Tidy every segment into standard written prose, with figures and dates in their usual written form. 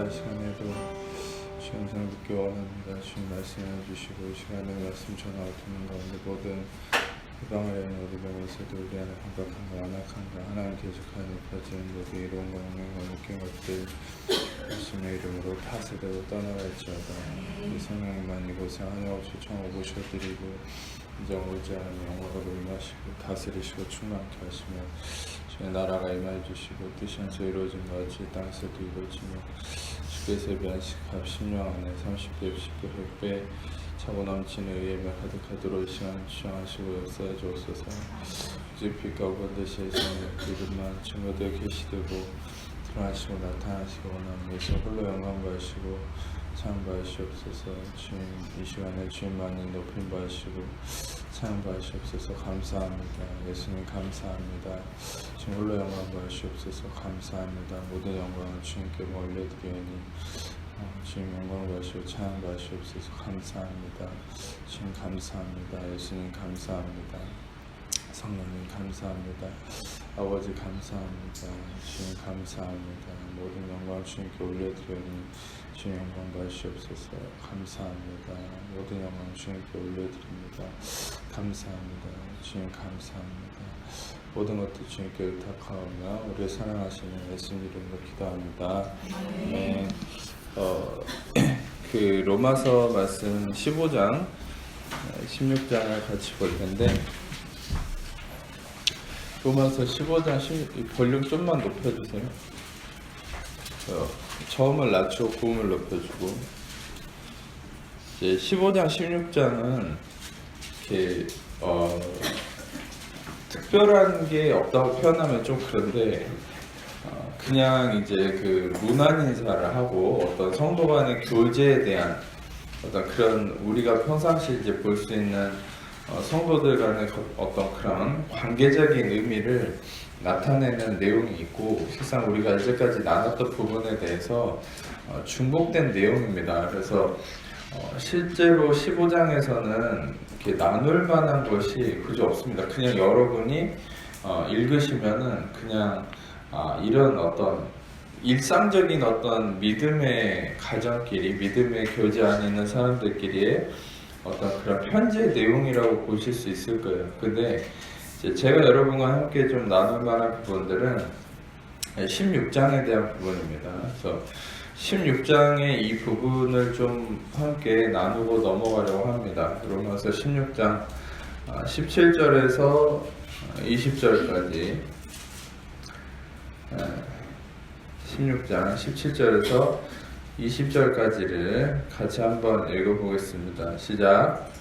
이 시간에도 주님 항상 듣기 원합니다. 주님 말씀해 주시고 이 시간에 말씀 전하고 듣는 가운데 모든 해방을 하는 우리 명에서도 우리 안에 감각한가 안악한가 하나님 계속하여 높아지는 모든 이로운 영광과 웃긴 것들 예수님의 이름으로 파쇄되고 떠나갈지어다. 이 성령님만 이곳에 한없이 청하고 오셔드리고 인정 오지 않은 영광으로 임하시고 다스리시고 충만케 하시며 주의 나라가 임하여 주시고 뜻이 안에서 이루어진 것 같이 땅에서도 이루어지며 주께서 면식합 10년 안에 30배, 10배, 100배 차고 넘치는 의회며 가득하도록 이 시간 주장하시고 역사해 주옵소서. 이제 빛과 반드시 예수님의 이름만 증거되어 계시되고 드러나시고 나타나시고 원하는 예수 홀로 영광 받으시고 찬양 받으시옵소서. 주님 이 시간에 주님만이 높임 받으시고 찬양 받으시옵소서. 감사합니다. 예수님 감사합니다. 주님 홀로 영광 받으시옵소서. 감사합니다. 모든 영광을 주님께 올려드리오니 주님 영광 받으시고 찬양 받으시옵소서. 감사합니다. 주님 감사합니다. 예수님 감사합니다. 성령님 감사합니다. 아버지 감사합니다. 주님 감사합니다. 모든 영광 주님께 올려드리오니 주님 영광 받으시옵소서. 감사합니다. 모든 영광 주님께 올려드립니다. 감사합니다. 주님 감사합니다. 모든 것들 주님께 의탁하오며 우리를 사랑하시는 예수님 이름으로 기도합니다. 네. 그 로마서 말씀 15장 16장을 같이 볼 텐데 로마서 15장 16 볼륨 좀만 높여주세요. 저음을 낮추고 고음을 높여주고 이제 15장 16장은 이렇게 특별한 게 없다고 표현하면 좀 그런데 그냥 이제 그 문안 인사를 하고 어떤 성도 간의 교제에 대한 어떤 그런 우리가 평상시 이제 볼 수 있는 성도들 간의 어떤 그런 관계적인 의미를 나타내는 내용이 있고 실상 우리가 이제까지 나눴던 부분에 대해서 중복된 내용입니다. 그래서 실제로 15장에서는 이렇게 나눌 만한 것이 그저 없습니다. 그냥 여러분이 읽으시면은 그냥 이런 어떤 일상적인 어떤 믿음의 가정끼리 믿음의 교제 안에 있는 사람들끼리의 어떤 그런 편지의 내용이라고 보실 수 있을 거예요. 근데 제가 여러분과 함께 좀 나눌 만한 부분들은 16장에 대한 부분입니다. 그래서 16장의 이 부분을 좀 함께 나누고 넘어가려고 합니다. 로마서 16장 17절에서 20절까지 16장 17절에서 20절까지를 같이 한번 읽어보겠습니다. 시작.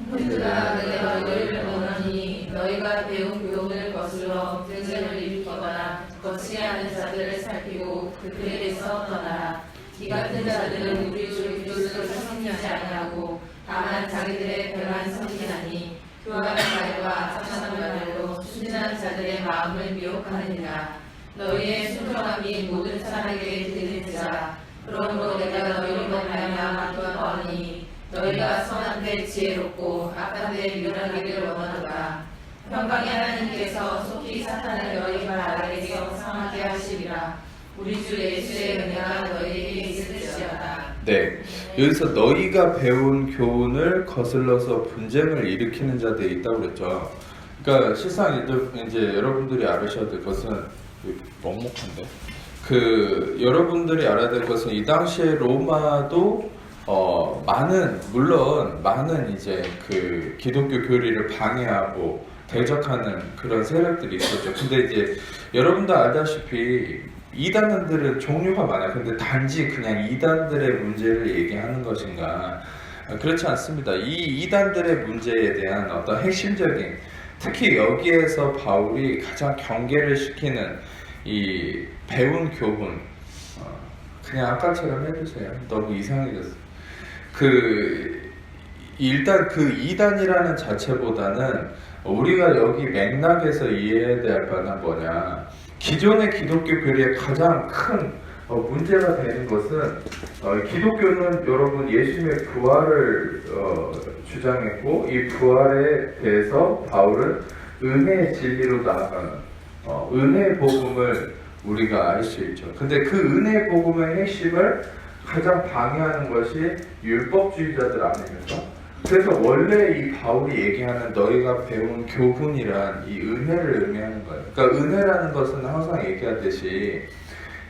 형제들아 내가 너희를 원하니 너희가 배운 교훈을 거슬러 분쟁을 일으키거나 거치지 않은 자들을 살피고 그들에게서 떠나라. 이 같은 자들은 우리 주 그리스도를 섬기지 아니하고 다만 자기들의 배만 섬기나니 교활한 말과 참선한 말로 순진한 자들의 마음을 미혹하느니라. 너희의 순종함이 모든 사람에게 들릴지라. 그러므로 내가 너희로 말미암아 기뻐하니 너희가 선한데 지혜롭고 악한데 미련하기를 원하노라. 평강의 하나님께서 속히 사탄을 너희 발 아래에 상하게 하시리라. 우리 주 예수의 은혜가 너희에게 있을지어다. 네, 여기서 너희가 배운 교훈을 거슬러서 분쟁을 일으키는 자들이 있다고 그랬죠. 그러니까 실상 이제 여러분들이 알으셔야 될 것은 먹먹한데 여러분들이 알아야 될 것은 이 당시에 로마도 물론 많은 이제 그 기독교 교리를 방해하고 대적하는 그런 세력들이 있었죠. 근데 이제 여러분도 알다시피 이단들은 종류가 많아요. 근데 단지 그냥 이단들의 문제를 얘기하는 것인가? 그렇지 않습니다. 이 이단들의 문제에 대한 어떤 핵심적인, 특히 여기에서 바울이 가장 경계를 시키는 이 배운 교훈, 그냥 아까처럼 해주세요. 너무 이상해졌어. 일단 그 이단이라는 자체보다는 우리가 여기 맥락에서 이해해야 될 바는 뭐냐. 기존의 기독교 교리의 가장 큰 문제가 되는 것은 기독교는 여러분 예수님의 부활을 주장했고 이 부활에 대해서 바울은 은혜의 진리로 나아가는 은혜의 복음을 우리가 알 수 있죠. 근데 그 은혜의 복음의 핵심을 가장 방해하는 것이 율법주의자들 아닙니까? 그래서 원래 이 바울이 얘기하는 너희가 배운 교훈이란 이 은혜를 의미하는 거예요. 그러니까 은혜라는 것은 항상 얘기하듯이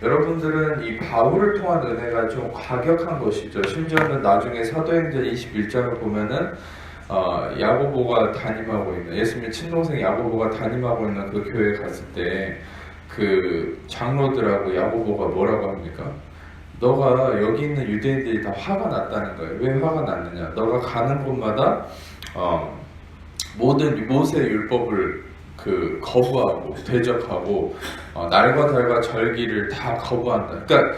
여러분들은 이 바울을 통한 은혜가 좀 과격한 것이죠. 심지어는 나중에 사도행전 21장을 보면은 야고보가 담임하고 있는, 예수님 친동생 야고보가 담임하고 있는 그 교회에 갔을 때 그 장로들하고 야고보가 뭐라고 합니까? 너가 여기 있는 유대인들이 다 화가 났다는 거예요. 왜 화가 났느냐? 너가 가는 곳마다 모든 모세 율법을 거부하고 대적하고 날과 달과 절기를 다 거부한다. 그러니까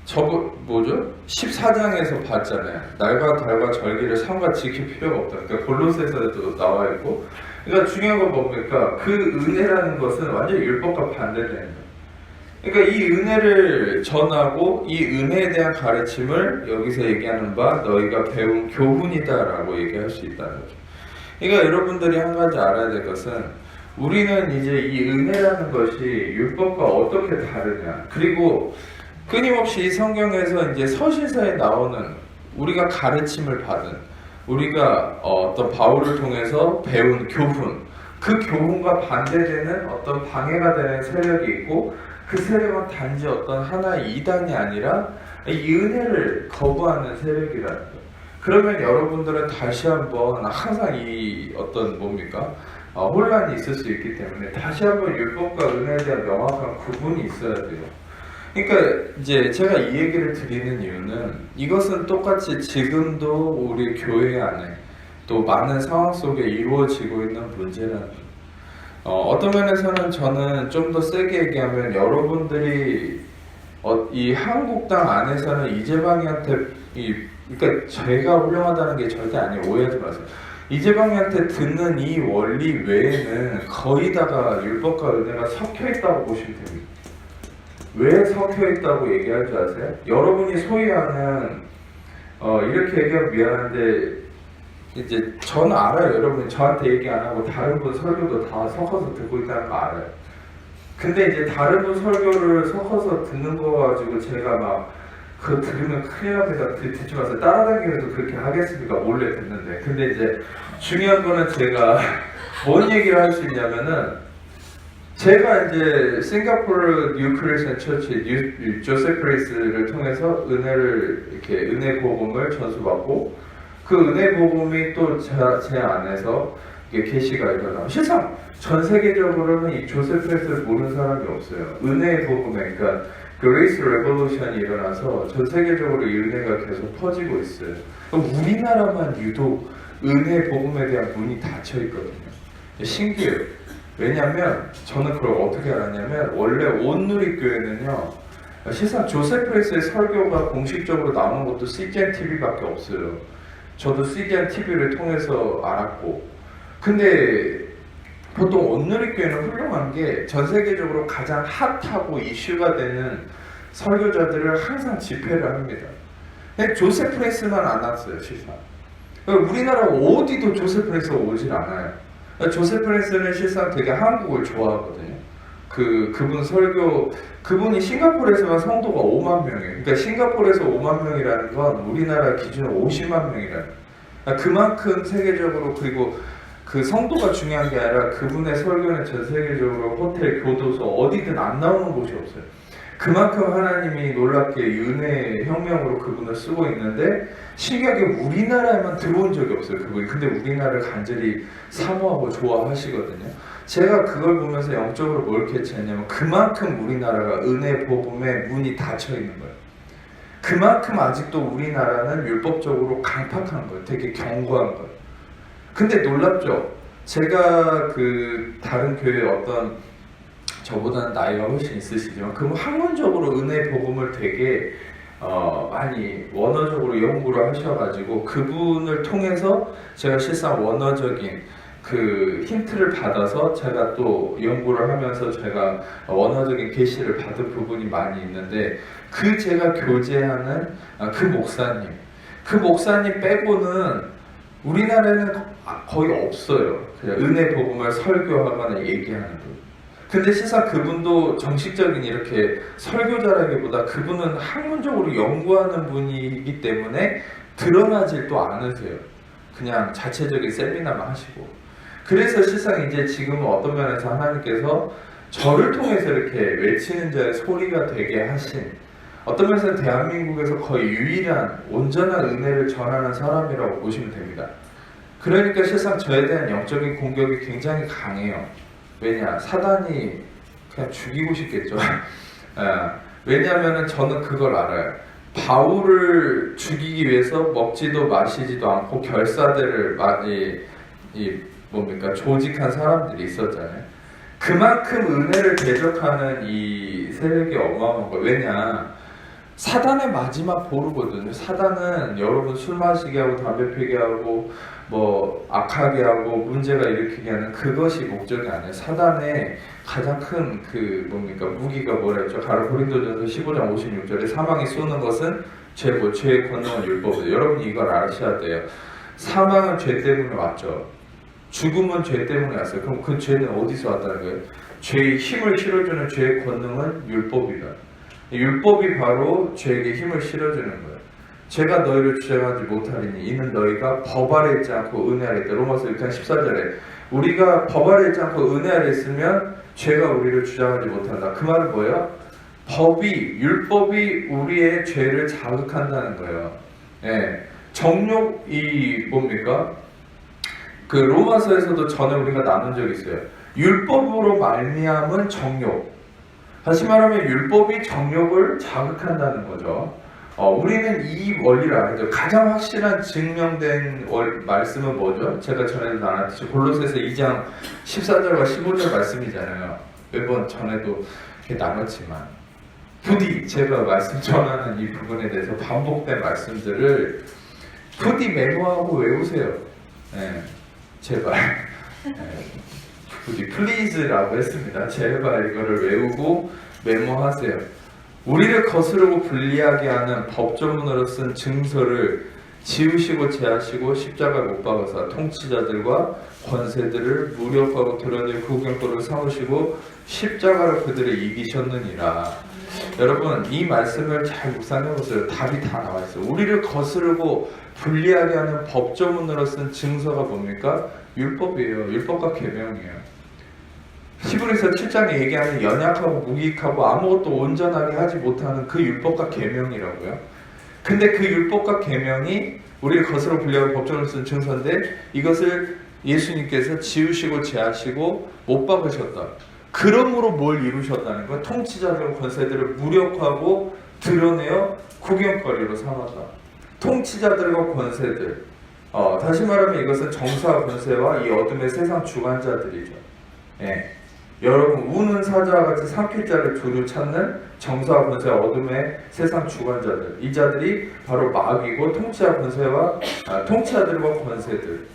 저거 뭐죠? 14장에서 봤잖아요. 날과 달과 절기를 삼가 지킬 필요가 없다. 그러니까 골로새서에도 나와 있고. 그러니까 중요한 건 뭡니까? 그 은혜라는 것은 완전히 율법과 반대되는 거예요. 그러니까 이 은혜를 전하고 이 은혜에 대한 가르침을 여기서 얘기하는 바 너희가 배운 교훈이다라고 얘기할 수 있다는 거죠. 그러니까 여러분들이 한 가지 알아야 될 것은 우리는 이제 이 은혜라는 것이 율법과 어떻게 다르냐, 그리고 끊임없이 이 성경에서 이제 서신서에 나오는 우리가 가르침을 받은, 우리가 어떤 바울을 통해서 배운 교훈, 그 교훈과 반대되는 어떤 방해가 되는 세력이 있고, 그 세력은 단지 어떤 하나의 이단이 아니라 이 은혜를 거부하는 세력이라는 거예요. 그러면 여러분들은 다시 한번 항상 이 어떤 뭡니까? 혼란이 있을 수 있기 때문에 다시 한번 율법과 은혜에 대한 명확한 구분이 있어야 돼요. 그러니까 이제 제가 이 얘기를 드리는 이유는 이것은 똑같이 지금도 우리 교회 안에 또 많은 상황 속에 이루어지고 있는 문제라는 거예요. 어떤 면에서는 저는 좀 더 세게 얘기하면 여러분들이 이 한국당 안에서는 이재방이한테 그러니까 제가 훌륭하다는 게 절대 아니에요. 오해하지 마세요. 이재방이한테 듣는 이 원리 외에는 거의 다가 율법과 은혜가 섞여 있다고 보시면 됩니다. 왜 섞여 있다고 얘기할 줄 아세요? 여러분이 소위 하는 이렇게 얘기하면 미안한데 이제 저는 알아요. 여러분이 저한테 얘기 안 하고 다른 분 설교도 다 섞어서 듣고 있다는 거 알아요. 근데 이제 다른 분 설교를 섞어서 듣는 거 가지고 제가 막 그거 들으면 큰일 납니다. 듣지 마세요. 따라다니면서 그렇게 하겠습니까? 몰래 듣는데. 근데 이제 중요한 거는 제가 뭔 얘기를 할 수 있냐면은 제가 이제 싱가포르 뉴 크리스천 처치 조셉 프레이스를 통해서 이렇게 은혜 복음을 전수받고 그 은혜 복음이 또 제 안에서 계시가 일어나고, 실상 전 세계적으로는 이 조셉 프레이스를 모르는 사람이 없어요. 은혜의 복음에, 그러니까 그레이스 레볼루션이 일어나서 전 세계적으로 이 은혜가 계속 퍼지고 있어요. 우리나라만 유독 은혜 복음에 대한 문이 닫혀 있거든요. 신기해요. 왜냐면 저는 그걸 어떻게 알았냐면 원래 온누리교회는요, 실상 조셉 프레이스의 설교가 공식적으로 나오는 것도 CGN TV밖에 없어요. 저도 CGN TV를 통해서 알았고, 근데 보통 온누리교회는 훌륭한 게 전 세계적으로 가장 핫하고 이슈가 되는 설교자들을 항상 집회를 합니다. 근데 조셉 프레이스만 안 왔어요, 실상. 우리나라 어디도 조셉 프레이스가 오질 않아요. 조셉 프레이스는 실상 되게 한국을 좋아하거든요. 그분 설교, 그분이 싱가포르에서만 성도가 5만 명이에요. 그러니까 싱가포르에서 5만 명이라는 건 우리나라 기준으로 50만 명이라는 거예요. 그만큼 세계적으로, 그리고 그 성도가 중요한 게 아니라 그분의 설교는 전 세계적으로 호텔, 교도소 어디든 안 나오는 곳이 없어요. 그만큼 하나님이 놀랍게 은혜의 혁명으로 그분을 쓰고 있는데 신기하게 우리나라에만 들어온 적이 없어요, 그분이. 근데 우리나라를 간절히 사모하고 좋아하시거든요. 제가 그걸 보면서 영적으로 뭘 캐치했냐면 그만큼 우리나라가 은혜 복음에 문이 닫혀 있는 거예요. 그만큼 아직도 우리나라는 율법적으로 강팍한 거예요. 되게 견고한 거예요. 근데 놀랍죠? 제가 다른 교회 어떤 저보다는 나이가 훨씬 있으시지만 그 학문적으로 은혜 복음을 되게 많이 원어적으로 연구를 하셔가지고 그분을 통해서 제가 실상 원어적인 그 힌트를 받아서 제가 또 연구를 하면서 제가 원어적인 계시를 받은 부분이 많이 있는데 제가 교제하는 그 목사님 빼고는 우리나라에는 거의 없어요. 그냥 은혜 복음을 설교하거나 얘기하는 분. 근데 실상 그분도 정식적인 이렇게 설교자라기보다 그분은 학문적으로 연구하는 분이기 때문에 드러나질 또 않으세요. 그냥 자체적인 세미나만 하시고. 그래서 실상 이제 지금은 어떤 면에서 하나님께서 저를 통해서 이렇게 외치는 자의 소리가 되게 하신, 어떤 면에서 대한민국에서 거의 유일한 온전한 은혜를 전하는 사람이라고 보시면 됩니다. 그러니까 실상 저에 대한 영적인 공격이 굉장히 강해요. 왜냐? 사단이 그냥 죽이고 싶겠죠. 왜냐하면 저는 그걸 알아요. 바울을 죽이기 위해서 먹지도 마시지도 않고 결사들을 많이 조직한 사람들이 있었잖아요. 그만큼 은혜를 대적하는 이 세력이 어마어마한 거예요. 왜냐? 사단의 마지막 보루거든요. 사단은 여러분 술 마시게 하고 담배 피게 하고 뭐 악하게 하고 문제가 일으키게 하는 그것이 목적이 아니에요. 사단의 가장 큰 무기가 뭐랬죠? 고린도전서 15장 56절에 사망이 쏘는 것은 죄고 죄의 권능은 율법이에요. 여러분이 이걸 아셔야 돼요. 사망은 죄 때문에 왔죠. 죽음은 죄 때문에 왔어요. 그럼 그 죄는 어디서 왔다는 거예요? 죄의 힘을 실어주는 죄의 권능은 율법이다. 율법이 바로 죄에게 힘을 실어주는 거예요. 제가 너희를 주장하지 못하리니 이는 너희가 법 아래 있지 않고 은혜 아래 있다. 로마서 6장 14절에 우리가 법 아래 있지 않고 은혜 아래 있으면 죄가 우리를 주장하지 못한다. 그 말은 뭐예요? 율법이 우리의 죄를 자극한다는 거예요. 예. 정욕이 뭡니까? 그 로마서에서도 전에 우리가 나눈 적이 있어요. 율법으로 말미암은 정욕. 다시 말하면 율법이 정욕을 자극한다는 거죠. 우리는 이 원리를 알죠. 가장 확실한 증명된 말씀은 뭐죠? 제가 전에도 나눴듯이 골로새서 2장 14절과 15절 말씀이잖아요. 매번 전에도 이렇게 나눴지만 부디 제가 말씀 전하는 이 부분에 대해서 반복된 말씀들을 부디 메모하고 외우세요. 네, 제발. 네. 부디 플리즈라고 했습니다. 제발 이거를 외우고 메모하세요. 우리를 거스르고 불리하게 하는 법조문으로 쓴 증서를 지우시고 제하시고 십자가에 못 박아서 통치자들과 권세들을 무력하고 드러낼 구경거를 삼으시고 십자가로 그들을 이기셨느니라. 여러분 이 말씀을 잘 묵상해보세요. 답이 다 나와있어요. 우리를 거스르고 불리하게 하는 법조문으로 쓴 증서가 뭡니까? 율법이에요. 율법과 계명이에요. 히브리서 7장에 얘기하는 연약하고 무기익하고 아무것도 온전하게 하지 못하는 그 율법과 계명이라고요. 근데 그 율법과 계명이 우리를 거스르고 불리하고 법조문으로 쓴 증서인데 이것을 예수님께서 지우시고 제하시고 못 박으셨다. 그러므로 뭘 이루셨다는 거예요? 통치자들과 권세들을 무력하고 드러내어 구경거리로 삼았다. 통치자들과 권세들. 다시 말하면 이것은 정사와 권세와 이 어둠의 세상 주관자들이죠. 예. 여러분 우는 사자와 같이 삼킬 자를 두루 찾는 정사와 권세와 어둠의 세상 주관자들. 이 자들이 바로 마귀고 통치자들과 권세들.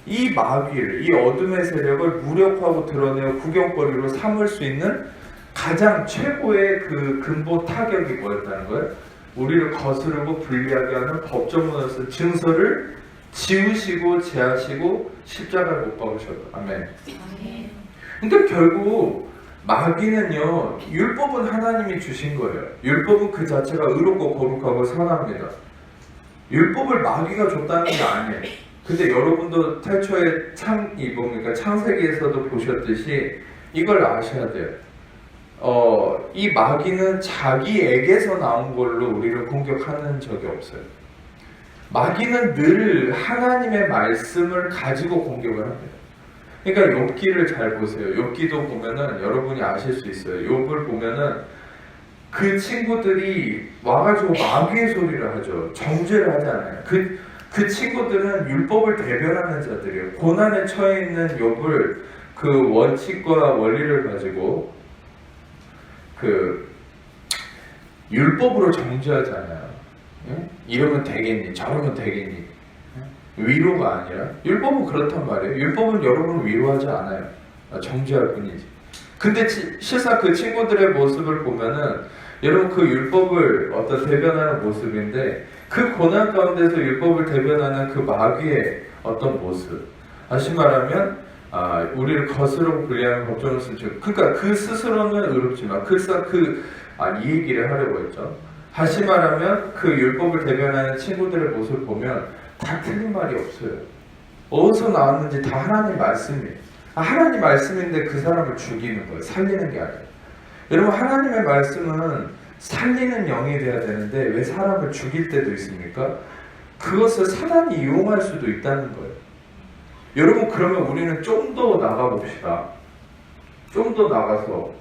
이 마귀를, 이 어둠의 세력을 무력하고 드러내어 구경거리로 삼을 수 있는 가장 최고의 그 근본 타격이 뭐였다는 거예요? 우리를 거스르고 불리하게 하는 법조문으로 쓴 증서를 지우시고 제하시고 십자가에 못 박으셨다. 아멘. 그러니까 결국 마귀는요, 율법은 하나님이 주신 거예요. 율법은 그 자체가 의롭고 거룩하고 선합니다. 율법을 마귀가 줬다는 게 아니에요. 근데 여러분도 태초에 창세기에서도 보셨듯이 이걸 아셔야 돼요. 이 마귀는 자기에게서 나온 걸로 우리를 공격하는 적이 없어요. 마귀는 늘 하나님의 말씀을 가지고 공격을 합니다. 그러니까 욥기를 잘 보세요. 욥기도 보면은 여러분이 아실 수 있어요. 욥을 보면은 그 친구들이 와가지고 마귀의 소리를 하죠. 정죄를 하지 않아요. 그 친구들은 율법을 대변하는 자들이에요. 고난에 처해 있는 욥을 그 원칙과 원리를 가지고 그 율법으로 정죄하잖아요. 응? 이러면 되겠니? 저러면 되겠니? 위로가 아니라 율법은 그렇단 말이에요. 율법은 여러분을 위로하지 않아요. 정죄할 뿐이지. 근데 실상 그 친구들의 모습을 보면은 여러분 그 율법을 어떤 대변하는 모습인데 그 고난 가운데서 율법을 대변하는 그 마귀의 어떤 모습. 다시 말하면 우리를 거스로 불리하는 법정을 쓴 그러니까 그 스스로는 의롭지만 이 얘기를 하려고 했죠. 다시 말하면 그 율법을 대변하는 친구들의 모습을 보면 다 틀린 말이 없어요. 어디서 나왔는지 다 하나님 말씀이에요. 하나님 말씀인데 그 사람을 죽이는 거예요. 살리는 게 아니에요. 여러분, 하나님의 말씀은 살리는 영이 돼야 되는데 왜 사람을 죽일 때도 있습니까? 그것을 사단이 이용할 수도 있다는 거예요. 여러분, 그러면 우리는 좀 더 나가봅시다. 좀 더 나가서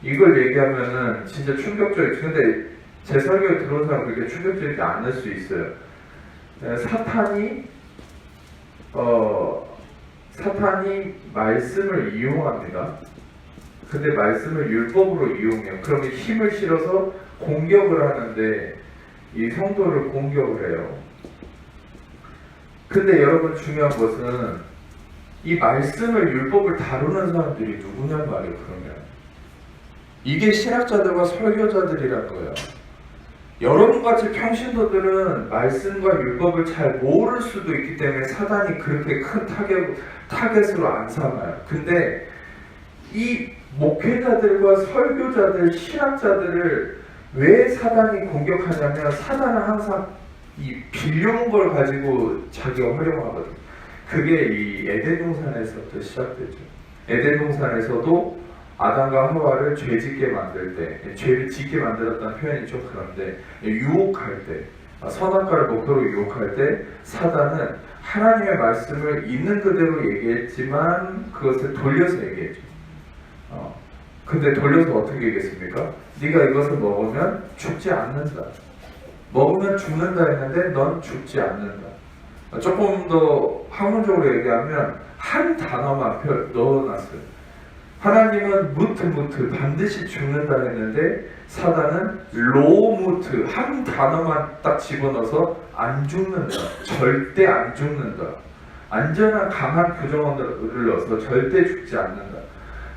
이걸 얘기하면은 진짜 충격적이죠. 근데 제 설교에 들어온 사람 그렇게 충격적이지 않을 수 있어요. 사탄이 말씀을 이용합니다. 근데 말씀을 율법으로 이용해요. 그러면 힘을 실어서 공격을 하는데 이 성도를 공격을 해요. 근데 여러분, 중요한 것은 이 말씀을 율법을 다루는 사람들이 누구냔 말이에요. 그러면 이게 신학자들과 설교자들이란 거예요. 여러분같이 평신도들은 말씀과 율법을 잘 모를 수도 있기 때문에 사단이 그렇게 큰 타겟으로 안 삼아요. 근데 이 목회자들과 설교자들, 신학자들을 왜 사단이 공격하냐면 사단은 항상 이 빌려온 걸 가지고 자기가 활용하거든요. 그게 이 에덴 동산에서부터 시작되죠. 에덴 동산에서도 아담과 하와를 죄짓게 만들 때, 죄를 짓게 만들었다는 표현이 좀 그런데, 유혹할 때, 선악과를 목표로 유혹할 때 사단은 하나님의 말씀을 있는 그대로 얘기했지만 그것을 돌려서 얘기했죠. 근데 돌려서 어떻게 얘기했습니까? 네가 이것을 먹으면 죽지 않는다. 먹으면 죽는다 했는데 넌 죽지 않는다. 조금 더 학문적으로 얘기하면 한 단어만 넣어놨어요. 하나님은 무트 반드시 죽는다 했는데 사단은 로무트 한 단어만 딱 집어넣어서 안 죽는다, 절대 안 죽는다, 안전한 강한 부정어를 넣어서 절대 죽지 않는다.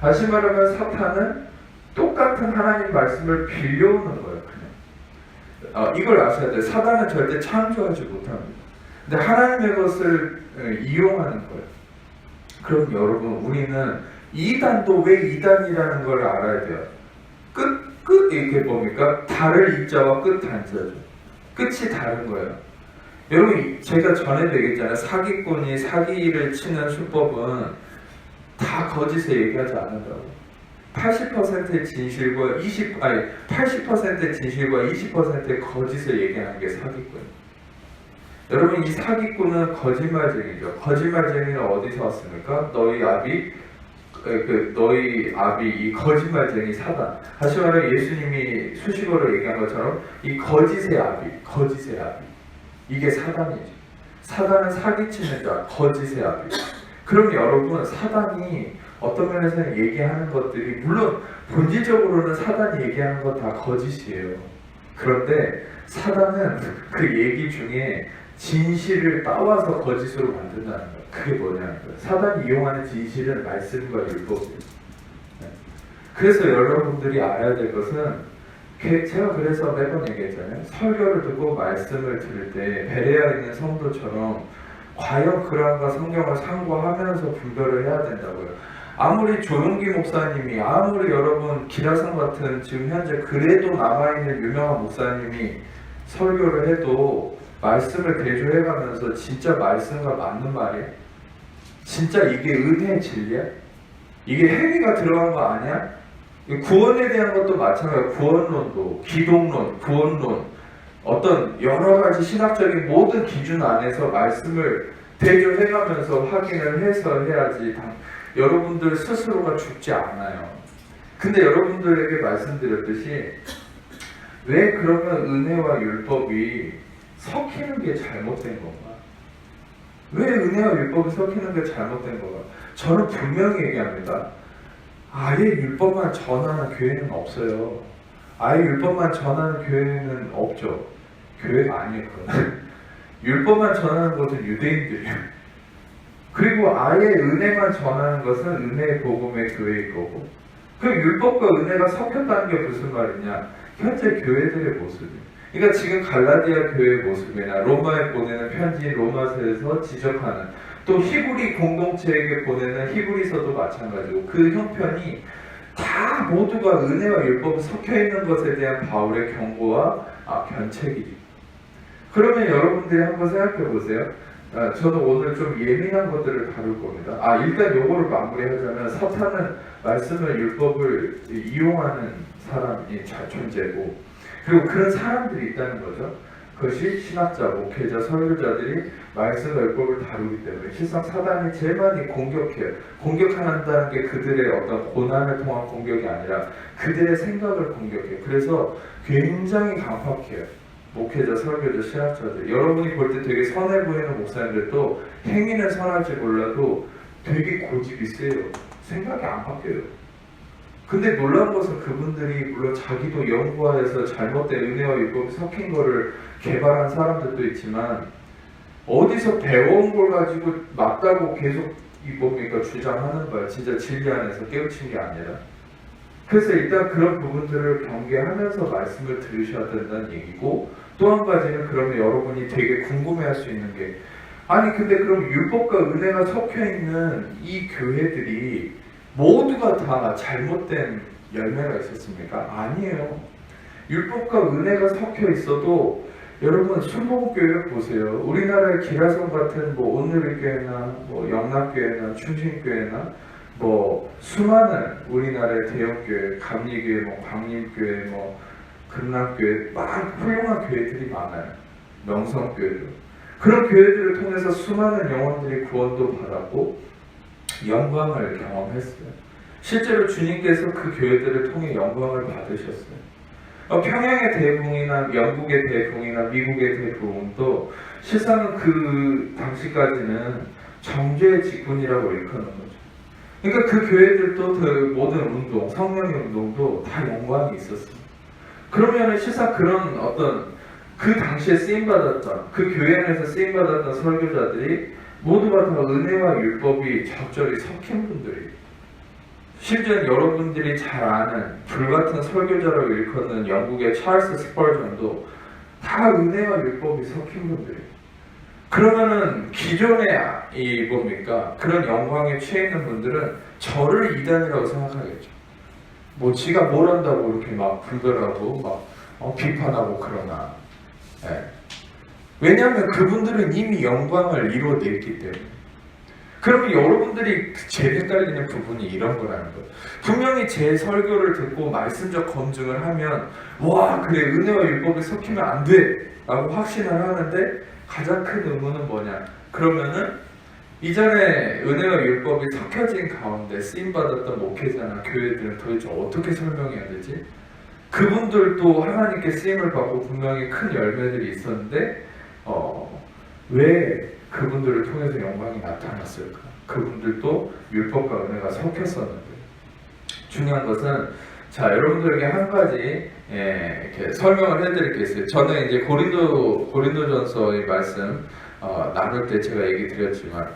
다시 말하면 사탄은 똑같은 하나님 말씀을 빌려오는 거예요. 그냥 이걸 아셔야 돼요. 사단은 절대 창조하지 못합니다. 근데 하나님의 것을 이용하는 거예요. 그럼 여러분, 우리는 이단도 왜 이단이라는 걸 알아야 돼요. 끝 이렇게 뭡니까? 달을 이자와 끝 단자죠. 끝이 다른 거예요. 여러분, 제가 전에도 얘기했잖아요. 사기꾼이 사기를 치는 수법은 다 거짓을 얘기하지 않는다고. 80%의 진실과 80%의 진실과 20%의 거짓을 얘기하는 게 사기꾼이에요. 여러분, 이 사기꾼은 거짓말쟁이죠. 거짓말쟁이는 어디서 왔습니까? 너희 아비 이 거짓말쟁이 사단. 다시 말해 예수님이 수식어로 얘기한 것처럼 이 거짓의 아비 이게 사단이죠. 사단은 사기치는 자, 거짓의 아비. 그럼 여러분, 사단이 어떤 면에서는 얘기하는 것들이 물론 본질적으로는 사단이 얘기하는 건 다 거짓이에요. 그런데 사단은 그 얘기 중에 진실을 따와서 거짓으로 만든다는 거예요. 그게 뭐냐는 거예요. 사단이 이용하는 진실은 말씀과 율법이에요. 그래서 여러분들이 알아야 될 것은, 제가 그래서 매번 얘기했잖아요. 설교를 듣고 말씀을 들을 때 베레아에 있는 성도처럼 과연 그란과 성경을 상고하면서 분별을 해야 된다고요. 아무리 조용기 목사님이, 아무리 여러분 기라성 같은 지금 현재 그래도 남아있는 유명한 목사님이 설교를 해도 말씀을 대조해가면서 진짜 말씀과 맞는 말이야? 진짜 이게 은혜의 진리야? 이게 행위가 들어간 거 아니야? 구원에 대한 것도 마찬가지야. 구원론도, 기독론, 구원론, 어떤 여러 가지 신학적인 모든 기준 안에서 말씀을 대조해가면서 확인을 해서 해야지 여러분들 스스로가 죽지 않아요. 근데 여러분들에게 말씀드렸듯이 왜 그러면 은혜와 율법이 섞이는 게 잘못된 건가? 왜 은혜와 율법이 섞이는 게 잘못된 건가? 저는 분명히 얘기합니다. 아예 율법만 전하는 교회는 없어요. 아예 율법만 전하는 교회는 없죠. 교회가 아니에요. 율법만 전하는 것은 유대인들이에요. 그리고 아예 은혜만 전하는 것은 은혜의 복음의 교회일 거고, 그 율법과 은혜가 섞였다는 게 무슨 말이냐? 현재 교회들의 모습이에요. 그러니까 지금 갈라디아 교회의 모습이나 로마에 보내는 편지인 로마서에서 지적하는 또 히브리 공동체에게 보내는 히브리서도 마찬가지고 그 형편이 다 모두가 은혜와 율법이 섞여 있는 것에 대한 바울의 경고와 변책이죠. 그러면 여러분들이 한번 생각해 보세요. 저도 오늘 좀 예민한 것들을 다룰 겁니다. 일단 요거를 마무리하자면 사탄은 말씀을 율법을 이용하는 사람이 존재고 그리고 그런 사람들이 있다는 거죠. 그것이 신학자, 목회자, 설교자들이 말씀과 율법을 다루기 때문에 실상 사단이 제일 많이 공격해요. 공격한다는 게 그들의 어떤 고난을 통한 공격이 아니라 그들의 생각을 공격해요. 그래서 굉장히 강팍해요. 목회자, 설교자, 신학자들. 여러분이 볼 때 되게 선해 보이는 목사님들도 행위는 선할지 몰라도 되게 고집이 세요. 생각이 안 바뀌어요. 근데 놀라운 것은 그분들이 물론 자기도 연구하여서 잘못된 은혜와 율법이 섞인 거를 개발한 사람들도 있지만 어디서 배워온 걸 가지고 맞다고 계속 주장하는 거야. 진짜 진리 안에서 깨우친 게 아니라. 그래서 일단 그런 부분들을 경계하면서 말씀을 들으셔야 된다는 얘기고 또 한 가지는 그러면 여러분이 되게 궁금해할 수 있는 게 근데 그럼 율법과 은혜가 섞여 있는 이 교회들이 모두가 다 잘못된 열매가 있었습니까? 아니에요. 율법과 은혜가 섞여 있어도 여러분 순복음교회를 보세요. 우리나라의 기라성 같은 온누리교회나 영락교회나 충신교회나 수많은 우리나라의 대형교회, 감리교회, 광림교회, 금락교회 막 훌륭한 교회들이 많아요. 명성교회도. 그런 교회들을 통해서 수많은 영혼들이 구원도 받았고 영광을 경험했어요. 실제로 주님께서 그 교회들을 통해 영광을 받으셨어요. 평양의 대붕이나 영국의 대붕이나 미국의 대붕도 실상은 그 당시까지는 정죄의 직분이라고 일컫는 거죠. 그러니까 그 교회들도 그 모든 운동, 성령의 운동도 다 영광이 있었어요. 그러면 실상 그런 어떤 그 당시에 쓰임받았던 그 교회 안에서 쓰임받았던 설교자들이 모두가 다 은혜와 율법이 적절히 섞인 분들이에요. 심지어 여러분들이 잘 아는 불같은 설교자라고 일컫는 영국의 찰스 스펄전도 다 은혜와 율법이 섞인 분들이에요. 그러면은 기존의 그런 영광에 취해 있는 분들은 저를 이단이라고 생각하겠죠. 지가 뭘 한다고 이렇게 막 불별하고 비판하고 그러나. 왜냐하면 그분들은 이미 영광을 이루어냈기 때문에. 그러면 여러분들이 제일 헷갈리는 부분이 이런 거라는 거예요. 분명히 제 설교를 듣고 말씀적 검증을 하면 그래 은혜와 율법이 섞이면 안 돼 라고 확신을 하는데 가장 큰 의문은 뭐냐? 그러면은 이전에 은혜와 율법이 섞여진 가운데 쓰임받았던 목회자나 교회들은 도대체 어떻게 설명해야 되지? 그분들도 하나님께 쓰임을 받고 분명히 큰 열매들이 있었는데 왜 그분들을 통해서 영광이 나타났을까? 그분들도 율법과 은혜가 섞였었는데 중요한 것은 여러분들에게 한 가지 이렇게 설명을 해드릴 게 있어요. 저는 이제 고린도전서의 말씀 나눌 때 제가 얘기 드렸지만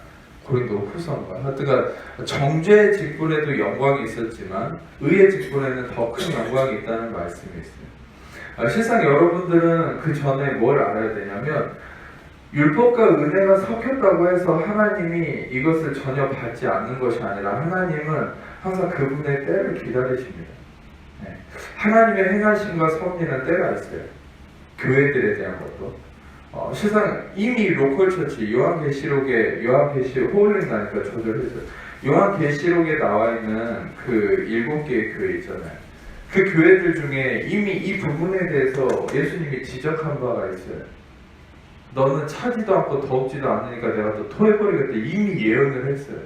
고린도 후서인가 하여튼가 정죄의 직분에도 영광이 있었지만 의의 직분에는 더 큰 영광이 있다는 말씀이 있어요. 실상 여러분들은 그 전에 뭘 알아야 되냐면 율법과 은혜가 섞였다고 해서 하나님이 이것을 전혀 받지 않는 것이 아니라 하나님은 항상 그분의 때를 기다리십니다. 하나님의 행하심과 섭리는 때가 있어요. 교회들에 대한 것도. 실상 이미 로컬처치 요한계시록 호울링 나니까 조절했어요. 요한계시록에 나와 있는 그 7개의 교회 있잖아요. 그 교회들 중에 이미 이 부분에 대해서 예수님이 지적한 바가 있어요. 너는 차지도 않고 더웁지도 않으니까 내가 또 토해버리겠다. 이미 예언을 했어요.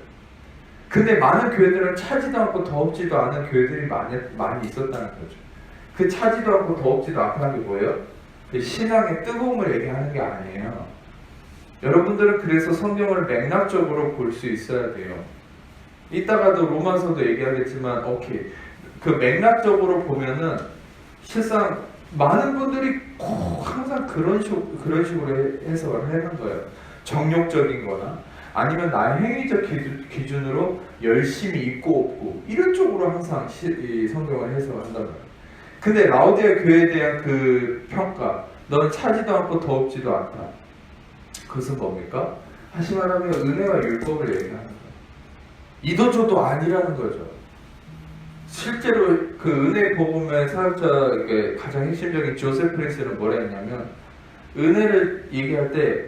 근데 많은 교회들은 차지도 않고 더웁지도 않은 교회들이 많이 있었다는 거죠. 그 차지도 않고 더웁지도 않다는 게 뭐예요? 그 신앙의 뜨거움을 얘기하는 게 아니에요. 여러분들은 그래서 성경을 맥락적으로 볼 수 있어야 돼요. 이따가도 로마서도 얘기하겠지만 그 맥락적으로 보면은 실상 많은 분들이 꼭 항상 그런 식으로 해석을 하는 거예요. 정욕적인 거나 아니면 나의 행위적 기준으로 열심히 있고 없고 이런 쪽으로 항상 이 성경을 해석한단 말이에요. 근데 라오디아 교회에 대한 그 평가, 너는 차지도 않고 더웁지도 않다. 그것은 뭡니까? 다시 말하면 은혜와 율법을 얘기하는 거예요. 이도저도 아니라는 거죠. 실제로 그 은혜 복음의 사역자의 가장 핵심적인 조셉 프린스는 뭐라 했냐면, 은혜를 얘기할 때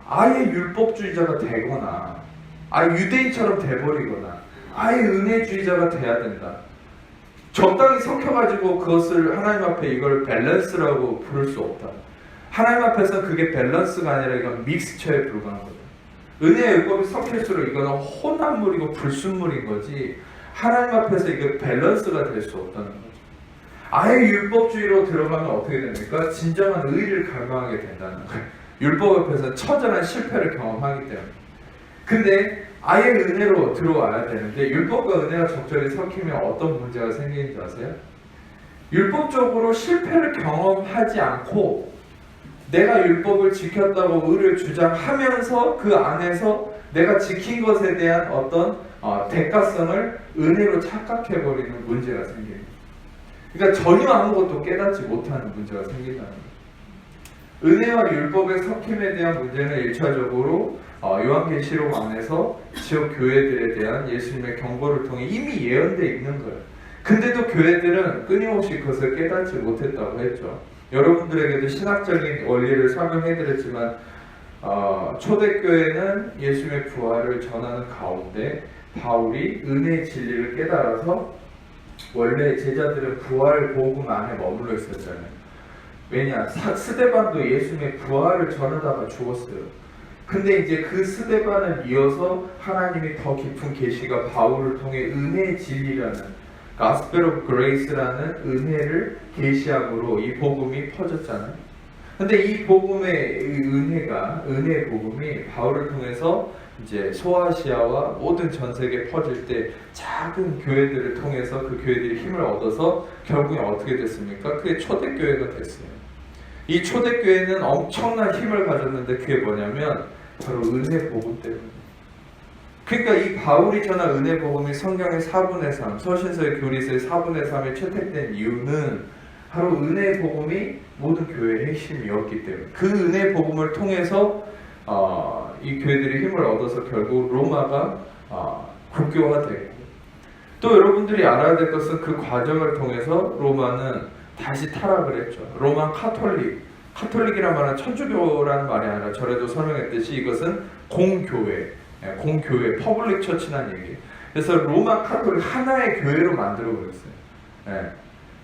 아예 율법주의자가 되거나 아예 유대인처럼 돼버리거나 아예 은혜주의자가 돼야 된다. 적당히 섞여가지고 그것을 하나님 앞에 이걸 밸런스라고 부를 수 없다. 하나님 앞에서 그게 밸런스가 아니라 이건 믹스처에 불과한 거다. 은혜와 율법이 섞일수록 이거는 혼합물이고 불순물인 거지, 하나님 앞에서 이게 밸런스가 될 수 없다는 거죠. 아예 율법주의로 들어가면 어떻게 됩니까? 진정한 의의를 갈망하게 된다는 거예요. 율법 앞에서 처절한 실패를 경험하기 때문에. 근데 아예 은혜로 들어와야 되는데, 율법과 은혜가 적절히 섞이면 어떤 문제가 생기는지 아세요? 율법적으로 실패를 경험하지 않고 내가 율법을 지켰다고 의를 주장하면서 그 안에서 내가 지킨 것에 대한 어떤 대가성을 은혜로 착각해버리는 문제가 생깁니다. 그러니까 전혀 아무것도 깨닫지 못하는 문제가 생긴다는 거예요. 은혜와 율법의 섞임에 대한 문제는 1차적으로 요한계시록 안에서 지역 교회들에 대한 예수님의 경고를 통해 이미 예언되어 있는 거예요. 근데도 교회들은 끊임없이 그것을 깨닫지 못했다고 했죠. 여러분들에게도 신학적인 원리를 설명해드렸지만 초대교회는 예수님의 부활을 전하는 가운데 바울이 은혜의 진리를 깨달아서 원래 제자들은 부활 복음 안에 머물러 있었잖아요. 왜냐? 스데반도 예수님의 부활을 전하다가 죽었어요. 근데 이제 그 스데반을 이어서 하나님이 더 깊은 계시가 바울을 통해 은혜의 진리라는 Gospel of Grace라는 은혜를 계시함으로 이 복음이 퍼졌잖아요. 근데 이 복음의 은혜의 복음이 바울을 통해서 이제 소아시아와 모든 전 세계에 퍼질 때 작은 교회들을 통해서 그 교회들이 힘을 얻어서 결국에 어떻게 됐습니까? 그게 초대교회가 됐어요. 이 초대교회는 엄청난 힘을 가졌는데 그게 뭐냐면 바로 은혜 복음 때문에. 그러니까 이 바울이 전한 은혜 복음이 성경의 4분의 3, 서신서의 교리서의 4분의 3에 채택된 이유는 바로 은혜 복음이 모든 교회의 핵심이었기 때문에, 그 은혜 복음을 통해서 이 교회들이 힘을 얻어서 결국 로마가 국교화되고, 또 여러분들이 알아야 될 것은 그 과정을 통해서 로마는 다시 타락을 했죠. 로마 카톨릭이란 말은 천주교라는 말이 아니라 전에도 설명했듯이 이것은 공교회, 퍼블릭 처치라는 얘기예요. 그래서 로마 카톨릭 하나의 교회로 만들어 버렸어요.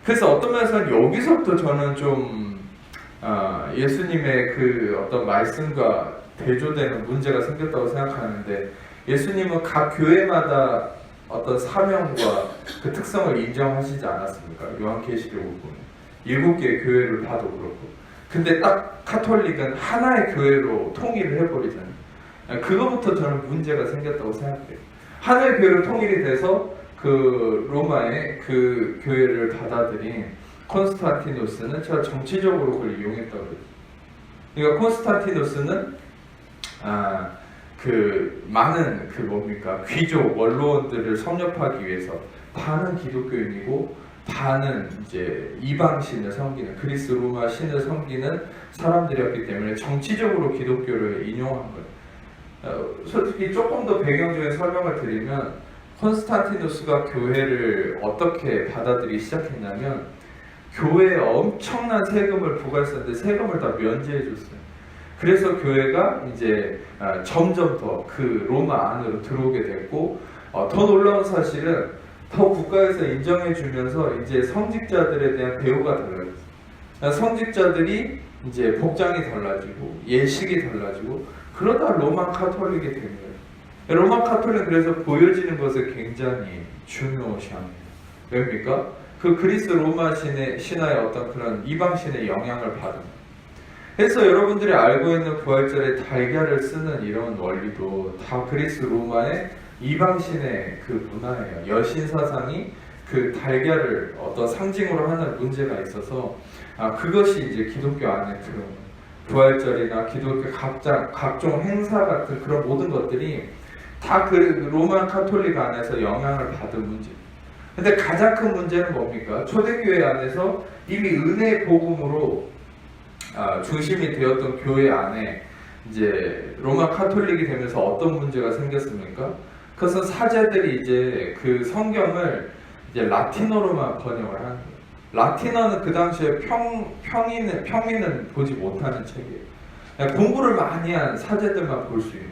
그래서 어떤 면에서는 여기서부터 저는 좀 예수님의 그 어떤 말씀과 대조되는 문제가 생겼다고 생각하는데, 예수님은 각 교회마다 어떤 사명과 그 특성을 인정하시지 않았습니까? 요한계시록을 보면 7개의 교회를 봐도 그렇고. 근데 딱 카톨릭은 하나의 교회로 통일을 해버리잖아요. 그거부터 저는 문제가 생겼다고 생각해요. 하나의 교회로 통일이 돼서 그 로마의 그 교회를 받아들인 콘스탄티누스는 제가 정치적으로 그걸 이용했다고 그랬어요. 그러니까 콘스탄티누스는 그 많은 그 뭡니까 귀족 원로원들을 섭렵하기 위해서 반은 기독교인이고 반은 이제 이방신을 섬기는 그리스 로마 신을 섬기는 사람들이었기 때문에 정치적으로 기독교를 인용한 거예요. 솔직히 조금 더 배경적인 설명을 드리면, 콘스탄티누스가 교회를 어떻게 받아들이기 시작했냐면, 교회에 엄청난 세금을 부과했었는데 세금을 다 면제해 줬어요. 그래서 교회가 이제 점점 더 그 로마 안으로 들어오게 됐고, 더 놀라운 사실은 더 국가에서 인정해 주면서 이제 성직자들에 대한 대우가 달라졌어요. 성직자들이 이제 복장이 달라지고 예식이 달라지고, 그러다 로마 카톨릭이 된 거예요. 로마 카톨릭은 그래서 보여지는 것을 굉장히 중요시합니다. 왜입니까? 그 그리스 로마 신화의 어떤 그런 이방신의 영향을 받은 거예요. 그래서 여러분들이 알고 있는 부활절에 달걀을 쓰는 이런 원리도 다 그리스 로마의 이방신의 그 문화예요. 여신 사상이 그 달걀을 어떤 상징으로 하는 문제가 있어서 그것이 이제 기독교 안에 들어오는, 부활절이나 기독교 각종 행사 같은 그런 모든 것들이 다 그 로마 카톨릭 안에서 영향을 받은 문제. 근데 가장 큰 문제는 뭡니까? 초대교회 안에서 이미 은혜의 복음으로 중심이 되었던 교회 안에 이제 로마 카톨릭이 되면서 어떤 문제가 생겼습니까? 그래서 사제들이 이제 그 성경을 이제 라틴어로만 번역을 하는 거예요. 라틴어는 그 당시에 평민은 보지 못하는 책이에요. 공부를 많이 한 사제들만 볼 수 있는.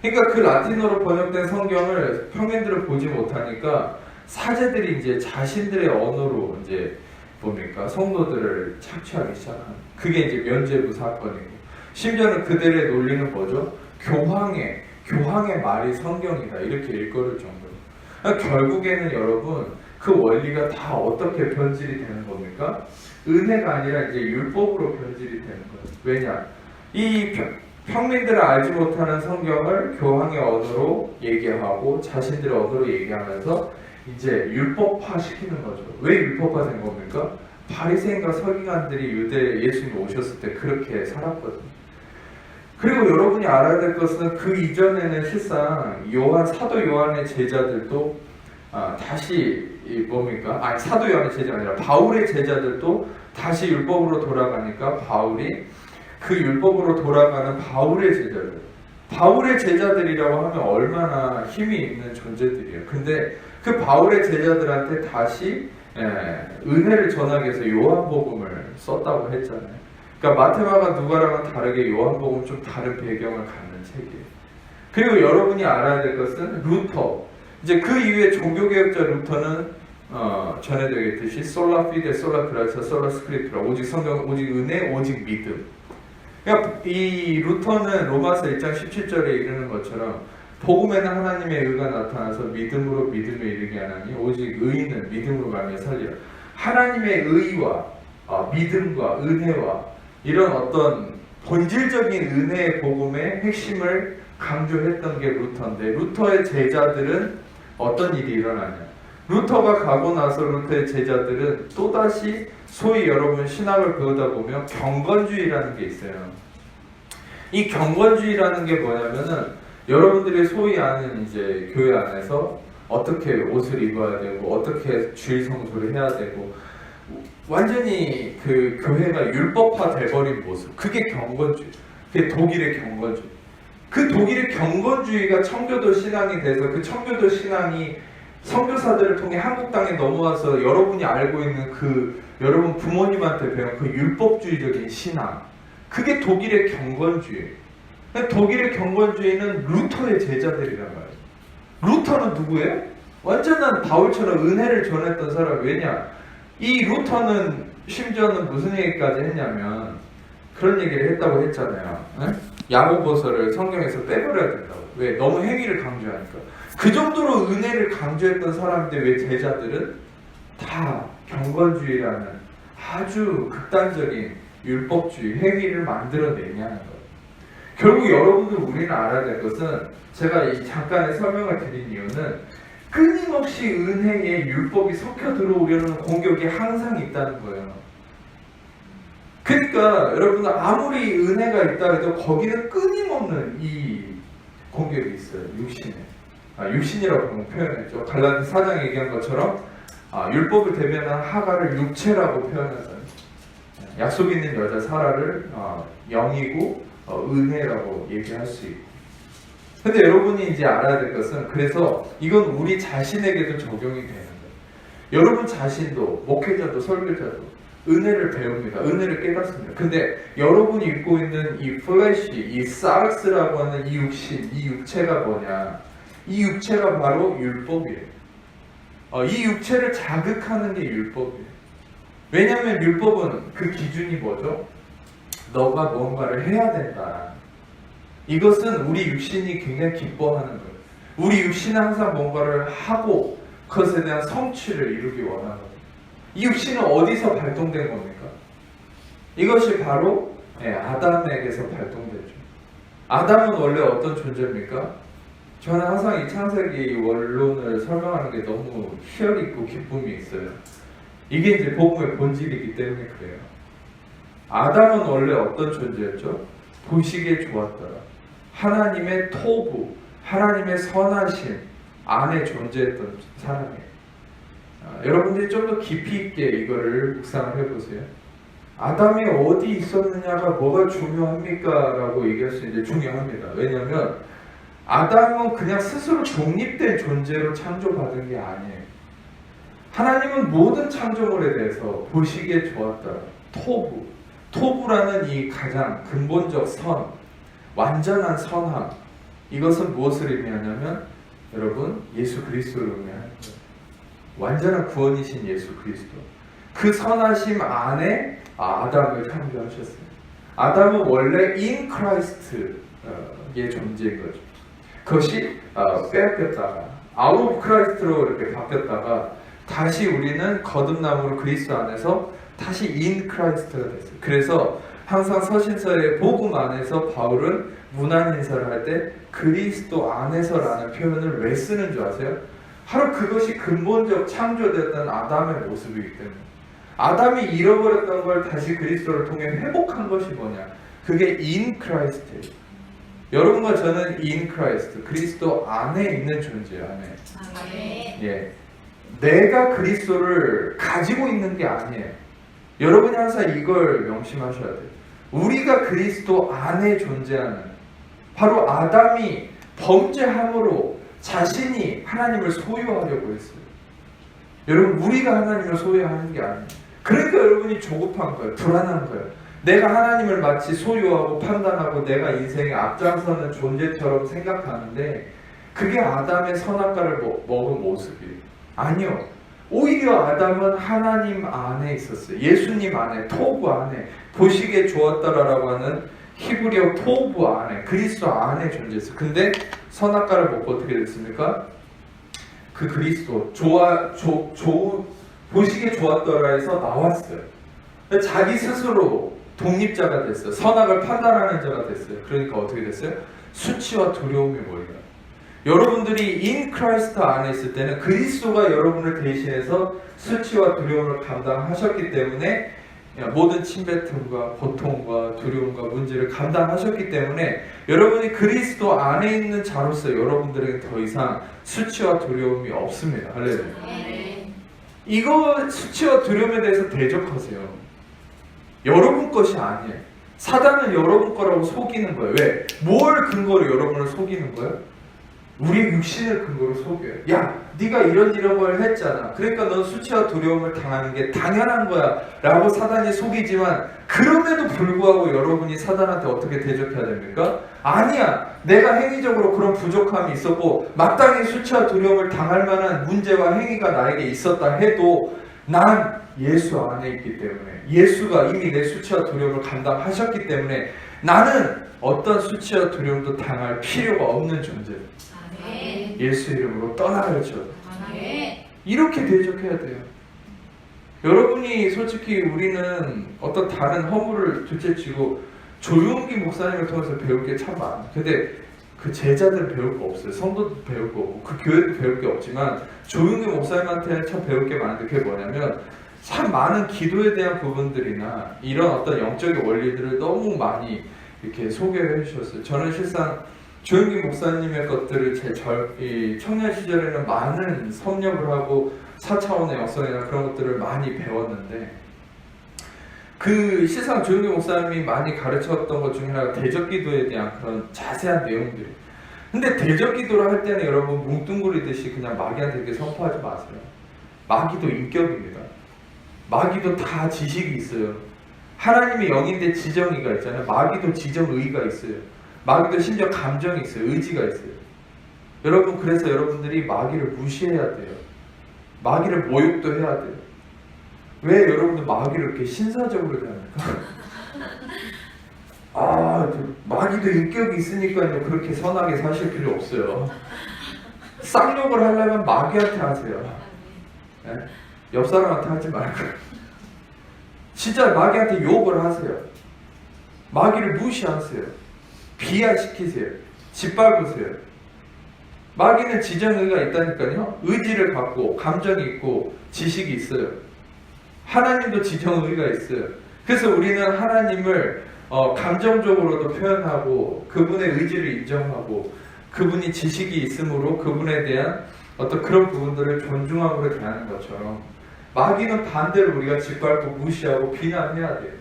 그러니까 그 라틴어로 번역된 성경을 평민들은 보지 못하니까 사제들이 이제 자신들의 언어로 이제 뭡니까? 성도들을 착취하기 시작하는. 그게 이제 면죄부 사건이고, 심지어는 그들의 논리는 뭐죠? 교황의 말이 성경이다 이렇게 일컬을 정도로. 그러니까 결국에는 여러분 그 원리가 다 어떻게 변질이 되는 겁니까? 은혜가 아니라 이제 율법으로 변질이 되는 거예요. 왜냐? 이 평민들은 알지 못하는 성경을 교황의 언어로 얘기하고 자신들의 언어로 얘기하면서 이제 율법화 시키는 거죠. 왜 율법화 된 겁니까? 바리새인과 서기관들이 유대 예수님 오셨을 때 그렇게 살았거든요. 그리고 여러분이 알아야 될 것은 그 이전에는 실상 사도 요한의 제자들도 다시 사도 요한의 제자가 아니라 바울의 제자들도 다시 율법으로 돌아가니까 바울이 그 율법으로 돌아가는 바울의 제자들이라고 하면 얼마나 힘이 있는 존재들이에요. 근데 그 바울의 제자들한테 다시 은혜를 전하기 위해서 요한복음을 썼다고 했잖아요. 그러니까 마테마가 누가랑은 다르게 요한복음은 좀 다른 배경을 갖는 책이에요. 그리고 여러분이 알아야 될 것은 루터. 이제 그 이후에 종교개혁자 루터는 전에도 얘기했듯이 솔라 피데, 솔라 그라차, 솔라 스크립투라, 오직 성경, 오직 은혜, 오직 믿음. 그러니까 이 루터는 로마서 1장 17절에 이르는 것처럼 복음에는 하나님의 의가 나타나서 믿음으로 믿음에 이르게 하나니 오직 의인은 믿음으로 말미암아 살리라. 하나님의 의와 믿음과 은혜와 이런 어떤 본질적인 은혜의 복음의 핵심을 강조했던 게 루터인데, 루터의 제자들은 어떤 일이 일어나냐? 루터가 가고 나서 루터의 제자들은 또다시 소위 여러분 신학을 배우다 보면 경건주의라는 게 있어요. 이 경건주의라는 게 뭐냐면은 여러분들이 소위 아는 이제 교회 안에서 어떻게 옷을 입어야 되고 어떻게 주일 성수를 해야 되고 완전히 그 교회가 율법화 돼버린 모습, 그게 경건주의. 그게 독일의 경건주의. 그 독일의 경건주의가 청교도 신앙이 돼서 그 청교도 신앙이 선교사들을 통해 한국 땅에 넘어와서 여러분이 알고 있는 그 여러분 부모님한테 배운 그 율법주의적인 신앙, 그게 독일의 경건주의. 독일의 경건주의는 루터의 제자들이란 말이에요. 루터는 누구예요? 완전한 바울처럼 은혜를 전했던 사람. 왜냐? 이 루터는 심지어는 무슨 얘기까지 했냐면 그런 얘기를 했다고 했잖아요. 야고보서를 성경에서 빼버려야 된다고. 왜? 너무 행위를 강조하니까. 그 정도로 은혜를 강조했던 사람인데 왜 제자들은 다 경건주의라는 아주 극단적인 율법주의, 행위를 만들어내냐는 거예요. 결국 여러분들 우리는 알아야 될 것은, 제가 이 잠깐의 설명을 드린 이유는 끊임없이 은혜에 율법이 섞여 들어오려는 공격이 항상 있다는 거예요. 그러니까 여러분들 아무리 은혜가 있다 해도 거기는 끊임없는 이 공격이 있어요. 육신이라고 표현했죠. 갈라디 4장 얘기한 것처럼 율법을 대변한 하가를 육체라고 표현했어요. 약속 있는 여자 사라를 영이고 은혜라고 얘기할 수 있고. 근데 여러분이 이제 알아야 될 것은, 그래서 이건 우리 자신에게도 적용이 되는 거예요. 여러분 자신도, 목회자도 설교자도 은혜를 배웁니다. 은혜를 깨닫습니다. 근데 여러분이 입고 있는 이 플래시, 이 사르스라고 하는 이 육신, 이 육체가 뭐냐? 이 육체가 바로 율법이에요. 이 육체를 자극하는 게 율법이에요. 왜냐하면 율법은 그 기준이 뭐죠? 너가 뭔가를 해야 된다. 이것은 우리 육신이 굉장히 기뻐하는 거예요. 우리 육신은 항상 뭔가를 하고 그것에 대한 성취를 이루기 원하는 거예요. 이 육신은 어디서 발동된 겁니까? 이것이 바로 아담에게서 발동됐죠. 아담은 원래 어떤 존재입니까? 저는 항상 이 창세기 원론을 설명하는 게 너무 희열이 있고 기쁨이 있어요. 이게 이제 복음의 본질이기 때문에 그래요. 아담은 원래 어떤 존재였죠? 보시기에 좋았더라. 하나님의 토부, 하나님의 선하심 안에 존재했던 사람이에요. 여러분들이 좀 더 깊이 있게 이거를 묵상을 해보세요. 아담이 어디 있었느냐가 뭐가 중요합니까? 라고 얘기할 수 있는데 중요합니다. 왜냐하면 아담은 그냥 스스로 독립된 존재로 창조받은 게 아니에요. 하나님은 모든 창조물에 대해서 보시기에 좋았다. 토부라는 이 가장 근본적 선, 완전한 선함, 이것은 무엇을 의미하냐면 여러분 예수 그리스도를 의미하는 거예요. 완전한 구원이신 예수 그리스도. 그 선하심 안에 아담을 창조하셨어요. 아담은 원래 in Christ의 존재인 거죠. 그것이 빼앗겼다가 out of Christ로 이렇게 바뀌었다가 다시 우리는 거듭남으로 그리스도 안에서 다시 in Christ가 됐어요. 그래서 항상 서신서의 복음 안에서 바울은 문안 인사를 할 때 그리스도 안에서라는 표현을 왜 쓰는 줄 아세요? 바로 그것이 근본적 창조되었던 아담의 모습이기 때문에 아담이 잃어버렸던 걸 다시 그리스도를 통해 회복한 것이 뭐냐? 그게 in Christ예요. 여러분과 저는 in Christ, 그리스도 안에 있는 존재예요. 안에. 아멘. 예, 내가 그리스도를 가지고 있는 게 아니에요. 여러분이 항상 이걸 명심하셔야 돼요. 우리가 그리스도 안에 존재하는, 바로 아담이 범죄함으로 자신이 하나님을 소유하려고 했어요. 여러분, 우리가 하나님을 소유하는 게 아니에요. 그러니까 여러분이 조급한 거예요. 불안한 거예요. 내가 하나님을 마치 소유하고 판단하고 내가 인생에 앞장서는 존재처럼 생각하는데 그게 아담의 선악과를 먹은 모습이에요. 아니요. 오히려 아담은 하나님 안에 있었어요. 예수님 안에, 토부 안에, 보시기에 좋았다라고 하는 히브리어 토부 안에, 그리스도 안에 존재했어요. 근데 선악과를 먹고 어떻게 됐습니까? 그 그리스도, 보시기에 좋았더라 해서 나왔어요. 자기 스스로 독립자가 됐어요. 선악을 판단하는 자가 됐어요. 그러니까 어떻게 됐어요? 수치와 두려움이 몰려요. 여러분들이 in Christ 안에 있을 때는 그리스도가 여러분을 대신해서 수치와 두려움을 감당하셨기 때문에 모든 침뱉음과 고통과 두려움과 문제를 감당하셨기 때문에 여러분이 그리스도 안에 있는 자로서 여러분들에게 더 이상 수치와 두려움이 없습니다. 할렐루야. 이거 수치와 두려움에 대해서 대적하세요. 여러분 것이 아니에요. 사단은 여러분 거라고 속이는 거예요. 왜? 뭘 근거로 여러분을 속이는 거예요? 우리의 육신을 근거로 속여요. 야, 네가 이런 걸 했잖아. 그러니까 넌 수치와 두려움을 당하는 게 당연한 거야 라고 사단이 속이지만 그럼에도 불구하고 여러분이 사단한테 어떻게 대적해야 됩니까? 아니야, 내가 행위적으로 그런 부족함이 있었고 마땅히 수치와 두려움을 당할 만한 문제와 행위가 나에게 있었다 해도 난 예수 안에 있기 때문에, 예수가 이미 내 수치와 두려움을 감당하셨기 때문에 나는 어떤 수치와 두려움도 당할 필요가 없는 존재예요. 예수 이름으로 떠나가죠. 이렇게 대적해야 돼요. 여러분이 솔직히 우리는 어떤 다른 허물을 둘째치고 조용기 목사님을 통해서 배울 게 참 많아요. 근데 그 제자들은 배울 거 없어요. 성도도 배울 거 없고 그 교회도 배울 게 없지만 조용기 목사님한테는 참 배울 게 많은데 그게 뭐냐면 참 많은 기도에 대한 부분들이나 이런 어떤 영적인 원리들을 너무 많이 이렇게 소개를 해주셨어요. 저는 실상 조용기 목사님의 것들을 제 청년 시절에는 많은 섭렵을 하고 4차원의 영성이나 그런 것들을 많이 배웠는데 그 실상 조용기 목사님이 많이 가르쳤던 것 중에 하나가 대적기도에 대한 그런 자세한 내용들이. 근데 대적기도를 할 때는 여러분 뭉뚱그리듯이 그냥 마귀한테 이렇게 선포하지 마세요. 마귀도 인격입니다. 마귀도 다 지식이 있어요. 하나님의 영인데 지정의가 있잖아요. 마귀도 지정의가 있어요. 마귀도 심지어 감정이 있어요. 의지가 있어요. 여러분, 그래서 여러분들이 마귀를 무시해야 돼요. 마귀를 모욕도 해야 돼요. 왜 여러분들 마귀를 이렇게 신사적으로 대합니까? 마귀도 인격이 있으니까요. 그렇게 선하게 사실 필요 없어요. 쌍욕을 하려면 마귀한테 하세요. 네? 옆 사람한테 하지 말고 진짜 마귀한테 욕을 하세요. 마귀를 무시하세요. 비하시키세요. 짓밟으세요. 마귀는 지정의가 있다니까요. 의지를 갖고 감정이 있고 지식이 있어요. 하나님도 지정의가 있어요. 그래서 우리는 하나님을 감정적으로도 표현하고 그분의 의지를 인정하고 그분이 지식이 있으므로 그분에 대한 어떤 그런 부분들을 존중함으로 대하는 것처럼 마귀는 반대로 우리가 짓밟고 무시하고 비난해야 돼요.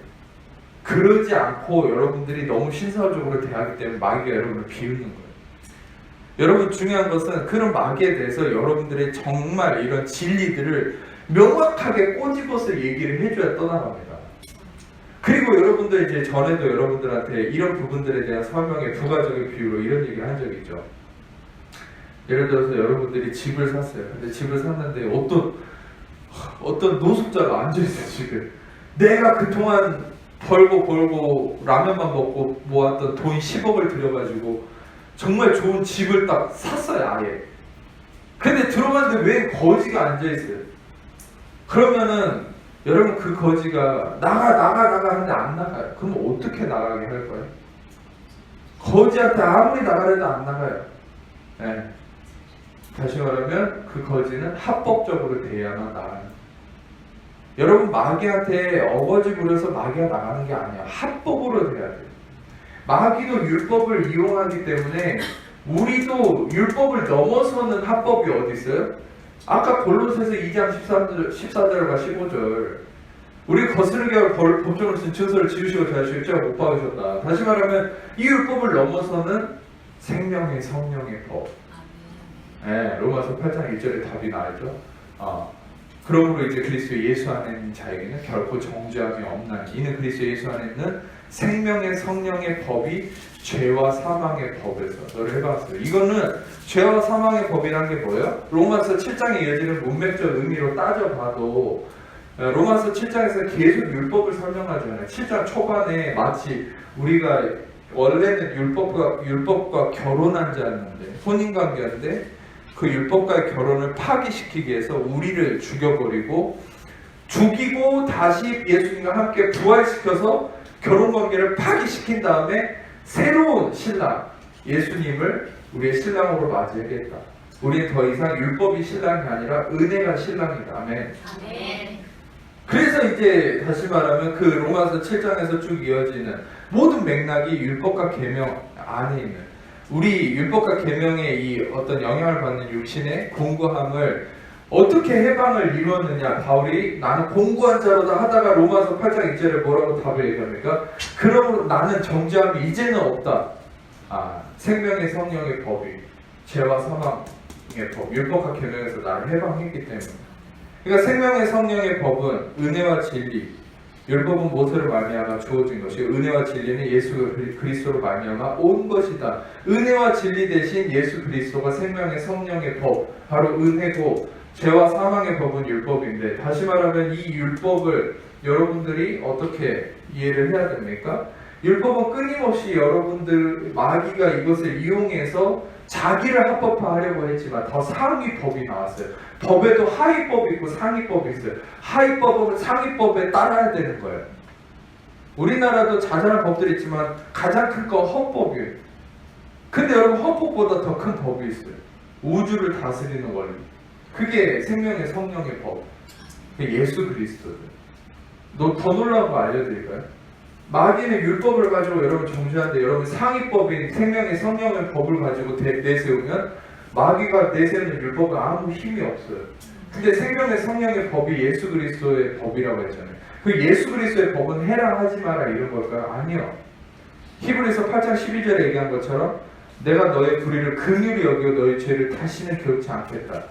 그러지 않고 여러분들이 너무 신사적으로 대하기 때문에 마귀가 여러분을 비웃는 거예요. 여러분 중요한 것은 그런 마귀에 대해서 여러분들의 정말 이런 진리들을 명확하게 꼬집어서 얘기를 해줘야 떠나갑니다. 그리고 여러분들 이제 전에도 여러분들한테 이런 부분들에 대한 설명의 부가적인 비유로 이런 얘기를 한 적이 있죠. 예를 들어서 여러분들이 집을 샀어요. 근데 집을 샀는데 어떤 노숙자가 앉아있어요. 지금 내가 그동안 벌고 라면만 먹고 모았던 돈 10억을 들여가지고 정말 좋은 집을 딱 샀어요. 아예. 근데 들어갔는데 왜 거지가 앉아있어요? 그러면은 여러분 그 거지가 나가 하는데 안 나가요. 그럼 어떻게 나가게 할 거예요? 거지한테 아무리 나가려도 안 나가요. 네. 다시 말하면 그 거지는 합법적으로 돼야만 나가요. 여러분 마귀한테 어거지 부려서 마귀가 나가는 게 아니야. 합법으로 돼야 돼요. 마귀도 율법을 이용하기 때문에 우리도 율법을 넘어서는 합법이 어디 있어요? 아까 골로새서 2장 14절과 15절 우리 거스르게 할 법정을 쓴 증서를 지으시고 자시고 제가 못 박으셨다. 다시 말하면 이 율법을 넘어서는 생명의 성령의 법. 네, 로마서 8장 1절에 답이 나왔죠. 그러므로 이제 그리스도 예수 안에 있는 자에게는 결코 정죄함이 없나니 이는 그리스도 예수 안에 있는 생명의 성령의 법이 죄와 사망의 법에서 너를 해봤어요. 이거는 죄와 사망의 법이란 게 뭐예요? 로마서 7장에 이어지는 문맥적 의미로 따져봐도 로마서 7장에서 계속 율법을 설명하잖아요. 7장 초반에 마치 우리가 원래는 율법과 결혼한 자였는데 혼인관계인데 그 율법과의 결혼을 파기시키기 위해서 우리를 죽이고 다시 예수님과 함께 부활시켜서 결혼관계를 파기시킨 다음에 새로운 신랑 예수님을 우리의 신랑으로 맞이하겠다. 우리는 더 이상 율법이 신랑이 아니라 은혜가 신랑이다. 아멘. 그래서 이제 다시 말하면 그 로마서 7장에서 쭉 이어지는 모든 맥락이 율법과 계명 안에 있는 우리 율법과 계명의 이 어떤 영향을 받는 육신의 공고함을 어떻게 해방을 이루었느냐. 바울이 나는 공고한 자로다 하다가 로마서 8장 2절에 뭐라고 답을 얘기합니까? 그러므로 나는 정죄함이 이제는 없다. 생명의 성령의 법이 죄와 사망의 법 율법과 계명에서 나를 해방했기 때문에. 그러니까 생명의 성령의 법은 은혜와 진리, 율법은 모세로 말미암아 주어진 것이 은혜와 진리는 예수 그리스도로 말미암아 온 것이다. 은혜와 진리 대신 예수 그리스도가 생명의 성령의 법, 바로 은혜고 죄와 사망의 법은 율법인데 다시 말하면 이 율법을 여러분들이 어떻게 이해를 해야 됩니까? 율법은 끊임없이 여러분들 마귀가 이것을 이용해서 자기를 합법화하려고 했지만 더 상위 법이 나왔어요. 법에도 하위법이 있고 상위법이 있어요. 하위법은 상위법에 따라야 되는 거예요. 우리나라도 자잘한 법들이 있지만 가장 큰 건 헌법이에요. 근데 여러분 헌법보다 더 큰 법이 있어요. 우주를 다스리는 원리. 그게 생명의 성령의 법. 예수 그리스도예요. 더 놀라운 거 알려드릴까요? 마귀는 율법을 가지고 여러분 정죄하는데 여러분 상위법인 생명의 성령의 법을 가지고 내세우면 마귀가 내세우는 율법은 아무 힘이 없어요. 근데 생명의 성령의 법이 예수 그리스도의 법이라고 했잖아요. 그 예수 그리스도의 법은 해라 하지 마라 이런 걸까요? 아니요. 히브리서 8장 12절에 얘기한 것처럼 내가 너의 불의를 긍휼히 여겨 너의 죄를 다시는 기억지 않겠다.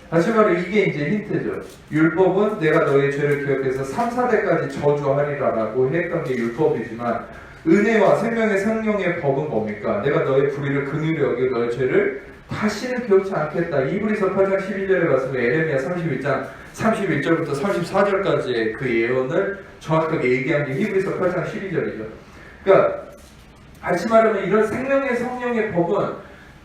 다시 말해 이게 이제 힌트죠. 율법은 내가 너의 죄를 기억해서 3, 4대까지 저주하리라라고 했던 게 율법이지만 은혜와 생명의 성령의 법은 뭡니까? 내가 너의 불의를 긍휼히 여겨 너의 죄를 다시는 기억지 않겠다. 이브리서 8장 12절에 봤으면 에레미야 31장 31절부터 34절까지의 그 예언을 정확하게 얘기한 게 히브리서 8장 12절이죠. 그러니까 다시 말하면 이런 생명의 성령의 법은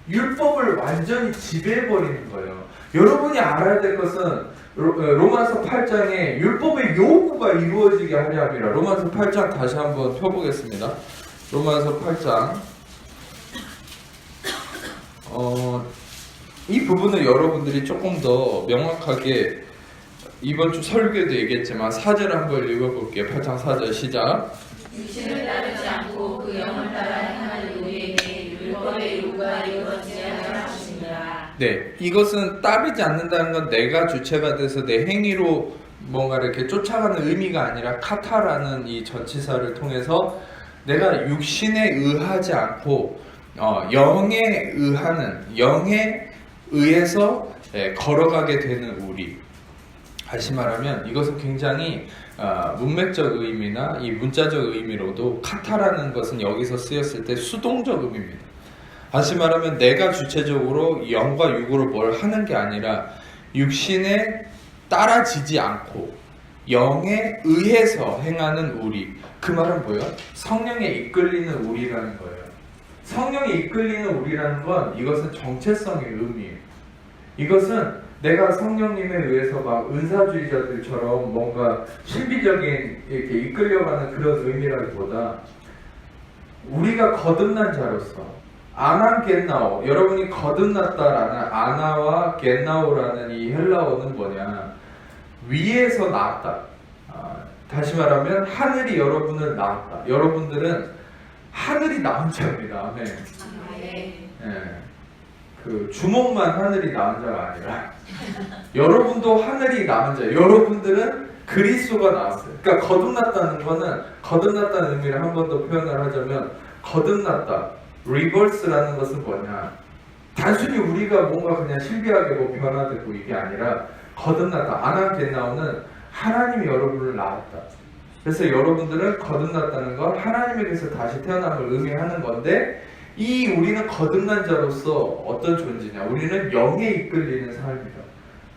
율법을 완전히 지배해버리는 거예요. 여러분이 알아야 될 것은 로마서 8장에 율법의 요구가 이루어지게 하려 함이라. 로마서 8장 다시 한번 펴보겠습니다. 로마서 8장 이 부분을 여러분들이 조금 더 명확하게 이번 주 설교에도 얘기했지만 4절 한번 읽어볼게요. 8장 4절 시작. 육신을 따르지 않고 그 영을 따라 행하는 우리에게 율법의 요구가 이루어지게 하려 하십니다. 네, 이것은 따르지 않는다는 건 내가 주체가 돼서 내 행위로 뭔가 이렇게 쫓아가는 의미가 아니라 카타라는 이 전치사를 통해서 내가 육신에 의하지 않고 영에 의하는, 영에 의해서 걸어가게 되는 우리. 다시 말하면 이것은 굉장히 문맥적 의미나 이 문자적 의미로도 카타라는 것은 여기서 쓰였을 때 수동적 의미입니다. 다시 말하면 내가 주체적으로 영과 육으로 뭘 하는 게 아니라 육신에 따라지지 않고 영에 의해서 행하는 우리. 그 말은 뭐예요? 성령에 이끌리는 우리라는 거예요. 성령에 이끌리는 우리라는 건 이것은 정체성의 의미예요. 이것은 내가 성령님에 의해서 막 은사주의자들처럼 뭔가 신비적인 이렇게 이끌려가는 그런 의미라기보다 우리가 거듭난 자로서 아나겟나오, 여러분이 거듭났다라는 아나와 겟나오라는 이 헬라어는 뭐냐? 위에서 나왔다. 다시 말하면 하늘이 여러분을 낳았다. 여러분들은 하늘이 낳은 자입니다. 아멘. 그 주먹만 하늘이 낳은 자가 아니라 여러분도 하늘이 낳은 자. 여러분들은 그리스도가 나왔어요. 그러니까 거듭났다는 거는, 거듭났다는 의미를 한 번 더 표현을 하자면 거듭났다. 리버스라는 것은 뭐냐? 단순히 우리가 뭔가 그냥 신비하게 뭐 변화되고 이게 아니라 거듭났다. 아나겟나오는 하나님이 여러분을 낳았다. 그래서 여러분들은 거듭났다는 건 하나님에게서 다시 태어남을 의미하는 건데, 이 우리는 거듭난 자로서 어떤 존재냐? 우리는 영에 이끌리는 삶이다.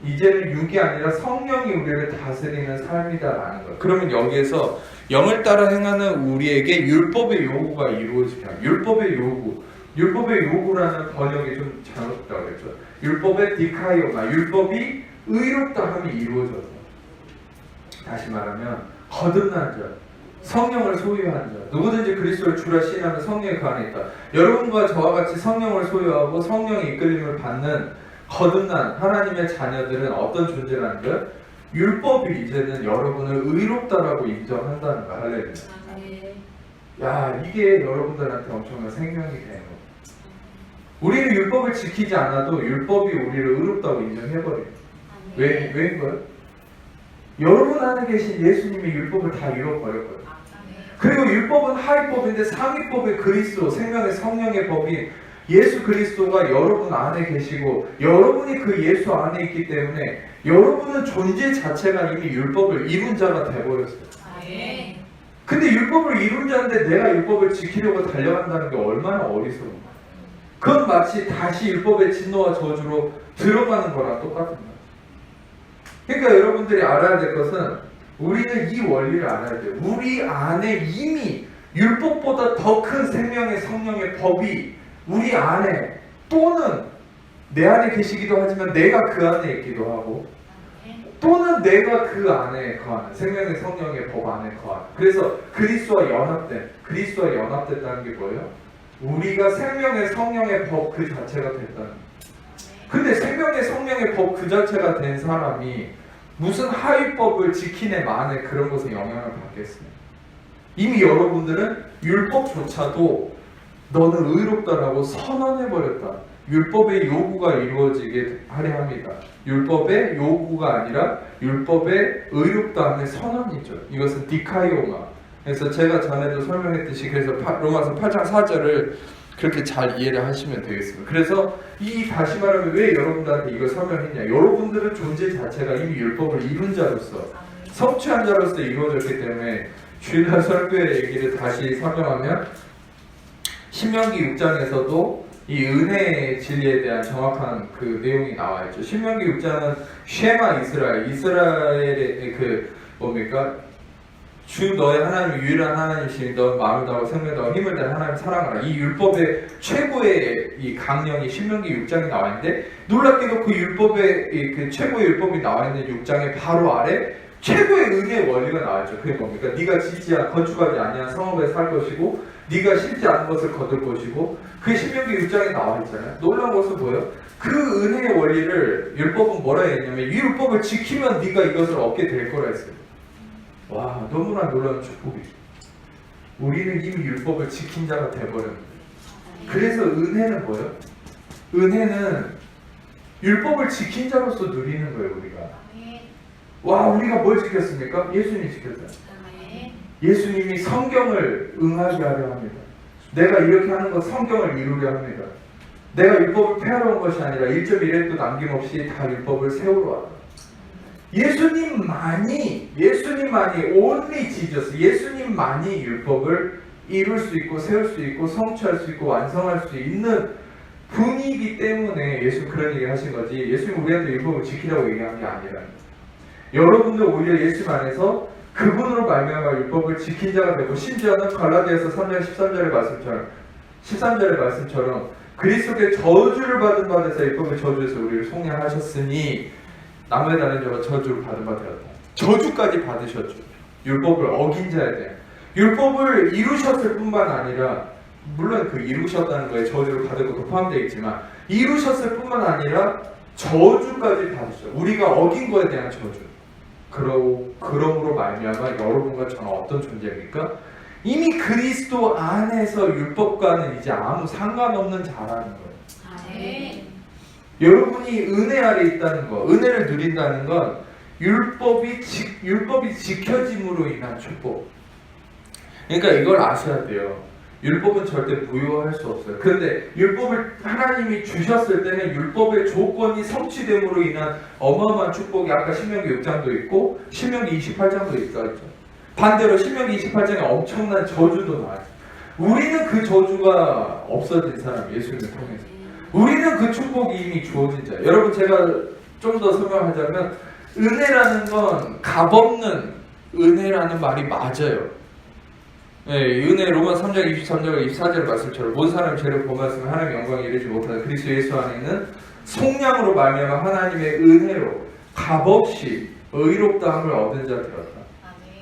이제는 육이 아니라 성령이 우리를 다스리는 삶이다라는 거예요. 그러면 여기에서 영을 따라 행하는 우리에게 율법의 요구가 이루어지게 합니다. 율법의 요구. 율법의 요구라는 번역이 좀 잘못됐다고 그랬죠. 율법의 디카이오마, 율법이 의롭다함이 이루어져서, 다시 말하면 거듭난 자, 성령을 소유한 자, 누구든지 그리스도를 주라 시인하면 성령이 그 안에 있다. 여러분과 저와 같이 성령을 소유하고 성령의 이끌림을 받는 거듭난 하나님의 자녀들은 어떤 존재라는 거예요? 율법이 이제는 여러분을 의롭다라고 인정한다는 거야. 할렐루야. 야, 이게 여러분들한테 엄청난 생명이 되는 거예요. 우리는 율법을 지키지 않아도 율법이 우리를 의롭다고 인정해버려요. 왜인 거예요? 여러분 안에 계신 예수님이 율법을 다 이뤄버렸거든요. 그리고 율법은 하위법인데 상위법의 그리스도, 생명의 성령의 법인 예수 그리스도가 여러분 안에 계시고 여러분이 그 예수 안에 있기 때문에 여러분은 존재 자체가 이미 율법을 이룬 자가 돼버렸어요. 근데 율법을 이룬 자인데 내가 율법을 지키려고 달려간다는 게 얼마나 어리석은 거야. 그건 마치 다시 율법의 진노와 저주로 들어가는 거랑 똑같은 거야. 그러니까 여러분들이 알아야 될 것은 우리는 이 원리를 알아야 돼요. 우리 안에 이미 율법보다 더 큰 생명의 성령의 법이 우리 안에, 또는 내 안에 계시기도 하지만 내가 그 안에 있기도 하고, 또는 내가 그 안에 거하는 생명의 성령의 법 안에 거하는. 그래서 그리스도와 연합됐다는 게 뭐예요? 우리가 생명의 성령의 법 그 자체가 됐다는 거예요. 근데 생명의 성령의 법 그 자체가 된 사람이 무슨 하위법을 지키네 마네 그런 것에 영향을 받겠어요? 이미 여러분들은 율법조차도 너는 의롭다라고 선언해버렸다. 율법의 요구가 이루어지게 하려 합니다. 율법의 요구가 아니라 율법의 의롭다함의 선언이죠. 이것은 디카이오마. 그래서 제가 전에도 설명했듯이, 그래서 로마서 8장 4절을 그렇게 잘 이해를 하시면 되겠습니다. 그래서 이 다시 말하면 왜 여러분들한테 이걸 설명했냐? 여러분들은 존재 자체가 이미 율법을 이룬 자로서, 성취한 자로서 이루어졌기 때문에, 주일날 설교의 얘기를 다시 설명하면 신명기 6장에서도 이 은혜의 진리에 대한 정확한 그 내용이 나와 있죠. 신명기 6장은 쉐마 이스라엘의 그 뭡니까? 주 너의 하나님 유일한 하나님이시니 너 마음을 다하고 생명을 다하고 힘을 다해 하나님 사랑하라. 이 율법의 최고의 이 강령이 신명기 6장에 나와 있는데, 놀랍게도 그 율법의 그 최고의 율법이 나와 있는 6장의 바로 아래 최고의 은혜의 원리가 나와 있죠. 그게 뭡니까? 네가 건축하지 아니한 성읍에 살 것이고 네가 심지 않은 것을 거둘 것이고, 그게 신명기 6장에 나와 있잖아요. 놀라운 것은 뭐예요? 그 은혜의 원리를 율법은 뭐라 했냐면, 이 율법을 지키면 네가 이것을 얻게 될 거라 했어요. 와, 너무나 놀라운 축복이죠. 우리는 이미 율법을 지킨 자가 돼버렸는데, 그래서 은혜는 뭐예요? 은혜는 율법을 지킨 자로서 누리는 거예요. 우리가 와, 우리가 뭘 지켰습니까? 예수님이 지켰어요. 예수님이 성경을 응하게 하려 합니다. 내가 이렇게 하는 건 성경을 이루려 합니다. 내가 율법을 폐하러 온 것이 아니라 1.1회도 남김없이 다 율법을 세우러 왔다. 예수님만이 only Jesus, 예수님만이 율법을 이룰 수 있고 세울 수 있고 성취할 수 있고 완성할 수 있는 분이기 때문에 예수 그런 얘기 하신 거지, 예수님 우리한테 율법을 지키라고 얘기한 게 아니라, 여러분들 오히려 예수 안에서 그분으로 말미암아 율법을 지킨 자가 되고, 심지어는 갈라디아서 3장 13절의 말씀처럼 그리스도께 저주를 받은 바 되사 율법의 저주에서 우리를 속량하셨으니 나무에 달린 자가 저주를 받은 바 되었다. 저주까지 받으셨죠. 율법을 어긴 자에 대한, 율법을 이루셨을 뿐만 아니라, 물론 그 이루셨다는 거에 저주를 받을 것도 포함되어 있지만 이루셨을 뿐만 아니라 저주까지 받으셨죠. 우리가 어긴 거에 대한 저주. 그러므로 말미암아 여러분과 저는 어떤 존재입니까? 이미 그리스도 안에서 율법과는 이제 아무 상관없는 자라는 거예요. 여러분이 은혜 아래 있다는 거, 은혜를 누린다는 건 율법이 지켜짐으로 인한 축복. 그러니까 이걸 아셔야 돼요. 율법은 절대 무효할 수 없어요. 그런데 율법을 하나님이 주셨을 때는 율법의 조건이 성취됨으로 인한 어마어마한 축복이 아까 신명기 6장도 있고 신명기 28장도 있죠. 반대로 신명기 28장에 엄청난 저주도 나와요. 우리는 그 저주가 없어진 사람, 예수님을 통해서. 우리는 그 축복이 이미 주어진 자예요. 여러분, 제가 좀 더 설명하자면 은혜라는 건 값없는 은혜라는 말이 맞아요. 네, 은혜 로마 3장 23절 24절 말씀처럼 모든 사람이 죄를 범하였으면 하나님의 영광에 이르지 못하는 그리스도 예수 안에 있는 속량으로 말미암아 하나님의 은혜로 값없이 의롭다함을 얻은 자 되었다.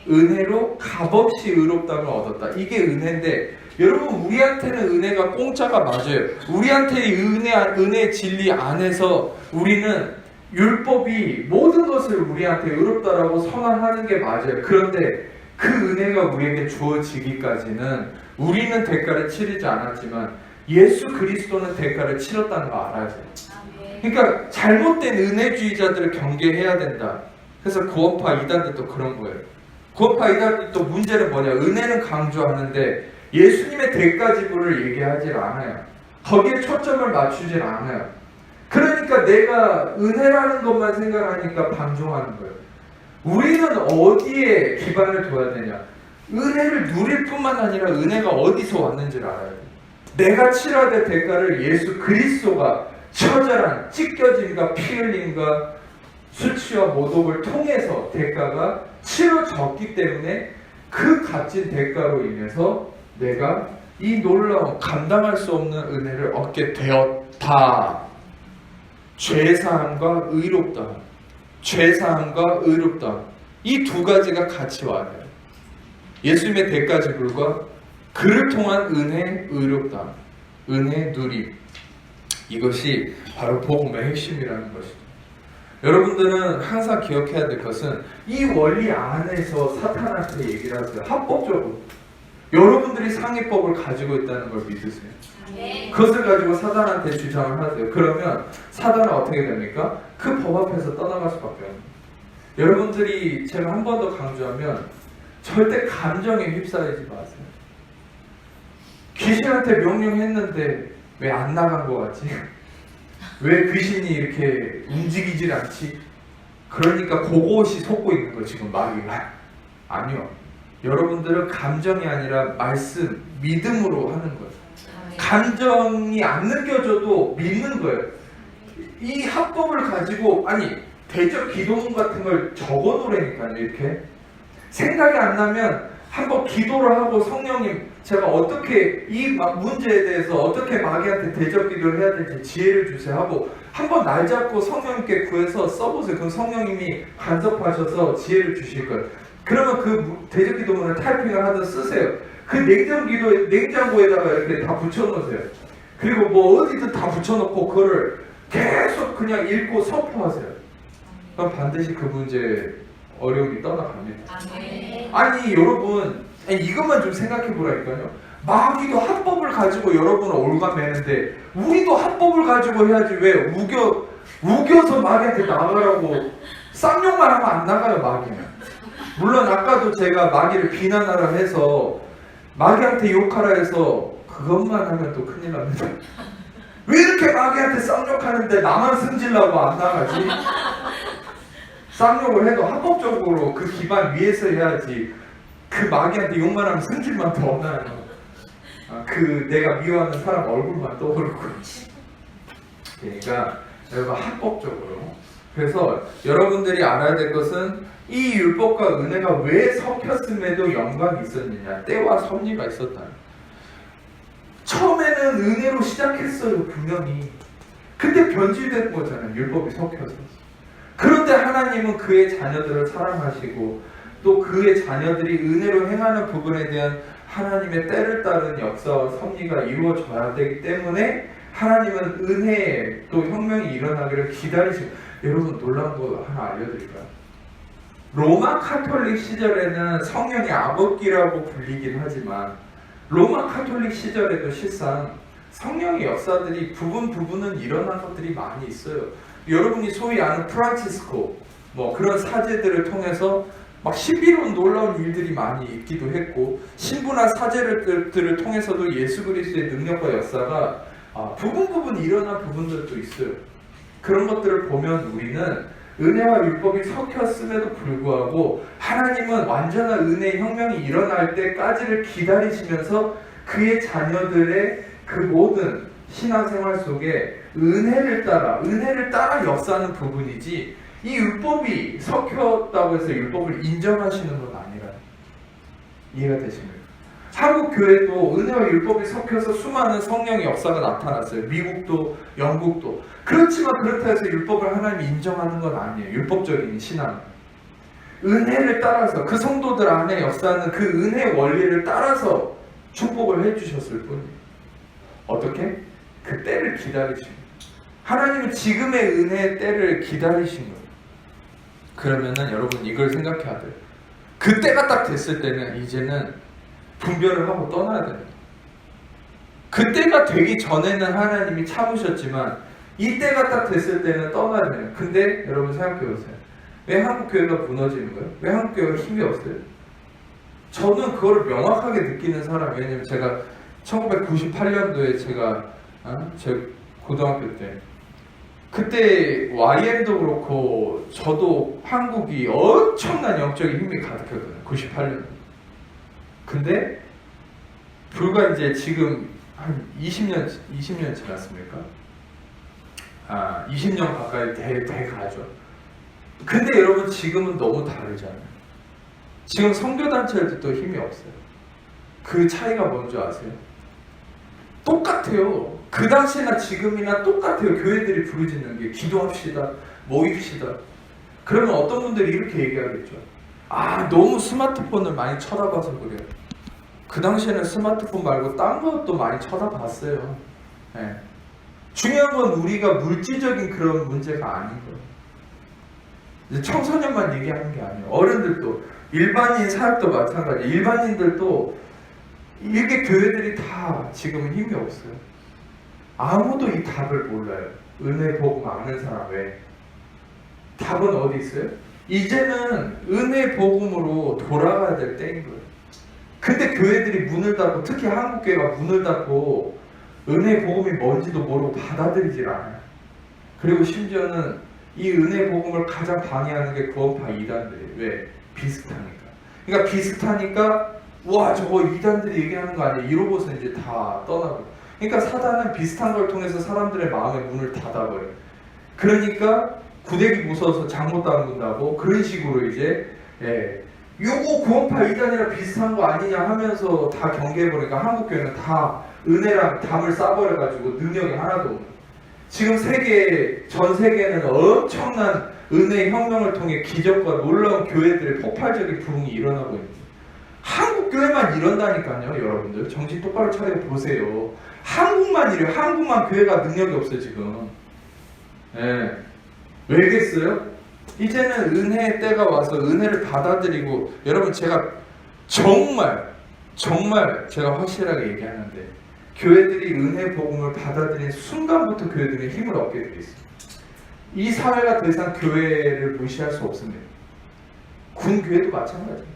은혜로 값없이 의롭다함을 얻었다. 이게 은혜인데, 여러분, 우리한테는 은혜가 공짜가 맞아요. 우리한테 은혜의 진리 안에서 우리는 율법이 모든 것을 우리한테 의롭다라고 선언하는 게 맞아요. 그런데 그 은혜가 우리에게 주어지기까지는 우리는 대가를 치르지 않았지만 예수 그리스도는 대가를 치렀다는 거 알아야 돼요. 그러니까 잘못된 은혜주의자들을 경계해야 된다. 그래서 구원파 이단들도 그런 거예요. 구원파 이단들도 문제는 뭐냐, 은혜는 강조하는데 예수님의 대가 지불을 얘기하지 않아요. 거기에 초점을 맞추질 않아요. 그러니까 내가 은혜라는 것만 생각하니까 방종하는 거예요. 우리는 어디에 기반을 둬야 되냐? 은혜를 누릴 뿐만 아니라 은혜가 어디서 왔는지를 알아야 돼요. 내가 치러야 될 대가를 예수 그리스도가 처절한 찢겨짐과 피 흘림과 수치와 모독을 통해서 대가가 치러졌기 때문에 그 값진 대가로 인해서 내가 이 놀라운 감당할 수 없는 은혜를 얻게 되었다. 죄사함과 의롭다. 죄사함과 의롭다. 이 두 가지가 같이 와야 돼요. 예수님의 대가 지불과 그를 통한 은혜, 의롭다. 은혜, 누림. 이것이 바로 복음의 핵심이라는 것이죠. 여러분들은 항상 기억해야 될 것은 이 원리 안에서 사탄한테 얘기를 하세요. 합법적으로. 여러분들이 상위법을 가지고 있다는 걸 믿으세요. 그것을 가지고 사단한테 주장을 하세요. 그러면 사단은 어떻게 됩니까? 그 법 앞에서 떠나갈 수밖에 없어요. 여러분들이 제가 한 번 더 강조하면 절대 감정에 휩싸이지 마세요. 귀신한테 명령했는데 왜 안 나간 것 같지? 왜 귀신이 이렇게 움직이질 않지? 그러니까 그것이 속고 있는 거 지금 마귀가. 아니요. 여러분들은 감정이 아니라 말씀, 믿음으로 하는 거예요. 감정이 안 느껴져도 믿는 거예요. 이 합법을 가지고, 아니 대적 기도문 같은 걸 적어 놓으라니까요. 이렇게 생각이 안 나면 한번 기도를 하고, 성령님 제가 어떻게 이 문제에 대해서 어떻게 마귀한테 대적 기도를 해야 될지 지혜를 주세요 하고 한번 날 잡고 성령님께 구해서 써보세요. 그럼 성령님이 간섭하셔서 지혜를 주실 거예요. 그러면 그 대적 기도문을 타이핑을 하든 쓰세요. 그 냉장고에다가 이렇게 다 붙여놓으세요. 그리고 뭐 어디든 다 붙여놓고 그거를 계속 그냥 읽고 선포하세요. 그럼 반드시 그 문제 어려움이 떠나갑니다. 아니 여러분, 이것만 좀 생각해 보라니까요. 마귀도 합법을 가지고 여러분을 올가매는데 우리도 합법을 가지고 해야지 왜 우겨서 마귀한테 나가라고 쌍욕만 하면 안 나가요, 마귀는. 물론 아까도 제가 마귀를 비난하라 해서 마귀한테 욕하라 해서 그것만 하면 또 큰일 납니다. 왜 이렇게 마귀한테 쌍욕하는데 나만 승질나고 안 나가지? 쌍욕을 해도 합법적으로 그 기반 위에서 해야지. 그 마귀한테 욕만 하면 승질만 더 나요. 그 내가 미워하는 사람 얼굴만 떠오르고. 그러니까 여러분 합법적으로. 그래서 여러분들이 알아야 될 것은 이 율법과 은혜가 왜 섞였음에도 영광이 있었느냐. 때와 섭리가 있었다. 처음에는 은혜로 시작했어요, 분명히. 근데 변질된 거잖아요, 율법이 섞여서. 그런데 하나님은 그의 자녀들을 사랑하시고 또 그의 자녀들이 은혜로 행하는 부분에 대한 하나님의 때를 따른 역사와 섭리가 이루어져야 되기 때문에 하나님은 은혜에 또 혁명이 일어나기를 기다리시고. 여러분 놀라운 거 하나 알려드릴까요? 로마 카톨릭 시절에는 성령이 아버지라고 불리긴 하지만 로마 카톨릭 시절에도 실상 성령의 역사들이 부분은 일어난 것들이 많이 있어요. 여러분이 소위 아는 프란치스코 뭐 그런 사제들을 통해서 막 신비로운 놀라운 일들이 많이 있기도 했고, 신부나 사제들을 통해서도 예수 그리스도의 능력과 역사가 부분 일어난 부분들도 있어요. 그런 것들을 보면 우리는 은혜와 율법이 섞였음에도 불구하고 하나님은 완전한 은혜의 혁명이 일어날 때까지를 기다리시면서 그의 자녀들의 그 모든 신앙생활 속에 은혜를 따라 역사하는 부분이지, 이 율법이 섞였다고 해서 율법을 인정하시는 건 아니라. 이해가 되십니까? 한국 교회도 은혜와 율법이 섞여서 수많은 성령의 역사가 나타났어요. 미국도 영국도. 그렇지만 그렇다 해서 율법을 하나님이 인정하는 건 아니에요. 율법적인 신앙. 은혜를 따라서 그 성도들 안에 역사하는 그 은혜의 원리를 따라서 축복을 해주셨을 뿐이에요. 어떻게? 그 때를 기다리신 거예요. 하나님은 지금의 은혜의 때를 기다리신 거예요. 그러면은 여러분 이걸 생각해야 돼요. 그 때가 딱 됐을 때는 이제는 분별을 하고 떠나야 됩니다. 그때가 되기 전에는 하나님이 참으셨지만 이 때가 딱 됐을 때는 떠나야 돼요. 근데 여러분 생각해보세요. 왜 한국교회가 무너지는 거예요? 왜 한국교회가 힘이 없어요? 저는 그거를 명확하게 느끼는 사람이에요. 왜냐면 제가 1998년도에 제 고등학교 때 그때 YM도 그렇고 저도 한국이 엄청난 영적인 힘이 가득했거든요. 98년. 근데 불과 이제 지금 한 20년 지났습니까? 20년 가까이 돼 가죠. 근데 여러분 지금은 너무 다르잖아요. 지금 선교단체들도 힘이 없어요. 그 차이가 뭔지 아세요? 똑같아요. 그 당시나 지금이나 똑같아요. 교회들이 부르짖는 게 기도합시다, 모입시다. 그러면 어떤 분들이 이렇게 얘기하겠죠. 너무 스마트폰을 많이 쳐다봐서 그래요. 그 당시에는 스마트폰 말고 딴 것도 많이 쳐다봤어요. 네. 중요한 건 우리가 물질적인 그런 문제가 아닌 거예요. 청소년만 얘기하는 게 아니에요. 어른들도, 일반인 사역도 마찬가지. 일반인들도 이렇게 교회들이 다 지금은 힘이 없어요. 아무도 이 답을 몰라요. 은혜 복음 아는 사람 외에. 답은 어디 있어요? 이제는 은혜 복음으로 돌아가야 될 때인 거예요. 근데 교회들이 문을 닫고, 특히 한국교회가 문을 닫고 은혜 복음이 뭔지도 모르고 받아들이질 않아요. 그리고 심지어는 이 은혜 복음을 가장 방해하는 게 구원파 이단들이에요. 왜? 비슷하니까. 그러니까 비슷하니까 와 저거 이단들이 얘기하는 거 아니야 이러고서 이제 다 떠나고. 그러니까 사단은 비슷한 걸 통해서 사람들의 마음의 문을 닫아버려요. 그러니까 구데기 무서워서 잘못 담근다고 그런 식으로 이제 요거 구원파 이단이랑 비슷한 거 아니냐 하면서 다 경계해버리니까 한국교회는 다 은혜랑 담을 싸버려가지고 능력이 하나도 없는. 지금 전 세계는 엄청난 은혜의 혁명을 통해 기적과 놀라운 교회들의 폭발적인 부흥이 일어나고 있는 거예요. 한국 교회만 이런다니까요. 여러분들 정신 똑바로 차려 보세요. 한국만 이래요. 한국만 교회가 능력이 없어요 지금. 왜겠어요? 이제는 은혜의 때가 와서 은혜를 받아들이고, 여러분 제가 정말 제가 확실하게 얘기하는데 교회들이 은혜 복음을 받아들인 순간부터 교회들이 힘을 얻게 돼 있어요. 이 사회가 더 이상 교회를 무시할 수 없습니다. 군교회도 마찬가지예요.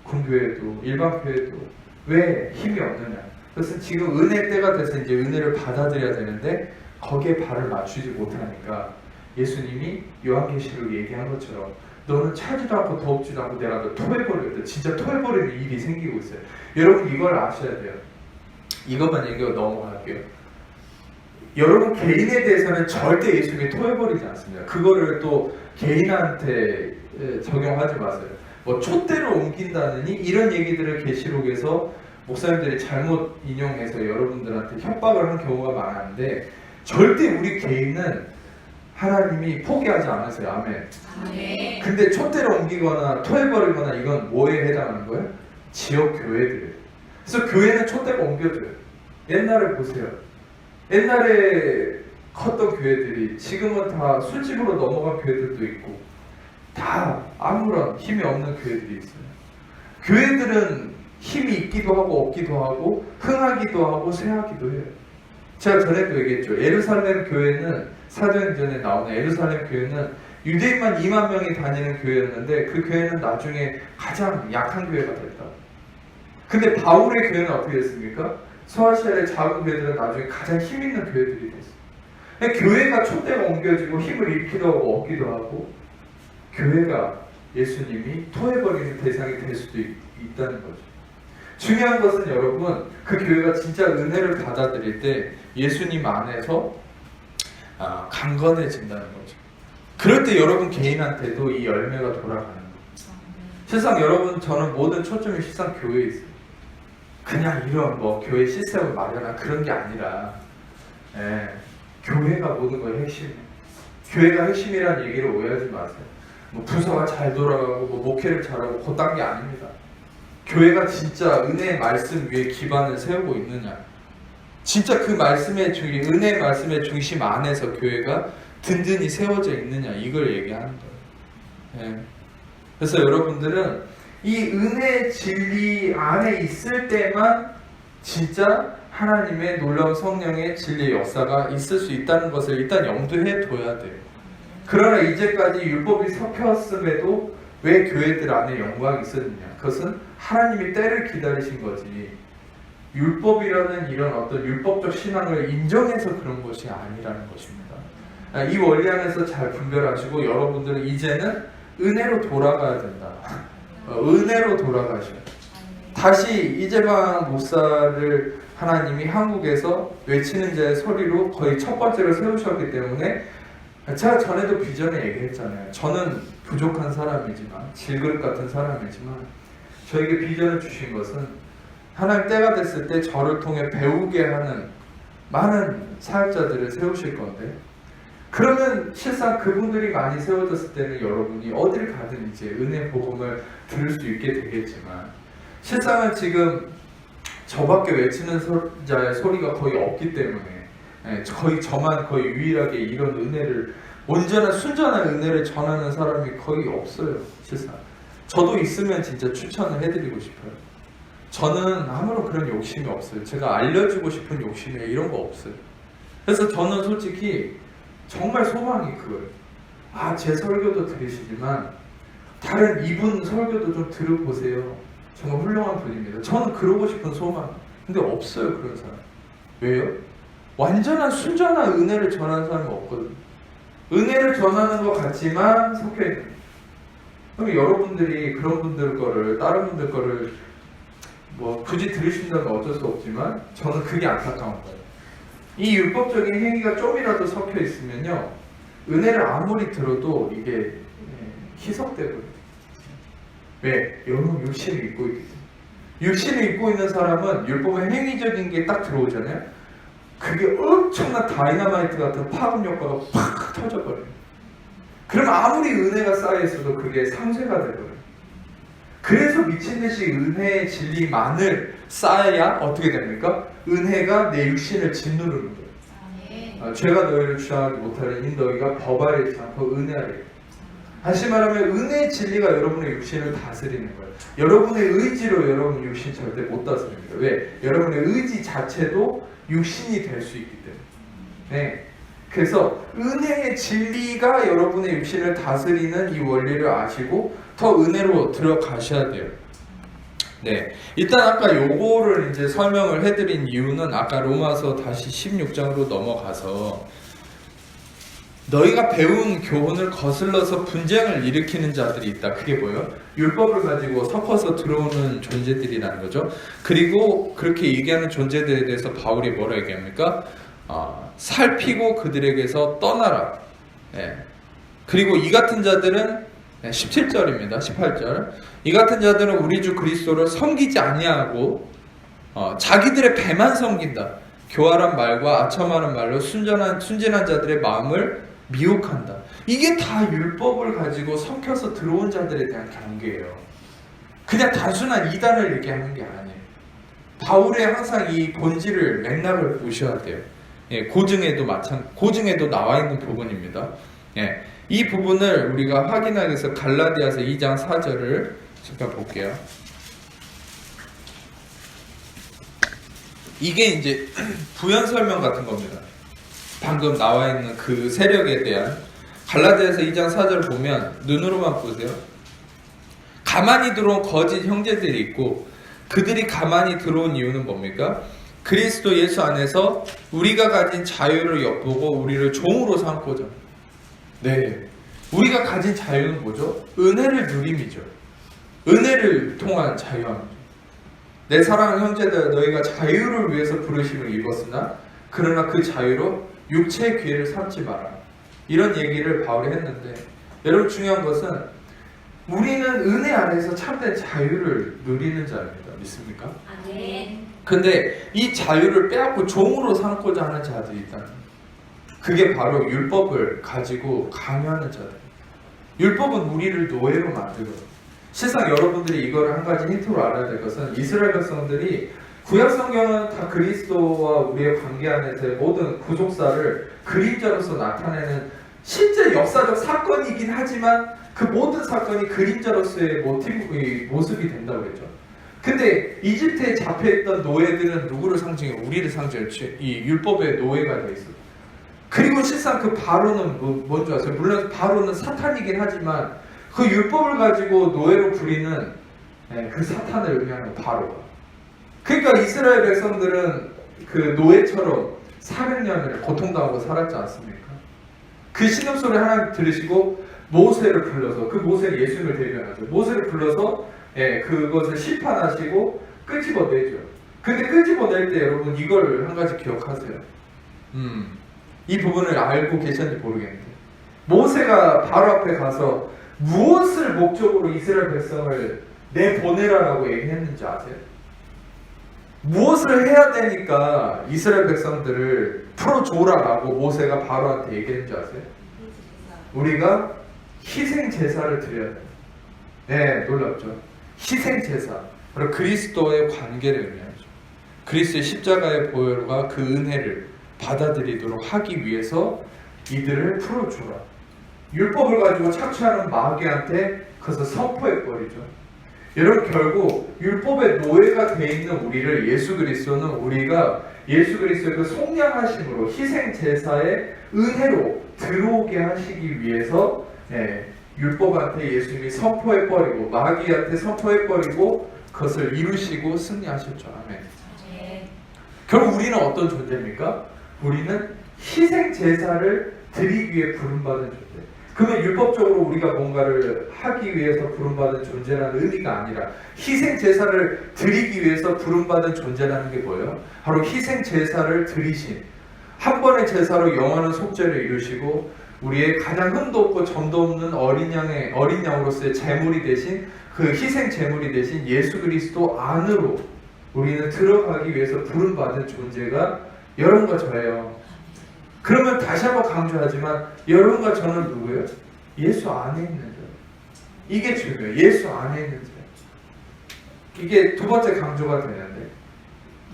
군교회도 일반 교회도 왜 힘이 없느냐. 그래서 지금 은혜 때가 돼서 이제 은혜를 받아들여야 되는데 거기에 발을 맞추지 못하니까 예수님이 요한계시록 얘기한 것처럼 너는 차지도 않고 더웁지도 않고 내가 너 토해버리겠다. 진짜 토해버리는 일이 생기고 있어요. 여러분 이걸 아셔야 돼요. 이것만 얘기하고 넘어갈게요. 여러분 개인에 대해서는 절대 예수님이 토해버리지 않습니다. 그거를 또 개인한테 적용하지 마세요. 뭐 촛대를 옮긴다느니 이런 얘기들을 계시록에서 목사님들이 잘못 인용해서 여러분들한테 협박을 한 경우가 많았는데 절대 우리 개인은 하나님이 포기하지 않으세요. 아멘. 아멘. 근데 촛대를 옮기거나 토해버리거나 이건 뭐에 해당하는 거예요? 지역 교회들. 그래서 교회는 촛대가 옮겨져요. 옛날에 보세요. 옛날에 컸던 교회들이 지금은 다 술집으로 넘어간 교회들도 있고 다 아무런 힘이 없는 교회들이 있어요. 교회들은 힘이 있기도 하고 없기도 하고 흥하기도 하고 쇠하기도 해요. 제가 전에도 얘기했죠. 예루살렘 교회는 사도행전에 나오는 예루살렘 교회는 유대인만 2만 명이 다니는 교회였는데 그 교회는 나중에 가장 약한 교회가 됐다. 근데 바울의 교회는 어떻게 됐습니까? 소아시아의 작은 교회들은 나중에 가장 힘 있는 교회들이 됐어요. 교회가 촛대가 옮겨지고 힘을 잃기도 하고 얻기도 하고 교회가 예수님이 토해버리는 대상이 될 수도 있다는 거죠. 중요한 것은 여러분 그 교회가 진짜 은혜를 받아들일 때 예수님 안에서 강건해진다는 거죠. 그럴 때 여러분 개인한테도 이 열매가 돌아가는 거죠. 실상 여러분 저는 모든 초점이 실상 교회에 있어요. 그냥 이런 뭐 교회 시스템을 마련한 그런 게 아니라 교회가 모든 거의 핵심이에요. 교회가 핵심이라는 얘기를 오해하지 마세요. 뭐 부서가 잘 돌아가고 뭐 목회를 잘하고 그딴 게 아닙니다. 교회가 진짜 은혜의 말씀 위에 기반을 세우고 있느냐, 진짜 그 말씀의 중심, 은혜의 말씀의 중심 안에서 교회가 든든히 세워져 있느냐, 이걸 얘기하는 거예요. 그래서 여러분들은 이 은혜의 진리 안에 있을 때만 진짜 하나님의 놀라운 성령의 진리의 역사가 있을 수 있다는 것을 일단 염두에 둬야 돼요. 그러나 이제까지 율법이 섞였음에도 왜 교회들 안에 영광이 있었느냐? 그것은 하나님이 때를 기다리신 거지 율법이라는 이런 어떤 율법적 신앙을 인정해서 그런 것이 아니라는 것입니다. 이 원리 안에서 잘 분별하시고 여러분들은 이제는 은혜로 돌아가야 된다. 은혜로 돌아가셔야 돼요. 다시 이재방 목사를 하나님이 한국에서 외치는 자의 소리로 거의 첫 번째로 세우셨기 때문에 제가 전에도 비전에 얘기했잖아요. 저는 부족한 사람이지만 질그릇 같은 사람이지만 저에게 비전을 주신 것은 하나님 때가 됐을 때 저를 통해 배우게 하는 많은 사역자들을 세우실 건데 그러면 실상 그분들이 많이 세워졌을 때는 여러분이 어딜 가든 이제 은혜 복음을 들을 수 있게 되겠지만 실상은 지금 저밖에 외치는 자의 소리가 거의 없기 때문에 거의 저만 거의 유일하게 이런 은혜를 온전한 순전한 은혜를 전하는 사람이 거의 없어요. 실상 저도 있으면 진짜 추천을 해드리고 싶어요. 저는 아무런 그런 욕심이 없어요. 제가 알려주고 싶은 욕심이 이런 거 없어요. 그래서 저는 솔직히 정말 소망이 그거예요. 제 설교도 들으시지만 다른 이분 설교도 좀 들어보세요. 정말 훌륭한 분입니다. 저는 그러고 싶은 소망. 근데 없어요 그런 사람. 왜요? 완전한 순전한 은혜를 전하는 사람이 없거든요. 은혜를 전하는 것 같지만 섞여있는 거예요. 그럼 여러분들이 그런 분들 거를 다른 분들 거를 뭐 굳이 들으신다면 어쩔 수 없지만 저는 그게 안타까운 거예요. 이 율법적인 행위가 좀이라도 섞여 있으면요 은혜를 아무리 들어도 이게 희석되거든요. 왜? 여러분 육신을 입고 있기 때문에. 육신을 입고 있는 사람은 율법의 행위적인 게 딱 들어오잖아요. 그게 엄청난 다이너마이트 같은 파급 효과가 팍 터져버려요. 그럼 아무리 은혜가 쌓여있어도 그게 상쇄가 되거든요. 그래서 미친듯이 은혜의 진리만을 쌓아야 어떻게 됩니까? 은혜가 내 육신을 짓누르는 거예요. 죄가 너희를 주장하지 못하리니 너희가 법 아래 있지 않고 은혜 아래 있다. 다시 말하면 은혜의 진리가 여러분의 육신을 다스리는 거예요. 여러분의 의지로 여러분 육신 절대 못 다스립니다. 왜? 여러분의 의지 자체도 육신이 될 수 있기 때문에. 그래서 은혜의 진리가 여러분의 육신을 다스리는 이 원리를 아시고 더 은혜로 들어가셔야 돼요. 네, 일단 아까 요거를 이제 설명을 해드린 이유는 아까 로마서 다시 16장으로 넘어가서 너희가 배운 교훈을 거슬러서 분쟁을 일으키는 자들이 있다. 그게 뭐예요? 율법을 가지고 섞어서 들어오는 존재들이라는 거죠. 그리고 그렇게 얘기하는 존재들에 대해서 바울이 뭐라 얘기합니까? 살피고 그들에게서 떠나라. 예. 그리고 이 같은 자들은 17절입니다. 18절. 이 같은 자들은 우리 주 그리스도를 섬기지 아니하고 자기들의 배만 섬긴다. 교활한 말과 아첨하는 말로 순진한 자들의 마음을 미혹한다. 이게 다 율법을 가지고 섞여서 들어온 자들에 대한 경계예요. 그냥 단순한 이단을 얘기하는 게 아니에요. 바울의 항상 이 본질을 맥락을 보셔야 돼요. 예, 고증에도 나와 있는 부분입니다. 예, 이 부분을 우리가 확인하기 위해서 갈라디아서 2장 4절을 잠깐 볼게요. 이게 이제 부연 설명 같은 겁니다. 방금 나와 있는 그 세력에 대한 갈라디아서 2장 4절 보면 눈으로만 보세요. 가만히 들어온 거짓 형제들이 있고 그들이 가만히 들어온 이유는 뭡니까? 그리스도 예수 안에서 우리가 가진 자유를 엿보고 우리를 종으로 삼고자. 네, 우리가 가진 자유는 뭐죠? 은혜를 누림이죠. 은혜를 통한 자유함이죠. 내 사랑하는 형제들, 너희가 자유를 위해서 부르심을 입었으나 그러나 그 자유로 육체의 기회를 삼지 마라. 이런 얘기를 바울이 했는데, 여러분 중요한 것은 우리는 은혜 안에서 참된 자유를 누리는 자입니다. 믿습니까? 아멘. 근데 이 자유를 빼앗고 종으로 삼고자 하는 자들이 있다는 거예요. 그게 바로 율법을 가지고 강요하는 자들. 율법은 우리를 노예로 만들어요. 실상 여러분들이 이거를 한 가지 힌트로 알아야 될 것은 이스라엘 백성들이 구약 성경은 다 그리스도와 우리의 관계 안에서의 모든 구속사를 그림자로서 나타내는 실제 역사적 사건이긴 하지만 그 모든 사건이 그림자로서의 모습이 된다고 했죠. 근데 이집트에 잡혀있던 노예들은 누구를 상징해요? 우리를 상징해요. 이 율법의 노예가 되어 있어요. 그리고 실상 그 바로는 뭔지 아세요? 물론 바로는 사탄이긴 하지만 그 율법을 가지고 노예로 부리는 그 사탄을 의미하는 바로가. 그러니까 이스라엘 백성들은 그 노예처럼 400년을 고통당하고 살았지 않습니까? 그 신음소리 하나님 들으시고 모세를 불러서, 그 모세는 예수님을 대변하죠. 모세를 불러서 그것을 심판하시고 끄집어내죠. 근데 끄집어낼 때 여러분 이걸 한 가지 기억하세요. 이 부분을 알고 계셨는지 모르겠는데 모세가 바로 앞에 가서 무엇을 목적으로 이스라엘 백성을 내보내라라고 얘기했는지 아세요? 무엇을 해야 되니까 이스라엘 백성들을 풀어줘라라고 모세가 바로한테 얘기했는지 아세요? 우리가 희생 제사를 드려야 돼요. 네, 놀랍죠? 희생 제사, 바로 그리스도의 관계를 의미하죠. 그리스도의 십자가의 보혈과 그 은혜를 받아들이도록 하기 위해서 이들을 풀어주라. 율법을 가지고 착취하는 마귀한테 그것을 선포해버리죠. 여러분 결국 율법의 노예가 되어 있는 우리를 예수 그리스도는 우리가 예수 그리스도의 그 속량하심으로 희생 제사의 은혜로 들어오게 하시기 위해서 율법한테 예수님이 선포해버리고 마귀한테 선포해버리고 그것을 이루시고 승리하셨죠. 아멘. 결국 우리는 어떤 존재입니까? 우리는 희생 제사를 드리기 위해 부름받은 존재. 그러면 율법적으로 우리가 뭔가를 하기 위해서 부름받은 존재라는 의미가 아니라 희생 제사를 드리기 위해서 부름받은 존재라는 게 뭐예요? 바로 희생 제사를 드리신, 한 번의 제사로 영원한 속죄를 이루시고 우리의 가장 흠도 없고 점도 없는 어린 양으로서의 제물이 되신, 그 희생 제물이 되신 예수 그리스도 안으로 우리는 들어가기 위해서 부름받은 존재가 여러분과 저예요. 그러면 다시 한번 강조하지만 여러분과 저는 누구예요? 예수 안에 있는 자. 이게 중요해요. 예수 안에 있는 자. 이게 두 번째 강조가 되는데,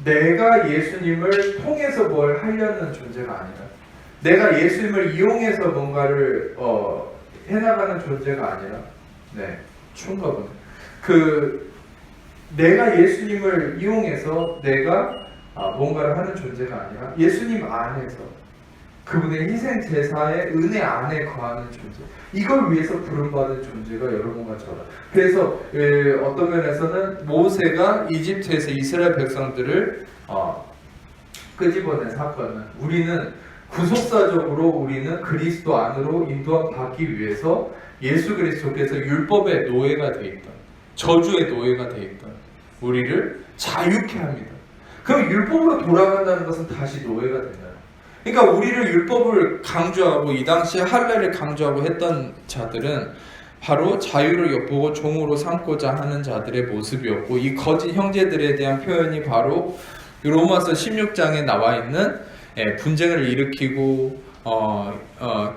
내가 예수님을 통해서 뭘 하려는 존재가 아니라, 내가 예수님을 이용해서 뭔가를 해나가는 존재가 아니라, 추운가 보네. 내가 예수님을 이용해서 내가 뭔가를 하는 존재가 아니라 예수님 안에서 그분의 희생 제사의 은혜 안에 거하는 존재. 이걸 위해서 부름받은 존재가 여러분과 저라. 그래서 어떤 면에서는 모세가 이집트에서 이스라엘 백성들을 끄집어낸 사건은 우리는 구속사적으로 우리는 그리스도 안으로 인도함 받기 위해서 예수 그리스도께서 율법의 노예가 돼 있던, 저주의 노예가 돼 있던 우리를 자유케 합니다. 그럼 율법으로 돌아간다는 것은 다시 노예가 된다. 그러니까 우리를 율법을 강조하고 이 당시에 할례를 강조하고 했던 자들은 바로 자유를 엿보고 종으로 삼고자 하는 자들의 모습이었고, 이 거짓 형제들에 대한 표현이 바로 로마서 16장에 나와 있는 분쟁을 일으키고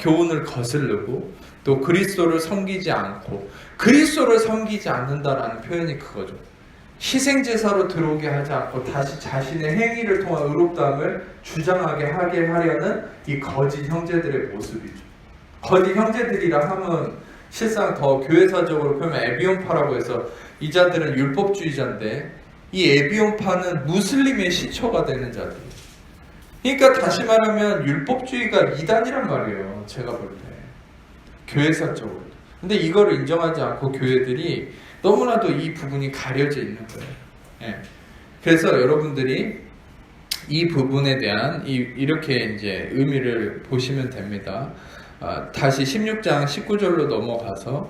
교훈을 거스르고 또 그리스도를 섬기지 않고 그리스도를 섬기지 않는다라는 표현이 그거죠. 희생제사로 들어오게 하지 않고 다시 자신의 행위를 통한 의롭다함을 주장하게 하게 하려는 이 거짓 형제들의 모습이죠. 거짓 형제들이라 함은 실상 더 교회사적으로 보면 에비온파라고 해서 이 자들은 율법주의자인데 이 에비온파는 무슬림의 시초가 되는 자들. 그러니까 다시 말하면 율법주의가 이단이란 말이에요. 제가 볼 때. 교회사적으로. 근데 이거를 인정하지 않고 교회들이 너무나도 이 부분이 가려져 있는 거예요. 예. 그래서 여러분들이 이 부분에 대한 이렇게 이제 의미를 보시면 됩니다. 다시 16장 19절로 넘어가서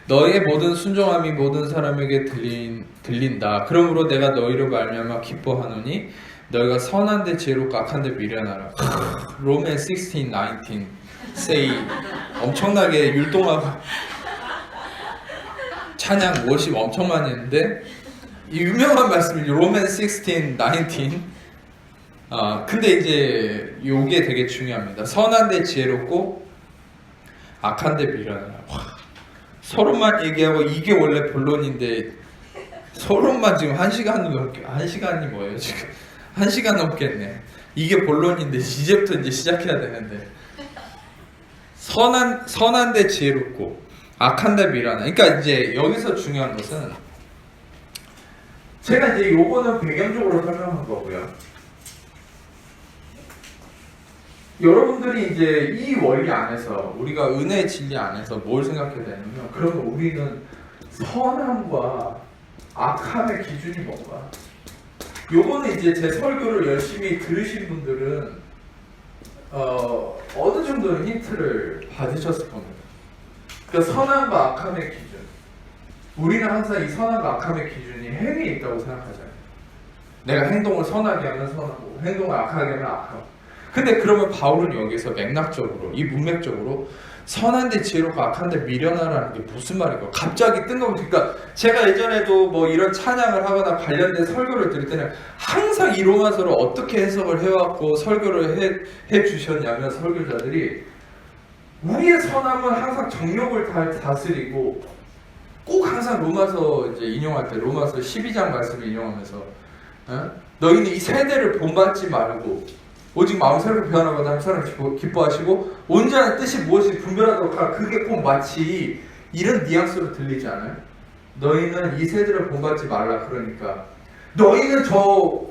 너의 모든 순종함이 모든 사람에게 들린다. 그러므로 내가 너희로 말미암아 기뻐하노니 너희가 선한데 지혜롭고 악한데 미련하라. 로맨 16, 19 say 엄청나게 율동하고 찬양 워십 엄청 많이 했는데 이 유명한 말씀이죠. 로맨 16, 19 근데 이제 요게 되게 중요합니다. 선한데 지혜롭고 악한데 미련하라. 서론만 얘기하고 이게 원래 본론인데 서론만 지금 1시간이 뭐예요 지금? 1시간 넘겠네. 이게 본론인데 이제부터 이제 시작해야 되는데 선한데 지혜롭고 악한데 미련하라. 그러니까 이제 여기서 중요한 것은 제가 이제 요거는 배경적으로 설명한 거고요. 여러분들이 이제 이 원리 안에서 우리가 은혜의 진리 안에서 뭘 생각해야 되냐면 그러면 우리는 선함과 악함의 기준이 뭔가? 요거는 이제 제 설교를 열심히 들으신 분들은 어느 정도는 힌트를 받으셨을 겁니다. 그러니까 선함과 악함의 기준. 우리는 항상 이 선함과 악함의 기준이 행위에 있다고 생각하잖아요. 내가 행동을 선하게 하면 선하고 행동을 악하게 하면 악하고. 근데 그러면 바울은 여기서 맥락적으로 이 문맥적으로 선한데 지혜롭고 악한데 미련하라는 게 무슨 말인가? 갑자기 뜬금없이. 그러니까 제가 예전에도 뭐 이런 찬양을 하거나 관련된 설교를 드릴 때는 항상 이 로마서를 어떻게 해석을 해왔고 설교를 해 주셨냐면 설교자들이 우리의 선함은 항상 정욕을 다스리고 꼭 항상 로마서 이제 인용할 때 로마서 12장 말씀을 인용하면서 너희는 이 세대를 본받지 말고 오직 마음 새롭게 변화하고 하나님 기뻐하시고 온전한 뜻이 무엇이 분별하도록 하라. 그게 꼭 마치 이런 뉘앙스로 들리지 않아요? 너희는 이 세대를 본받지 말라. 그러니까 너희는 저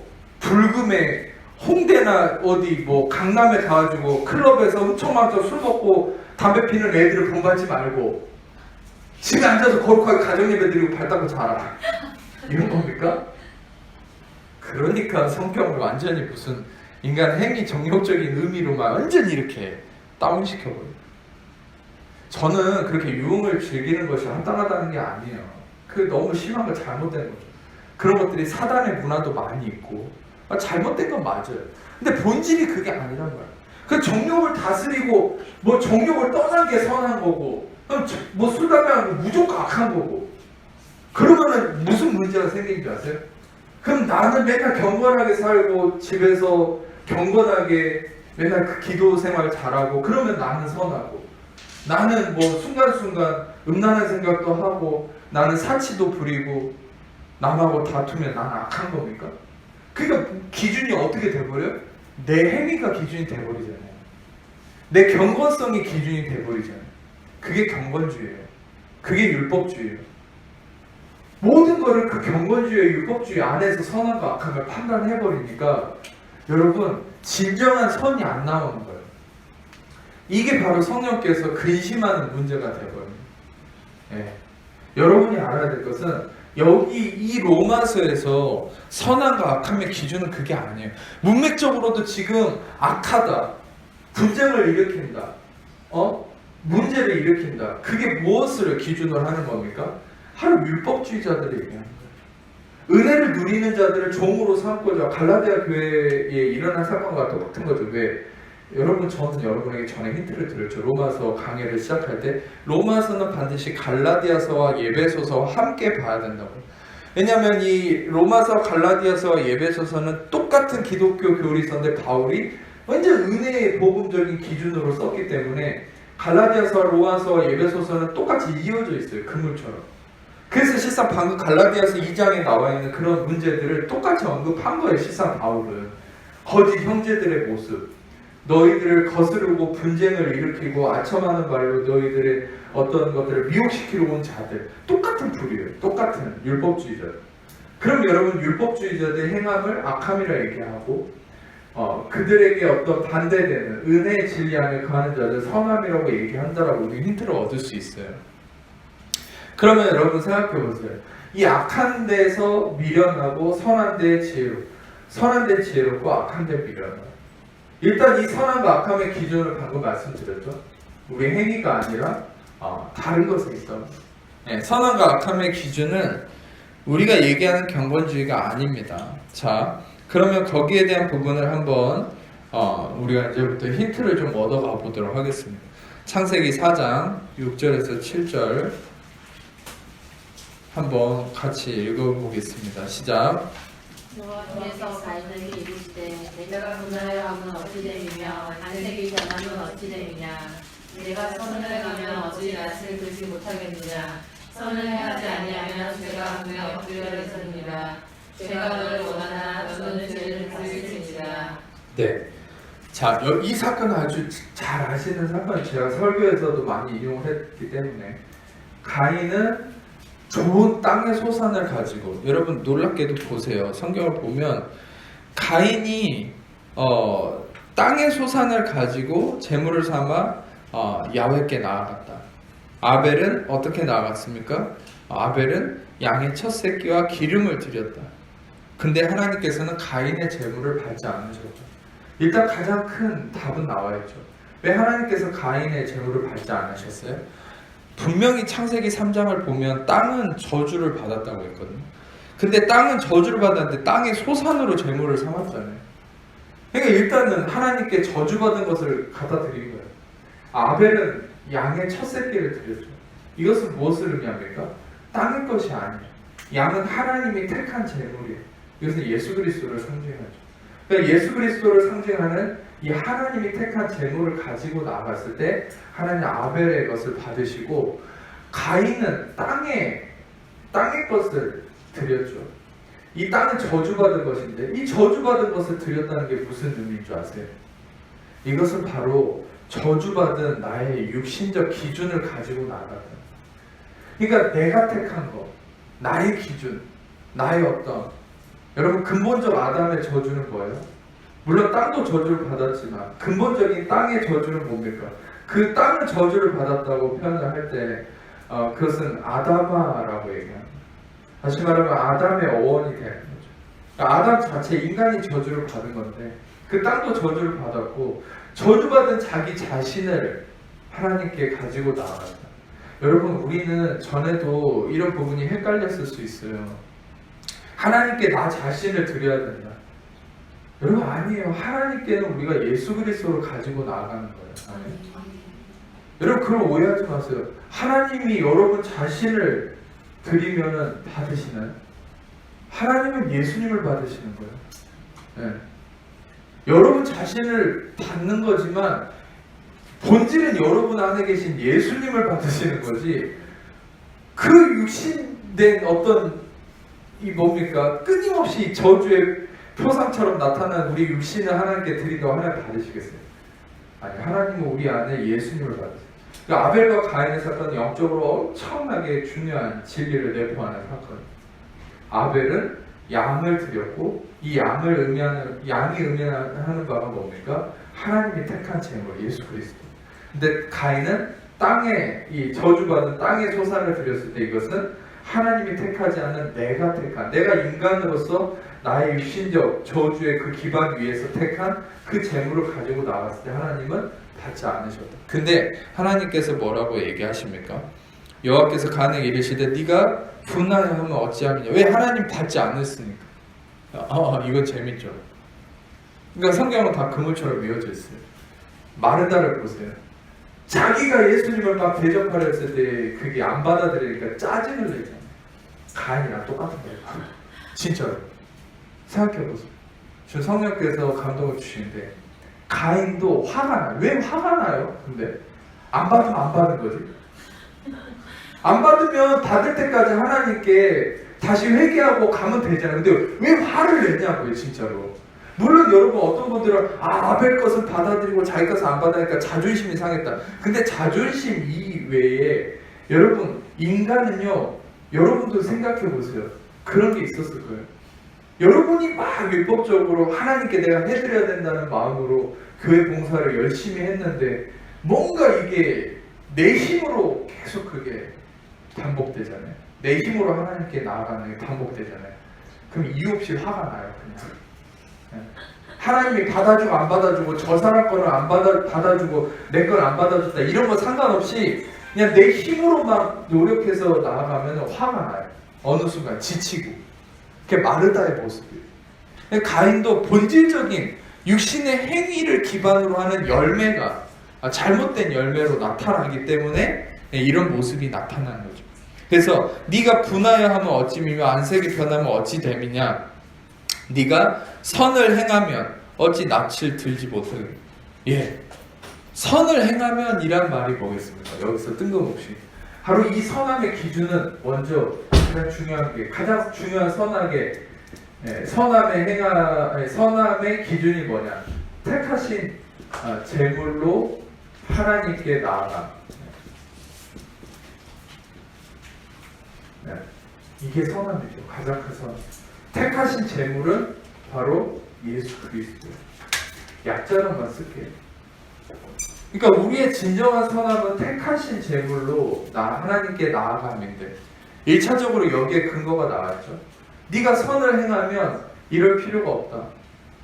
불금에 홍대나 어디 뭐 강남에 가가지고 클럽에서 훔쳐마쳐 술 먹고 담배 피는 애들을 본받지 말고 집에 앉아서 거룩하게 가정예배 드리고 발 닦고 자라. 이런 겁니까? 그러니까 성경을 완전히 무슨 인간 행위 정욕적인 의미로만 완전히 이렇게 다운시켜버려요. 저는 그렇게 유흥을 즐기는 것이 합당하다는 게 아니에요. 그게 너무 심한 거 잘못된 거죠. 그런 것들이 사단의 문화도 많이 있고 잘못된 건 맞아요. 근데 본질이 그게 아니란 말이에요. 그 정욕을 다스리고 뭐 정욕을 떠난 게 선한 거고 뭐 술 담배 하는 거 무조건 악한 거고 그러면은 무슨 문제가 생기는 줄 아세요? 그럼 나는 맨날 경건하게 살고 집에서 경건하게 맨날 그 기도 생활 잘하고 그러면 나는 선하고 나는 뭐 순간순간 음란한 생각도 하고 나는 사치도 부리고 남하고 다투면 나는 악한 겁니까? 그러니까 기준이 어떻게 돼버려요? 내 행위가 기준이 돼버리잖아요. 내 경건성이 기준이 돼버리잖아요. 그게 경건주의예요. 그게 율법주의예요. 모든 거를 그 경건주의, 율법주의 안에서 선함과 악함을 판단해버리니까 여러분 진정한 선이 안 나오는 거예요. 이게 바로 성령께서 근심하는 문제가 되거든요. 예. 여러분이 알아야 될 것은 여기 이 로마서에서 선함과 악함의 기준은 그게 아니에요. 문맥적으로도 지금 악하다, 분쟁을 일으킨다, 문제를 일으킨다. 그게 무엇을 기준으로 하는 겁니까? 하루 율법주의자들을 얘기하는 거예요. 은혜를 누리는 자들을 종으로 삼고자 갈라디아 교회에 일어난 사건과 똑같은 거죠. 왜? 여러분, 저는 여러분에게 전에 힌트를 드렸죠. 로마서 강의를 시작할 때 로마서는 반드시 갈라디아서와 예배소서와 함께 봐야 된다고. 왜냐하면 이 로마서, 갈라디아서와 예배소서는 똑같은 기독교 교리서인데 바울이 완전 은혜의 복음적인 기준으로 썼기 때문에 갈라디아서와 로마서와 예배소서는 똑같이 이어져 있어요. 그물처럼. 그래서 실상 방금 갈라디아서 2장에 나와 있는 그런 문제들을 똑같이 언급한 거예요. 실상 바울은 거짓 형제들의 모습, 너희들을 거스르고 분쟁을 일으키고 아첨하는 말로 너희들의 어떤 것들을 미혹시키러 온 자들, 똑같은 부류예요. 똑같은 율법주의자들. 그럼 여러분, 율법주의자들의 행함을 악함이라 얘기하고 그들에게 어떤 반대되는 은혜의 진리 안에 거하는 자들 선함이라고 얘기한다라고 우리 힌트를 얻을 수 있어요. 그러면 여러분 생각해 보세요. 이 악한 데서 미련하고 선한 데의 지혜롭고, 선한 데의 지혜롭고 악한 데 미련하고. 일단 이 선함과 악함의 기준을 방금 말씀드렸죠. 우리 행위가 아니라 다른 것에 있어. 네, 선함과 악함의 기준은 우리가 얘기하는 경건주의가 아닙니다. 자, 그러면 거기에 대한 부분을 한번 우리가 이제부터 힌트를 좀 얻어가 보도록 하겠습니다. 창세기 4장 6절에서 7절 한번 같이 읽어보겠습니다. 시작. 여호와께서 가인에게 이르시되 내가 분하여 하면 어찌 됨이며 안색이 변하면 어찌 됨이냐. 내가 선을 행하면 어찌 낯을 들지 못하겠느냐. 선을 행하지 아니하면 죄가 그의 엎드려 있으니라. 죄가 너를 원하나 너는 죄를 다스리니라. 네. 자, 이 사건은 아주 잘 아시는 사건, 제가 설교에서도 많이 인용을 했기 때문에 가인은 좋은 땅의 소산을 가지고, 여러분 놀랍게도 보세요. 성경을 보면 가인이 땅의 소산을 가지고 제물을 삼아 야훼께 나아갔다. 아벨은 어떻게 나아갔습니까? 아벨은 양의 첫 새끼와 기름을 드렸다. 근데 하나님께서는 가인의 제물을 받지 않으셨죠. 일단 가장 큰 답은 나와 있죠. 왜 하나님께서 가인의 제물을 받지 않으셨어요? 분명히 창세기 3장을 보면 땅은 저주를 받았다고 했거든요. 근데 땅은 저주를 받았는데 땅의 소산으로 제물을 삼았잖아요. 그러니까 일단은 하나님께 저주받은 것을 갖다 드린 거예요. 아벨은 양의 첫 새끼를 드렸죠. 이것은 무엇을 의미합니까? 땅의 것이 아니에요. 양은 하나님이 택한 제물이에요. 이것은 예수 그리스도를 상징하죠. 그러니까 예수 그리스도를 상징하는 이 하나님이 택한 제물을 가지고 나갔을 때 하나님 아벨의 것을 받으시고, 가인은 땅의 것을 드렸죠. 이 땅은 저주받은 것인데 이 저주받은 것을 드렸다는 게 무슨 의미인 줄 아세요? 이것은 바로 저주받은 나의 육신적 기준을 가지고 나갔다. 그러니까 내가 택한 것, 나의 기준, 나의 여러분 근본적 아담의 저주는 뭐예요? 물론 땅도 저주를 받았지만 근본적인 땅의 저주는 뭡니까? 그 땅은 저주를 받았다고 표현을 할 때 그것은 아담아라고 얘기합니다. 다시 말하면 아담의 어원이 되는 거죠. 그러니까 아담 자체, 인간이 저주를 받은 건데 그 땅도 저주를 받았고 저주받은 자기 자신을 하나님께 가지고 나아갔다. 여러분, 우리는 전에도 이런 부분이 헷갈렸을 수 있어요. 하나님께 나 자신을 드려야 된다. 여러분, 아니에요. 하나님께는 우리가 예수 그리스도를 가지고 나아가는 거예요. 여러분, 그걸 오해하지 마세요. 하나님이 여러분 자신을 드리면 받으시나요? 하나님은 예수님을 받으시는 거예요. 네. 여러분 자신을 받는 거지만 본질은 여러분 안에 계신 예수님을 받으시는 거지, 그 육신된 이 뭡니까? 끊임없이 저주의 표상처럼 나타난 우리 육신을 하나님께 드린다고 하나님 받으시겠어요? 아니, 하나님은 우리 안에 예수님을 받으세요. 그러니까 아벨과 가인의 사건은 영적으로 엄청나게 중요한 진리를 내포하는 사건이에요. 아벨은 양을 드렸고 이 양이 의미하는 바가 뭡니까? 하나님이 택한 제물 예수 그리스도. 근데 가인은 땅에 이 저주받은 땅의 소산을 드렸을 때 이것은 하나님이 택하지 않은 내가 택한, 내가 인간으로서 나의 육신적 저주의 그 기반 위에서 택한 그 제물을 가지고 나갔을 때 하나님은 받지 않으셨다. 근데 하나님께서 뭐라고 얘기하십니까? 여호와께서 가인에게 이르시되 네가 분하여 하면 어찌하느냐. 왜? 하나님 받지 않았으니까. 이건 재밌죠. 그러니까 성경은 다 그물처럼 이어져 있어요. 마르다를 보세요. 자기가 예수님을 막 대접하려 했을 때 그게 안 받아들이니까 짜증을 내잖아요. 가인이랑 똑같은 거예요. 진짜로. 생각해보세요. 지금 성령께서 감동을 주시는데 가인도 화가 나요. 왜 화가 나요? 근데 안 받으면 안 받은 거지. 안 받으면 받을 때까지 하나님께 다시 회개하고 가면 되잖아요. 근데 왜 화를 내냐고요, 진짜로. 물론 여러분 어떤 분들은 아벨 것은 받아들이고 자기 것은 안 받으니까 자존심이 상했다. 근데 자존심 이외에 여러분 인간은요, 여러분도 생각해 보세요. 그런 게 있었을 거예요. 여러분이 막 율법적으로 하나님께 내가 해드려야 된다는 마음으로 교회 봉사를 열심히 했는데 뭔가 이게 내 힘으로 계속 그게 반복되잖아요. 내 힘으로 하나님께 나아가는 게 반복되잖아요. 그럼 이유 없이 화가 나요, 그냥. 하나님이 받아주고 안 받아주고 저 사람 거를 안 받아주고 내 걸 안 받아줬다 이런 거 상관없이 그냥 내 힘으로 막 노력해서 나아가면 화가 나요. 어느 순간 지치고. 그게 마르다의 모습이에요. 가인도 본질적인 육신의 행위를 기반으로 하는 열매가 잘못된 열매로 나타나기 때문에 이런 모습이 나타나는 거죠. 그래서 네가 분하여 하면 어찌 미며 안색이 변하면 어찌 됨이냐. 네가 선을 행하면 어찌 낯을 들지 못하게. 선을 행하면 이란 말이 뭐겠습니까? 여기서 뜬금없이 바로 이 선함의 기준은 먼저 가장 중요한 선함의 기준이 뭐냐? 택하신 제물로 하나님께 나아가. 이게 선함이죠. 가장 큰 선함. 택하신 제물은 바로 예수 그리스도예요. 약자로만 쓸게요. 그러니까 우리의 진정한 선함은 택하신 제물로 하나님께 나아감인데 1차적으로 여기에 근거가 나왔죠. 네가 선을 행하면 이럴 필요가 없다.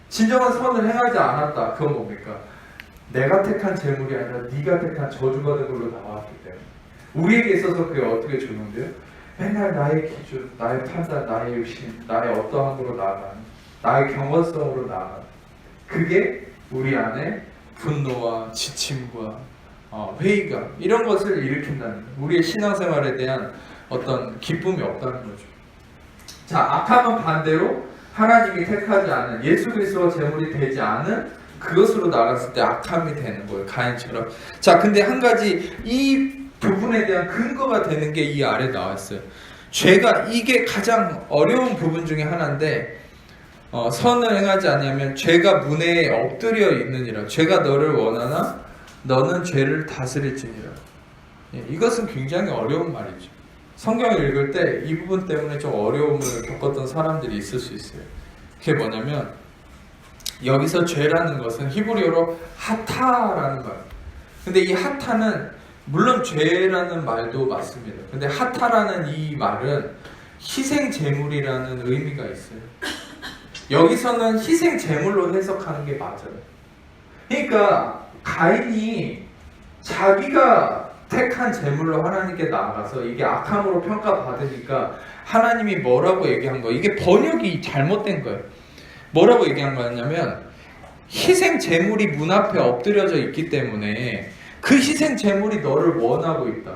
진정한 선을 행하지 않았다. 그건 뭡니까? 내가 택한 제물이 아니라 네가 택한 저주받은 걸로 나왔기 때문에 우리에게 있어서 그게 어떻게 적용돼요? 맨날 나의 기준, 나의 판단, 나의 육신, 나의 어떠함으로 나아가는, 나의 경건성으로 나아가는 그게 우리 안에 분노와 지침과 회의감 이런 것을 일으킨다는 거예요. 우리의 신앙생활에 대한 어떤 기쁨이 없다는 거죠. 자, 악함은 반대로 하나님이 택하지 않은 예수 그리스도가 제물이 되지 않은 그것으로 나갔을 때 악함이 되는 거예요. 가인처럼. 자, 근데 한 가지 이 부분에 대한 근거가 되는 게 이 아래 나왔어요. 죄가 이게 가장 어려운 부분 중에 하나인데 선을 행하지 않으면 죄가 문에 엎드려 있느니라. 죄가 너를 원하나 너는 죄를 다스릴지니라. 이것은 굉장히 어려운 말이죠. 성경을 읽을 때 이 부분 때문에 좀 어려움을 겪었던 사람들이 있을 수 있어요. 그게 뭐냐면 여기서 죄라는 것은 히브리어로 하타라는 말. 근데 이 하타는 물론 죄라는 말도 맞습니다. 근데 하타라는 이 말은 희생 제물이라는 의미가 있어요. 여기서는 희생 제물로 해석하는 게 맞아요. 그러니까 가인이 자기가 택한 제물로 하나님께 나아가서 이게 악함으로 평가받으니까 하나님이 뭐라고 얘기한 거예요? 이게 번역이 잘못된 거예요. 뭐라고 얘기한 거였냐면 희생 제물이 문 앞에 엎드려져 있기 때문에 그 희생 제물이 너를 원하고 있다.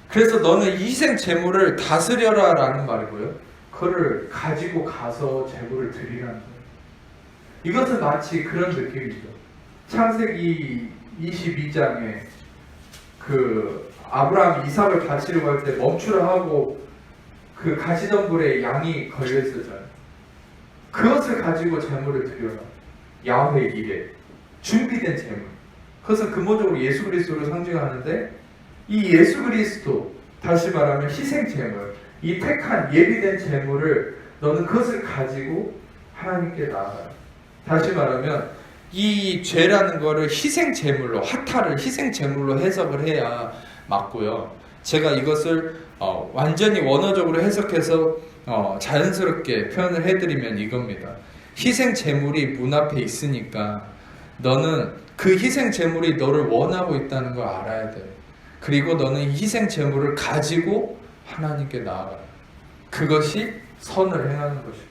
그래서 너는 이 희생 제물을 다스려라 라는 말이고요. 그거를 가지고 가서 제물을 드리라는 거예요. 이것은 마치 그런 느낌이죠. 창세기 22장에 그 아브라함이 이삭을 바치려고 할 때 멈추라 하고 그 가시덤불에 양이 걸려 있었잖아요. 그것을 가지고 제물을 드려라. 야훼 이레 준비된 제물. 그것은 근본적으로 예수 그리스도를 상징하는데 이 예수 그리스도 다시 말하면 희생 제물 이 택한 예비된 제물을 너는 그것을 가지고 하나님께 나아가라. 다시 말하면 이 죄라는 거를 희생 제물로, 화타를 희생 제물로 해석을 해야 맞고요. 제가 이것을 완전히 원어적으로 해석해서 자연스럽게 표현을 해드리면 이겁니다. 희생 제물이 문 앞에 있으니까 너는 그 희생 제물이 너를 원하고 있다는 걸 알아야 돼. 그리고 너는 이 희생 제물을 가지고 하나님께 나아가라. 그것이 선을 행하는 것이고,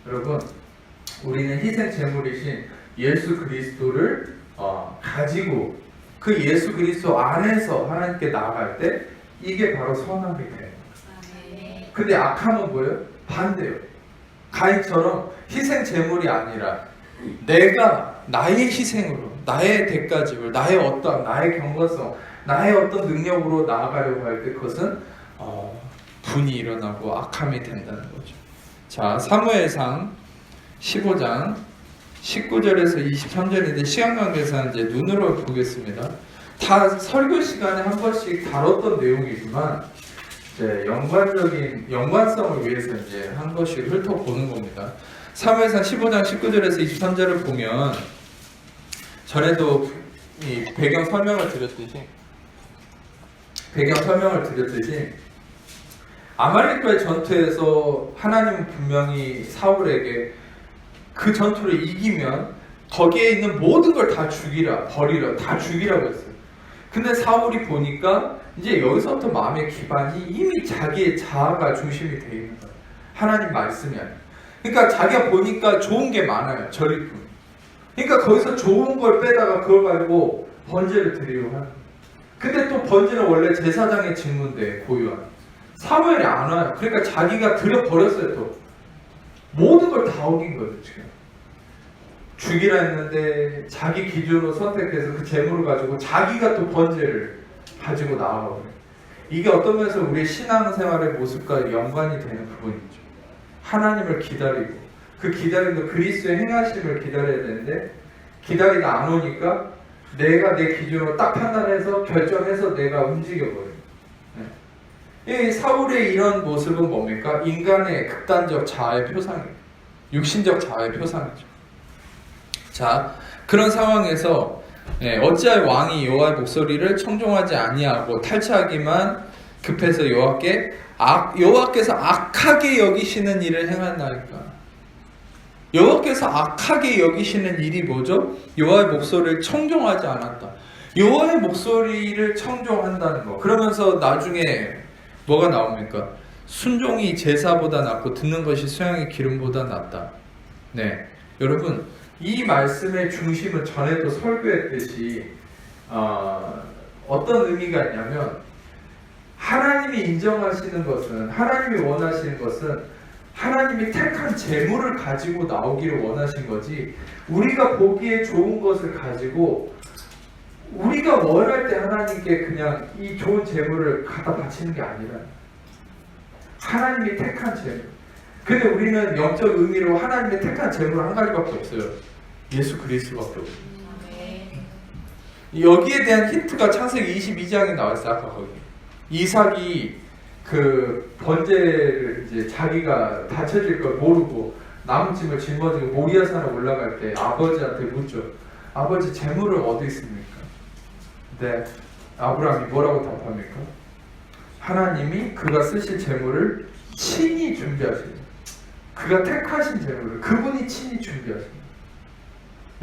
여러분, 우리는 희생 제물이신 예수 그리스도를 가지고 그 예수 그리스도 안에서 하나님께 나아갈 때 이게 바로 선함이 돼요. 근데 악함은 뭐예요? 반대요. 가인처럼 희생 제물이 아니라 내가 나의 희생으로, 나의 대가집을, 나의 어떠함, 나의 경건성, 나의 어떤 능력으로 나아가려고 할 때 그것은 분이 일어나고 악함이 된다는 거죠. 자, 사무엘상 15장 19절에서 23절인데 시간 관계상 이제 눈으로 보겠습니다. 다 설교 시간에 한 번씩 다뤘던 내용이지만 이제 연관성을 위해서 이제 한 번씩 훑어보는 겁니다. 사무엘상 15장 19절에서 23절을 보면 전에도 이 배경 설명을 드렸듯이 아말렉과의 전투에서 하나님은 분명히 사울에게 그 전투를 이기면 거기에 있는 모든 걸 다 죽이라, 버리라, 다 죽이라고 했어요. 근데 사울이 보니까 이제 여기서부터 마음의 기반이 이미 자기의 자아가 중심이 되어 있는 거예요. 하나님 말씀이 아니에요. 그러니까 자기가 보니까 좋은 게 많아요. 전리품. 그러니까 거기서 좋은 걸 빼다가 그걸 가지고 번제를 드리려고 하는 거예요. 근데 또 번제는 원래 제사장의 직무인데 고유한. 사무엘이 안 와요. 그러니까 자기가 드려버렸어요. 또 모든 걸 다 어긴 거예요. 지금 죽이라 했는데 자기 기준으로 선택해서 그 재물을 가지고 자기가 또 번제를 가지고 나와버려요. 이게 어떤 면에서 우리의 신앙생활의 모습과 연관이 되는 부분이죠. 하나님을 기다리고 그 기다리는 그리스도의 행하심을 기다려야 되는데 기다리다 안 오니까 내가 내 기준으로 딱 판단해서 결정해서 내가 움직여버려요. 이 사울의 이런 모습은 뭡니까? 인간의 극단적 자아의 표상이에요. 육신적 자아의 표상이죠. 자, 그런 상황에서 어찌하여 왕이 여호와의 목소리를 청종하지 아니하고 탈취하기만 급해서 여호와께서 악하게 여기시는 일을 행하나이까? 여호와께서 악하게 여기시는 일이 뭐죠? 여호와의 목소리를 청종하지 않았다. 여호와의 목소리를 청종한다는 거. 그러면서 나중에 뭐가 나옵니까? 순종이 제사보다 낫고 듣는 것이 수양의 기름보다 낫다. 네, 여러분, 이 말씀의 중심은 전에도 설교했듯이 어떤 의미가 있냐면 하나님이 인정하시는 것은, 하나님이 원하시는 것은 하나님이 택한 재물을 가지고 나오기를 원하신 거지, 우리가 보기에 좋은 것을 가지고 우리가 원할 때 하나님께 그냥 이 좋은 재물을 갖다 바치는 게 아니라 하나님이 택한 재물. 근데 우리는 영적 의미로 하나님의 택한 재물은 한 가지밖에 없어요. 예수 그리스도밖에 없어요. 여기에 대한 힌트가 창세기 22장에 나왔어요. 아까 거기 이삭이 그 번제를 이제 자기가 다쳐질 걸 모르고 나무찜을 짊어지고 모리아산에 올라갈 때 아버지한테 묻죠. 아버지, 재물은 어디 있습니까? 네, 아브라함이 뭐라고 답합니까? 하나님이 그가 쓰실 재물을 친히 준비하십니다. 그가 택하신 재물을 그분이 친히 준비하십니다.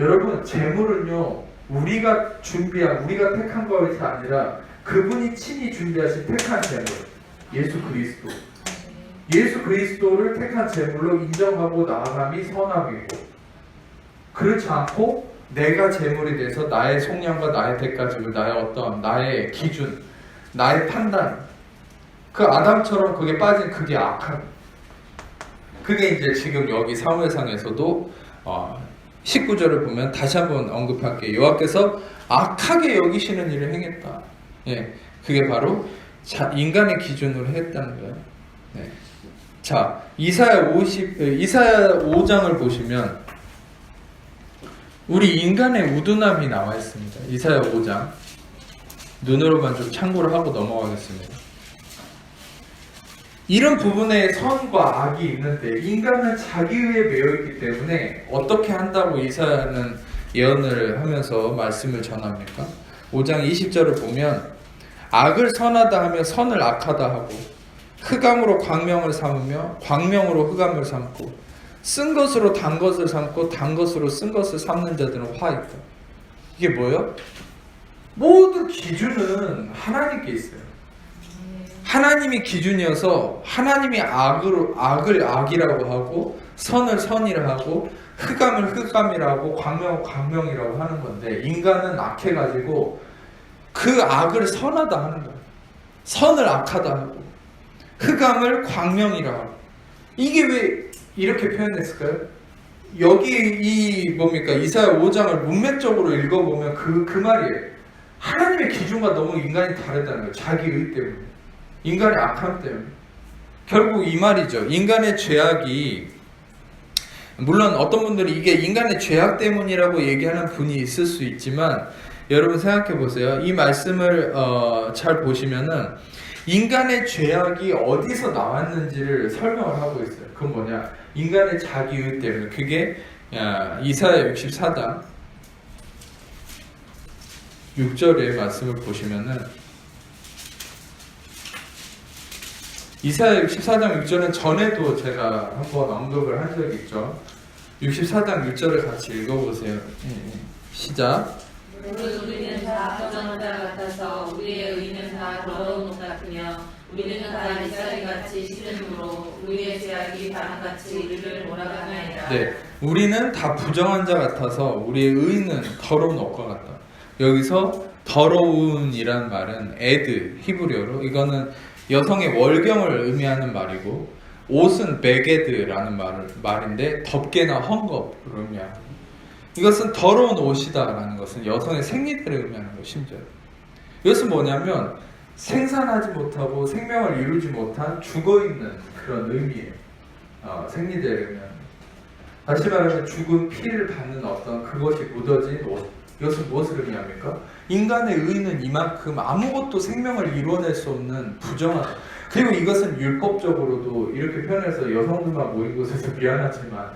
여러분, 재물은요, 우리가 준비한, 우리가 택한 것이 아니라 그분이 친히 준비하신 택한 재물, 예수 그리스도. 예수 그리스도를 택한 재물로 인정하고 나아감이 선함이고, 그렇지 않고 내가 재물이 돼서 나의 속량과 나의 대가집을, 나의 어떠함, 나의 기준, 나의 판단, 그 아담처럼 그게 빠진 그게 악함. 그게 이제 지금 여기 사무엘상에서도 19절을 보면 다시 한번 언급할게요. 여호와께서 악하게 여기시는 일을 행했다. 예, 그게 바로 인간의 기준으로 했다는 거예요. 네. 자, 이사야 5장을 보시면 우리 인간의 우둔함이 나와 있습니다. 이사야 5장 눈으로만 좀 참고를 하고 넘어가겠습니다. 이런 부분에 선과 악이 있는데 인간은 자기의에 매여있기 때문에 어떻게 한다고 이사야는 예언을 하면서 말씀을 전합니까? 5장 20절을 보면 악을 선하다 하며 선을 악하다 하고 흑암으로 광명을 삼으며 광명으로 흑암을 삼고 쓴 것으로 단 것을 삼고 단 것으로 쓴 것을 삼는 자들은 화 있다. 이게 뭐예요? 모든 기준은 하나님께 있어요. 하나님이 기준이어서 하나님이 악을 악이라고 하고 선을 선이라 하고 흑암을 흑암이라고 광명을 광명이라고 하는 건데 인간은 악해가지고 그 악을 선하다 하는 거예요. 선을 악하다 하고 흑암을 광명이라 하고 이게 왜 이렇게 표현했을까요? 여기 이 뭡니까 이사야 5장을 문맥적으로 읽어보면 그 말이에요. 하나님의 기준과 너무 인간이 다르다는 거예요. 자기 의 때문에. 인간의 악함 때문에. 결국 이 말이죠. 인간의 죄악이 물론 어떤 분들이 이게 인간의 죄악 때문이라고 얘기하는 분이 있을 수 있지만 여러분 생각해 보세요. 이 말씀을 잘 보시면은 인간의 죄악이 어디서 나왔는지를 설명을 하고 있어요. 그건 뭐냐? 인간의 자기의 때문에. 그게 이사야 64장 6절의 말씀을 보시면은 이사야 64장 6절은 전에도 제가 한번 언급을 한 적이 있죠. 64장 6절을 같이 읽어보세요. 시작. 우리는 다 부정한 자 같아서 우리의 의는 다 더러운 옷 같으며 우리는 다 이사리같이 시든으로 우리의 죄악이 바람같이 우리를 몰아가나이다. 네, 우리는 다 부정한 자 같아서 우리의 의는 더러운 옷과 같다. 여기서 더러운이란 말은 에드 히브리어로 이거는 여성의 월경을 의미하는 말이고 옷은 베게드라는 말인데 덮개나 헝겊을 의미하고 이것은 더러운 옷이다라는 것은 여성의 생리대를 의미하는 거예요. 심지어 이것은 뭐냐면 생산하지 못하고 생명을 이루지 못한 죽어있는 그런 의미예요. 생리대를 의미하는 거예요. 다시 말하면 죽은 피를 받는 어떤 그것이 묻어진 옷. 이것은 무엇을 의미합니까? 인간의 의는 이만큼 아무것도 생명을 이루어낼 수 없는 부정한 그리고 이것은 율법적으로도 이렇게 표현해서 여성들만 모인 곳에서 미안하지만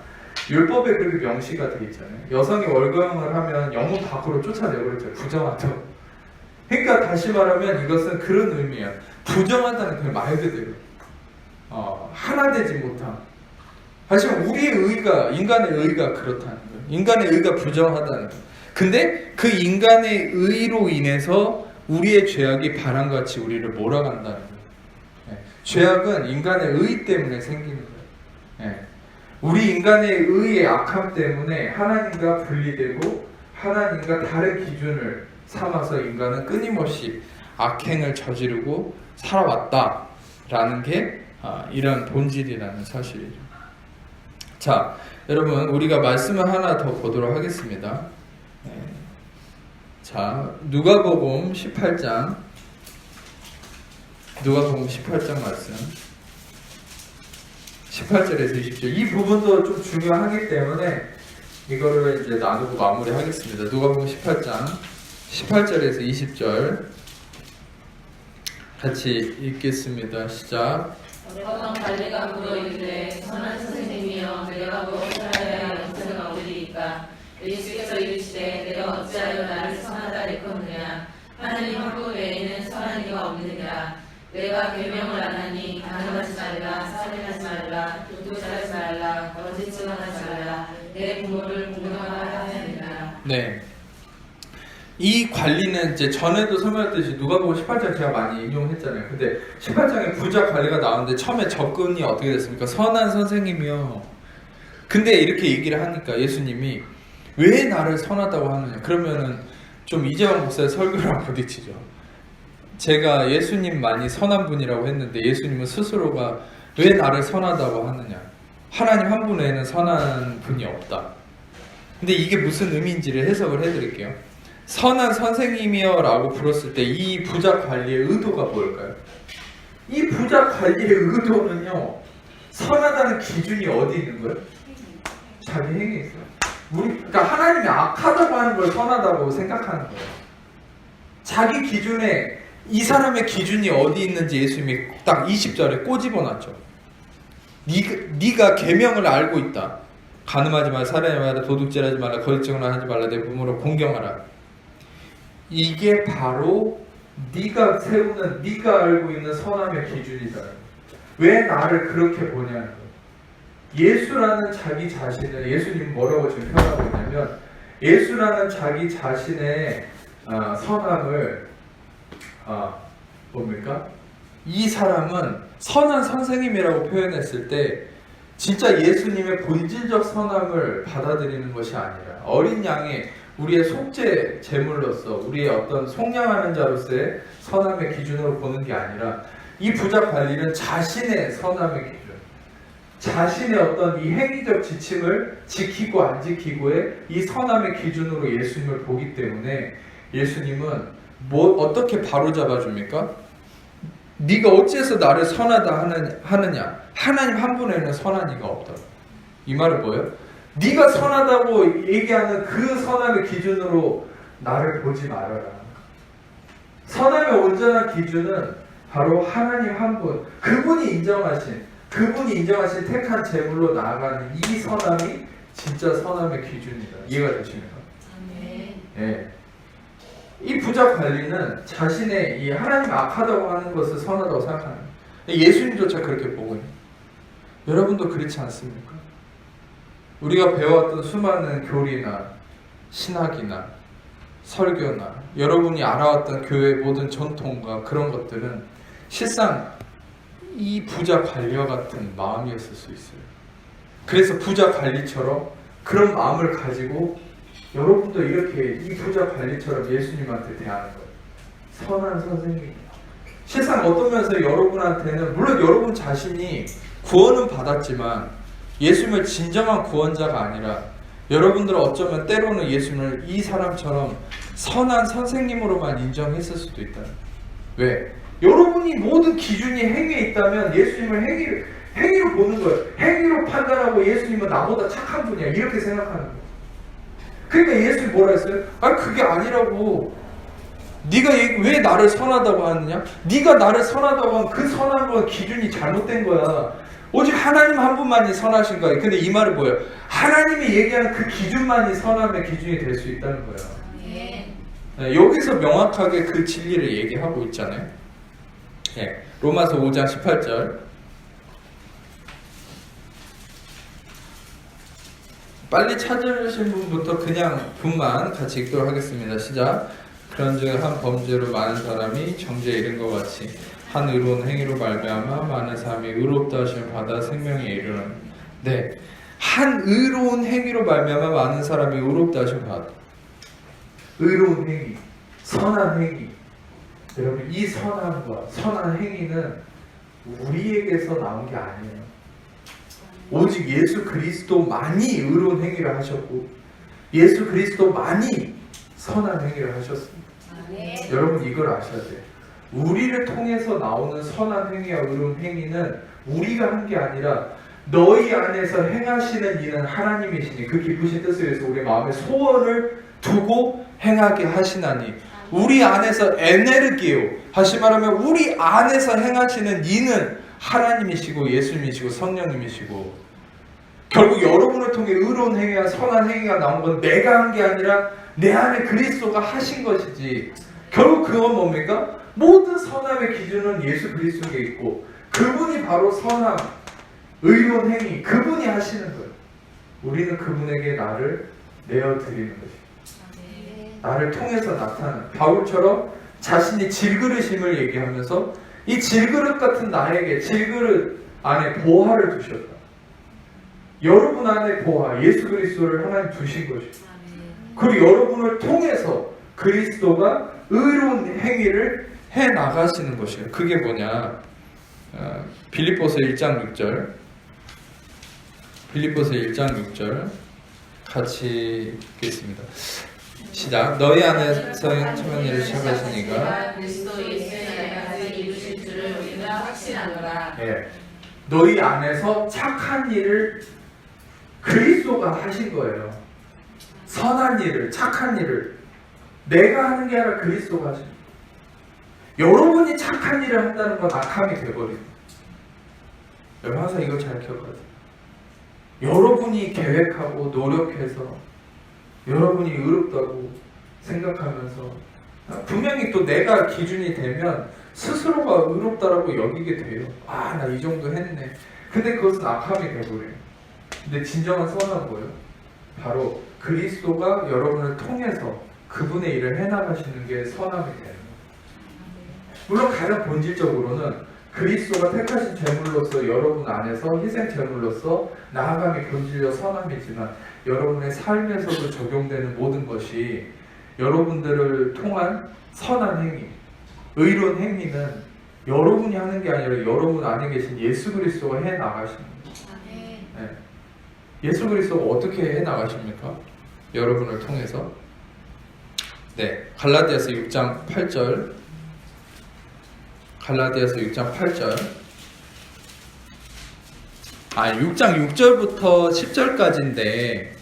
율법에 그렇게 명시가 돼 있잖아요. 여성이 월경을 하면 영혼 밖으로 쫓아내버렸죠. 부정하다고. 그러니까 다시 말하면 이것은 그런 의미예요. 부정하다는 그 말 그대로 하나 되지 못함. 하지만 우리의 의가 인간의 의가 그렇다는 거예요. 인간의 의가 부정하다는 거예요. 근데 그 인간의 의로 인해서 우리의 죄악이 바람같이 우리를 몰아간다는 거예요. 죄악은 인간의 의 때문에 생기는 거예요. 우리 인간의 의의 악함 때문에 하나님과 분리되고 하나님과 다른 기준을 삼아서 인간은 끊임없이 악행을 저지르고 살아왔다라는 게 이런 본질이라는 사실이죠. 자, 여러분 우리가 말씀을 하나 더 보도록 하겠습니다. 자, 누가복음 18장 말씀 18절에서 20절 이 부분도 좀 중요하기 때문에 이거를 이제 나누고 마무리하겠습니다. 누가복음 18장 18절에서 20절 같이 읽겠습니다. 시작. 어떤 관리가 물어 이르되 선한 선생님이여 내가 무엇하여야 영생을 얻으리이까. 예수께서 이르시되 내가 어찌하여 나를 선하다 일컫느냐. 하나님 한 분 외에는 선한 이가 없느니라. 내가 계명을 안 하니 간음하지 말라, 살인하지 말라, 도둑질하지 말라, 거짓 증언하지 말라, 내 부모를 공경하라 하느니라. 네. 이 관리는 이제 전에도 설명했듯이 누가복음 18장 제가 많이 인용했잖아요. 근데 18장에 부자 관리가 나오는데 처음에 접근이 어떻게 됐습니까? 선한 선생님이요. 근데 이렇게 얘기를 하니까 예수님이 왜 나를 선하다고 하느냐? 그러면은 좀 이재왕 목사의 설교랑 부딪히죠. 제가 예수님만이 선한 분이라고 했는데 예수님은 스스로가 왜 나를 선하다고 하느냐? 하나님 한 분 외에는 선한 분이 없다. 근데 이게 무슨 의미인지를 해석을 해드릴게요. 선한 선생님이여 라고 불렀을 때 이 부자 관리의 의도가 뭘까요? 이 부자 관리의 의도는요, 선하다는 기준이 어디 있는 거예요? 자기 행위에 있어요. 그러니까 하나님이 악하다고 하는 걸 선하다고 생각하는 거예요. 자기 기준에 이 사람의 기준이 어디 있는지 예수님이 딱 20절에 꼬집어놨죠. 네가 계명을 알고 있다. 간음하지 말라, 살인하지 말라, 도둑질하지 말라, 거짓 증언하지 말라, 내 부모를 공경하라. 이게 바로 네가 세우는, 네가 알고 있는 선함의 기준이다. 왜 나를 그렇게 보냐는 거예요. 예수라는 자기 자신을, 예수님 뭐라고 지금 표현하고 있냐면, 예수라는 자기 자신의 선함을 뭡니까? 이 사람은 선한 선생님이라고 표현했을 때 진짜 예수님의 본질적 선함을 받아들이는 것이 아니라 어린 양의 우리의 속죄 제물로서 우리의 어떤 속량하는 자로서의 선함의 기준으로 보는 게 아니라 이 부자 관리는 자신의 선함의 기준, 자신의 어떤 이 행위적 지침을 지키고 안 지키고의 이 선함의 기준으로 예수님을 보기 때문에 예수님은 어떻게 바로잡아 줍니까? 네가 어찌해서 나를 선하다 하느냐? 하나님 한 분에는 선한 이가 없다. 이 말은 뭐예요? 네가 선하다고 얘기하는 그 선함의 기준으로 나를 보지 말아라. 선함의 온전한 기준은 바로 하나님 한 분, 그분이 인정하신 택한 제물로 나아가는 이 선함이 진짜 선함의 기준이다. 이해가 되십니까? 네. 이 부자 관리는 자신의 이 하나님 악하다고 하는 것을 선하다고 생각하는 거예요. 예수님조차 그렇게 보고 있는. 여러분도 그렇지 않습니까? 우리가 배워왔던 수많은 교리나 신학이나 설교나 여러분이 알아왔던 교회의 모든 전통과 그런 것들은 실상 이 부자 관리와 같은 마음이었을 수 있어요. 그래서 부자 관리처럼 그런 마음을 가지고 여러분도 이렇게 이 부자 관리처럼 예수님한테 대하는 거예요. 선한 선생님. 세상 어떤 면에서 여러분한테는 물론 여러분 자신이 구원은 받았지만 예수님을 진정한 구원자가 아니라 여러분들은 어쩌면 때로는 예수님을 이 사람처럼 선한 선생님으로만 인정했을 수도 있다. 왜? 여러분이 모든 기준이 행위에 있다면 예수님을 행위로 보는 거예요. 행위로 판단하고 예수님은 나보다 착한 분이야 이렇게 생각하는 거예요. 그러니까 예수님이 뭐라 했어요? 아니 그게 아니라고. 네가 왜 나를 선하다고 하느냐? 네가 나를 선하다고 하면 그 선한 건 기준이 잘못된 거야. 오직 하나님 한 분만이 선하신 거예요. 근데 이 말은 뭐예요? 하나님이 얘기하는 그 기준만이 선함의 기준이 될 수 있다는 거예요. 네, 여기서 명확하게 그 진리를 얘기하고 있잖아요. 네, 로마서 5장 18절. 빨리 찾으신 분부터 그냥 분만 같이 읽도록 하겠습니다. 시작. 그런즉 한 범죄로 많은 사람이 정죄에 이른 것 같이 한 의로운 행위로 말미암아 많은 사람이 의롭다 하심을 받아 생명에 이르는. 네, 한 의로운 행위로 말미암아 많은 사람이 의롭다 하심을 받아. 의로운 행위, 선한 행위. 여러분 이 선함과 선한 행위는 우리에게서 나온 게 아니에요. 오직 예수 그리스도만이 의로운 행위를 하셨고 예수 그리스도만이 선한 행위를 하셨습니다. 여러분 이걸 아셔야 돼요. 우리를 통해서 나오는 선한 행위와 의로운 행위는 우리가 한 게 아니라 너희 안에서 행하시는 이는 하나님이시니 그 기쁘신 뜻을 위해서 우리 마음에 소원을 두고 행하게 하시나니. 우리 안에서 에네르기요, 다시 말하면 우리 안에서 행하시는 이는 하나님이시고 예수님이시고 성령님이시고, 결국 여러분을 통해 의로운 행위와 선한 행위가 나온 건 내가 한 게 아니라 내 안에 그리스도가 하신 것이지. 결국 그건 뭡니까? 모든 선함의 기준은 예수 그리스도에 있고 그분이 바로 선함, 의로운 행위, 그분이 하시는 거예요. 우리는 그분에게 나를 내어드리는 것입니다. 나를 통해서 나타나는, 바울처럼 자신이 질그릇임을 얘기하면서 이 질그릇 같은 나에게, 질그릇 안에 보화를 두셨다. 여러분 안에 보화, 예수 그리스도를 하나님 두신 것입니다. 그리고 여러분을 통해서 그리스도가 의로운 행위를 해 나가시는 것이에요. 그게 뭐냐? 빌립보서 1장 6절. 빌립보서 1장 6절 같이 읽겠습니다. 시작. 너희 안에서 천한 일을 시작하시니까 그리스도 예수의 날까지 이루실 줄을 우리가 확신하노라. 예, 너희 안에서 착한 일을 그리스도가 하신 거예요. 선한 일을, 착한 일을 내가 하는 게 아니라 그리스도가 하신 거예요. 여러분이 착한 일을 한다는 건 악함이 돼버립니다. 여러분 항상 이걸 잘 기억하세요. 여러분이 계획하고 노력해서 여러분이 의롭다고 생각하면서 분명히 또 내가 기준이 되면 스스로가 의롭다라고 여기게 돼요. 아, 나 이 정도 했네. 근데 그것은 악함이 돼버려요. 근데 진정한 선은 뭐예요? 바로 그리스도가 여러분을 통해서 그분의 일을 해나가시는 게 선함이 되는 거예요. 물론 가장 본질적으로는 그리스도가 택하신 제물로서 여러분 안에서 희생 제물로서 나아감이 본질적 선함이지만 여러분의 삶에서도 적용되는 모든 것이 여러분들을 통한 선한 행위, 의로운 행위는 여러분이 하는 게 아니라 여러분 안에 계신 예수 그리스도가 해 나가시는 거예요. 네. 예수 그리스도가 어떻게 해 나가십니까? 여러분을 통해서. 네, 갈라디아서 6장 8절. 갈라디아서 6장 8절. 6장 6절부터 10절까지인데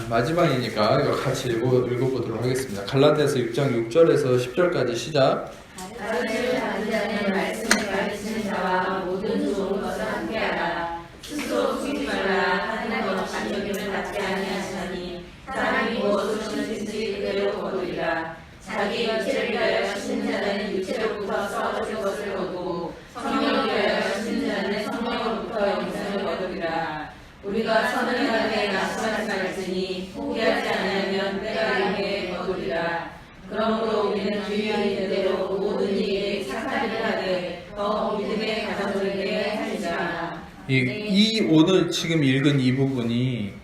마지막이니까 이거 같이 읽어보도록 하겠습니다. 갈라디아서 6장 6절에서 10절까지 시작. 다른 다른 자는 말씀을 가르치는 자와 모든 좋은 것을 함께하라. 스스로 속이지 말라. 하는 것 간격임을 받지 아니하시나니 사람이 무엇을 심든지 그대로 거두리라. 자기 육체를 위하여 심는 자는 육체로부터 썩어질 것을 거두고 성령을 위하여 심는 자는 성령으로부터 영생을 거두리라. 우리가 선을 행하되 낙심하지 말지니 포기하지 않으면 때가 이르게 거두리라. 그러므로 우리는 주의하는 대로 모든 일에 착한 일을 하되 더 믿음의 가정들에게 살자. 이 오늘 지금 읽은 이 부분이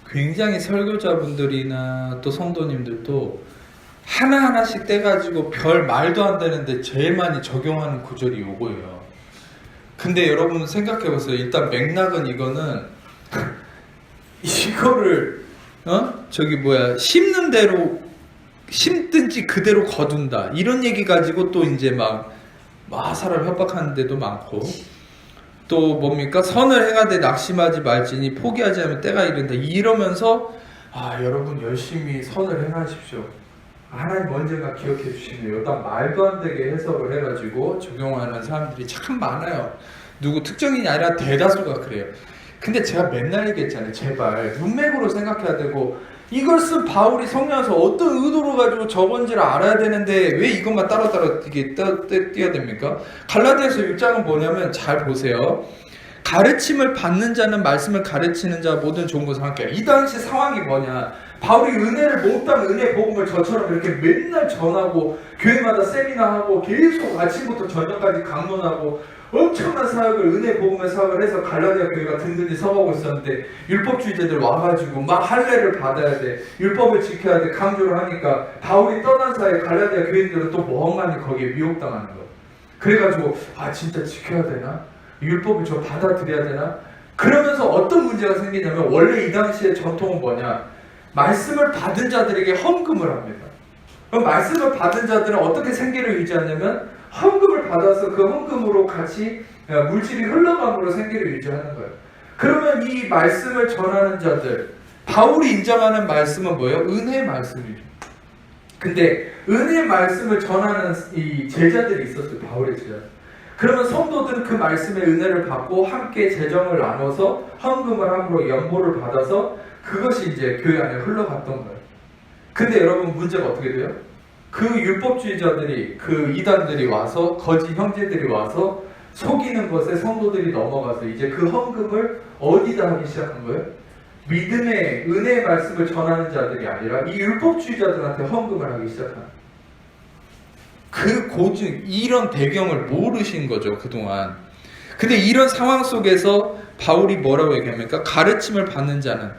굉장히 설교자분들이나 또 성도님들도 하나하나씩 떼가지고 별 말도 안 되는데 제일 많이 적용하는 구절이 요거예요. 근데 여러분 생각해보세요. 일단 맥락은 이거는 이거를 심는 대로 심든지 그대로 거둔다 이런 얘기 가지고 또 이제 막 사람 협박하는 데도 많고 또 뭡니까? 선을 행하되 낙심하지 말지니 포기하지 않으면 때가 이른다 이러면서 여러분 열심히 선을 행하십시오. 하나님 언젠가 기억해 주시네요. 딱 말도 안 되게 해석을 해가지고 적용하는 사람들이 참 많아요. 누구 특정인이 아니라 대다수가 그래요. 근데 제가 맨날 얘기했잖아요. 제발 문맥으로 생각해야 되고 이걸 쓴 바울이 성령에서 어떤 의도로 가지고 적은지를 알아야 되는데 왜 이것만 따로따로 이게 띄어야 됩니까? 갈라디아서 6장은 뭐냐면 잘 보세요. 가르침을 받는 자는 말씀을 가르치는 자 모든 좋은 것을 함께. 이 당시 상황이 뭐냐? 바울이 은혜를 몽땅 은혜 복음을 저처럼 이렇게 맨날 전하고 교회마다 세미나하고 계속 아침부터 저녁까지 강론하고 엄청난 사역을 은혜 복음의 사역을 해서 갈라디아 교회가 든든히 서가고 있었는데 율법주의자들 와가지고 막 할례를 받아야 돼, 율법을 지켜야 돼 강조를 하니까 바울이 떠난 사이에 갈라디아 교인들은 또 멍하니 거기에 미혹당하는 거예요. 그래가지고 진짜 지켜야 되나? 율법을 저 받아들여야 되나? 그러면서 어떤 문제가 생기냐면 원래 이 당시의 전통은 뭐냐? 말씀을 받은 자들에게 헌금을 합니다. 그럼 말씀을 받은 자들은 어떻게 생계를 유지하냐면 헌금을 받아서 그 헌금으로 같이 물질이 흘러감으로 생계를 유지하는 거예요. 그러면 이 말씀을 전하는 자들, 바울이 인정하는 말씀은 뭐예요? 은혜의 말씀이죠. 근데 은혜의 말씀을 전하는 이 제자들이 있었어요. 바울의 제자. 그러면 성도들은 그 말씀의 은혜를 받고 함께 재정을 나눠서 헌금을 함으로 연보를 받아서 그것이 이제 교회 안에 흘러갔던 거예요. 근데 여러분 문제가 어떻게 돼요? 그 율법주의자들이, 그 이단들이 와서, 거짓 형제들이 와서 속이는 것에 성도들이 넘어가서 이제 그 헌금을 어디다 하기 시작한 거예요? 믿음의 은혜의 말씀을 전하는 자들이 아니라 이 율법주의자들한테 헌금을 하기 시작한 그 고증, 이런 배경을 모르신 거죠, 그동안. 근데 이런 상황 속에서 바울이 뭐라고 얘기합니까? 가르침을 받는 자는,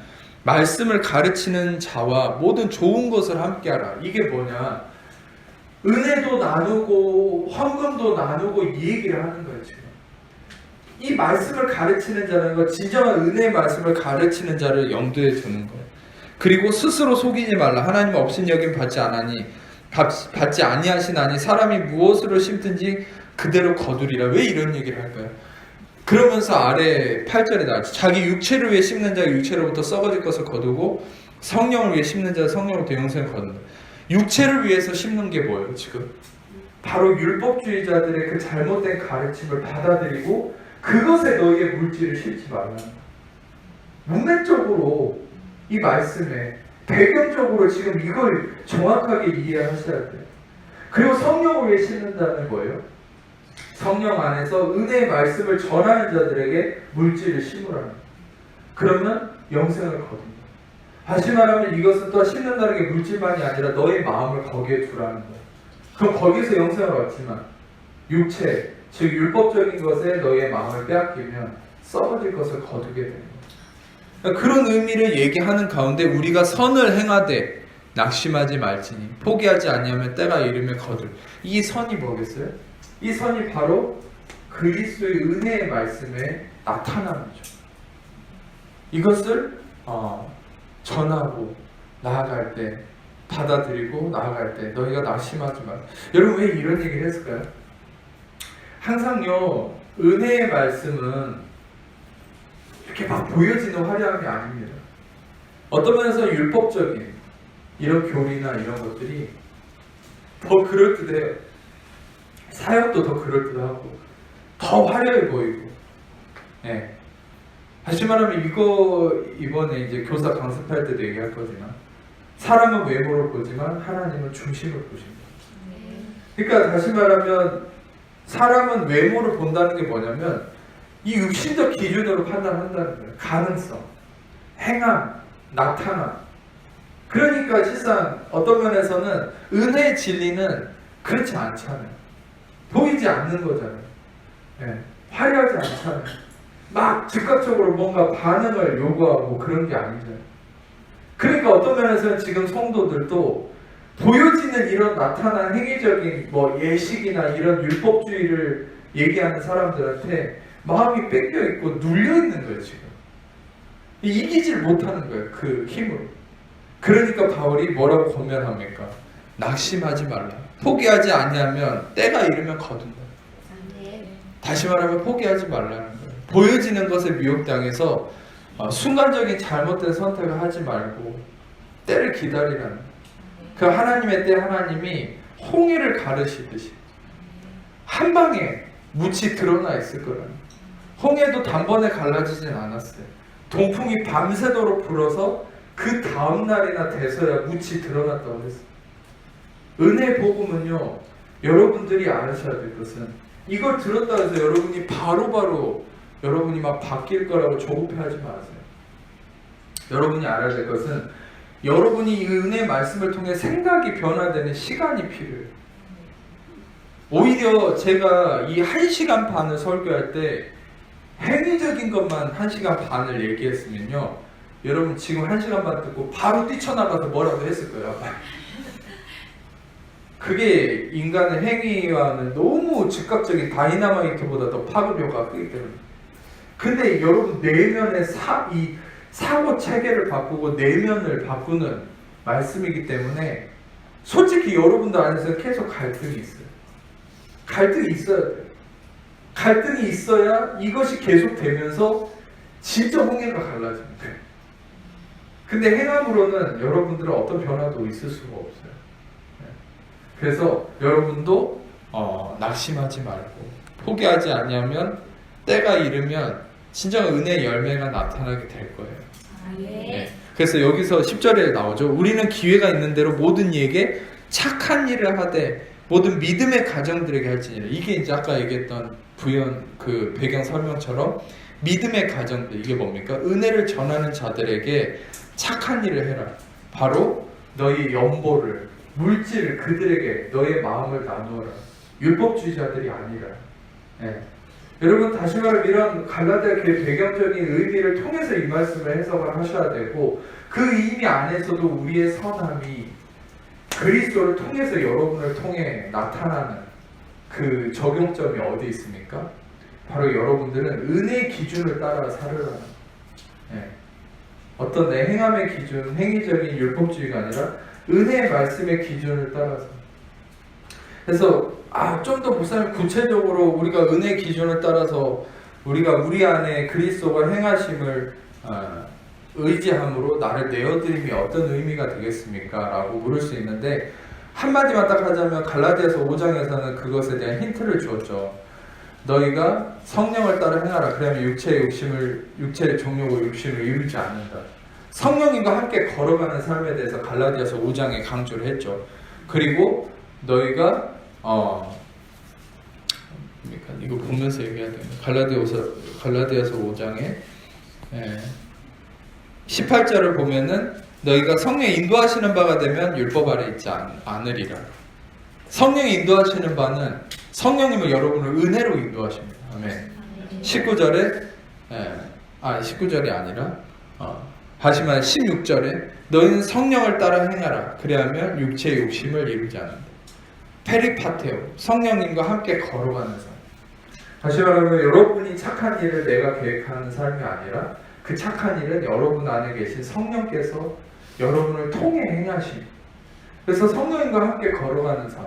말씀을 가르치는 자와 모든 좋은 것을 함께하라. 이게 뭐냐? 은혜도 나누고 헌금도 나누고 이 얘기를 하는 거예요, 지금. 이 말씀을 가르치는 자는 것, 진정한 은혜의 말씀을 가르치는 자를 염두에 두는 거예요. 그리고 스스로 속이지 말라. 하나님 없인 여김 받지 아니하시나니 사람이 무엇으로 심든지 그대로 거두리라. 왜 이런 얘기를 할까요? 그러면서 아래 8절에 나왔죠. 자기 육체를 위해 심는 자가 육체로부터 썩어질 것을 거두고 성령을 위해 심는 자가 성령으로부터 영생을 거둔다. 육체를 위해서 심는 게 뭐예요, 지금? 바로 율법주의자들의 그 잘못된 가르침을 받아들이고 그것에 너희의 물질을 싣지 말라는 거예요. 문맥적으로 이 말씀에 배경적으로 지금 이걸 정확하게 이해하셔야 돼요. 그리고 성령을 왜 싣는다는 거예요? 성령 안에서 은혜의 말씀을 전하는 자들에게 물질을 심으라는 거예요. 그러면 영생을 거둔다. 다시 말하면 이것은 또 싣는다는 게 물질만이 아니라 너의 마음을 거기에 두라는 거예요. 그럼 거기서 영생을 얻지만 육체, 즉 율법적인 것에 너의 마음을 빼앗기면 썩어질 것을 거두게 되는 거예요. 그런 의미를 얘기하는 가운데 우리가 선을 행하되 낙심하지 말지니 포기하지 아니하면 때가 이르면 거둘. 이 선이 뭐겠어요? 이 선이 바로 그리스도의 은혜의 말씀에 나타남이죠. 이것을 전하고 나아갈 때, 받아들이고 나아갈 때 너희가 낙심하지 마라. 여러분 왜 이런 얘기를 했을까요? 항상요, 은혜의 말씀은 이렇게 막 보여지는 화려함이 아닙니다. 어떤 면에서 율법적인 이런 교리나 이런 것들이 더 그럴듯해요. 사역도 더 그럴듯하고 더 화려해 보이고. 네. 다시 말하면 이번에 이제 교사 강습할 때도 얘기할 거지만 사람은 외모를 보지만 하나님은 중심을 보십니다. 그러니까 다시 말하면 사람은 외모를 본다는 게 뭐냐면 이 육신적 기준으로 판단한다는 거예요. 가능성, 행함, 나타남. 그러니까 실상 어떤 면에서는 은혜의 진리는 그렇지 않잖아요. 보이지 않는 거잖아요. 네. 화려하지 않잖아요. 막 즉각적으로 뭔가 반응을 요구하고 그런 게 아니잖아요. 그러니까 어떤 면에서는 지금 성도들도 보여지는 이런 나타난 행위적인 뭐 예식이나 이런 율법주의를 얘기하는 사람들한테 마음이 뺏겨 있고 눌려 있는 거예요. 지금 이기질 못하는 거예요. 그 힘으로. 그러니까 바울이 뭐라고 권면합니까? 낙심하지 말라. 포기하지 아니하면 때가 이르면 거둔다. 다시 말하면 포기하지 말라는 거예요. 보여지는 것에 미혹당해서 순간적인 잘못된 선택을 하지 말고 때를 기다리라는 거예요. 그 하나님의 때 하나님이 홍해를 가르시듯이 한 방에 묻이 드러나 있을 거라는 거예요. 홍해도 단번에 갈라지진 않았어요. 동풍이 밤새도록 불어서 그 다음 날이나 돼서야 묻이 드러났다고 했어요. 은혜 복음은요, 여러분들이 아셔야 될 것은 이걸 들었다 해서 여러분이 바로바로 여러분이 막 바뀔 거라고 조급해하지 마세요. 여러분이 알아야 될 것은 여러분이 이 은혜의 말씀을 통해 생각이 변화되는 시간이 필요해요. 오히려 제가 이 1시간 반을 설교할 때 행위적인 것만 1시간 반을 얘기했으면요, 여러분 지금 1시간 반 듣고 바로 뛰쳐나가서 뭐라도 했을 거예요. 그게 인간의 행위와는 너무 즉각적인 다이나마이트보다 더 파급 효과가 크기 때문에. 근데 여러분 내면의 이 사고 체계를 바꾸고 내면을 바꾸는 말씀이기 때문에 솔직히 여러분들 안에서 계속 갈등이 있어요. 갈등이 있어야 돼요. 갈등이 있어야 이것이 계속되면서 진짜 홍해가 갈라집니다. 근데 행함으로는 여러분들은 어떤 변화도 있을 수가 없어요. 그래서 여러분도 낙심하지 말고 포기하지 아니하면 때가 이르면 진정 은혜의 열매가 나타나게 될 거예요. 네. 그래서 여기서 10절에 나오죠. 우리는 기회가 있는 대로 모든 이에게 착한 일을 하되 모든 믿음의 가정들에게 할지니라. 이게 이제 아까 얘기했던 부연 그 배경 설명처럼 믿음의 가정들, 이게 뭡니까? 은혜를 전하는 자들에게 착한 일을 해라. 바로 너희 연보를, 물질을 그들에게 너의 마음을 나누어라. 율법주의자들이 아니라. 네. 여러분 다시 말하면 이런 갈라디아 교회 배경적인 의미를 통해서 이 말씀을 해석을 하셔야 되고, 그 의미 안에서도 우리의 선함이 그리스도를 통해서 여러분을 통해 나타나는 그 적용점이 어디 있습니까? 바로 여러분들은 은혜의 기준을 따라 살으라는. 네. 어떤 내 행함의 기준, 행위적인 율법주의가 아니라 은혜의 말씀의 기준을 따라서. 그래서 좀 더 목사님 구체적으로 우리가 은혜 기준을 따라서 우리가 우리 안에 그리스도가 행하심을 의지함으로 나를 내어드림이 어떤 의미가 되겠습니까? 라고 물을 수 있는데, 한마디만 딱 하자면 갈라디아서 5장에서는 그것에 대한 힌트를 주었죠. 너희가 성령을 따라 행하라. 그러면 육체의 종욕과 욕심을 이루지 않는다. 성령님과 함께 걸어가는 삶에 대해서 갈라디아서 5장에 강조를 했죠. 그리고 너희가 이거 보면서 얘기해야 돼요. 갈라디아서 5장에 18절을 보면은 너희가 성령이 인도하시는 바가 되면 율법 아래 있지 않으리라. 성령이 인도하시는 바는 성령님은 여러분을 은혜로 인도하십니다. 아멘. 19절에 19절이 아니라 하지만 16절에 너희는 성령을 따라 행하라. 그리하면 육체의 욕심을 이루지 않는다. 페리파테오, 성령님과 함께 걸어가는 삶. 다시 말하면 여러분이 착한 일을 내가 계획하는 삶이 아니라 그 착한 일은 여러분 안에 계신 성령께서 여러분을 통해 행하심. 그래서 성령님과 함께 걸어가는 삶.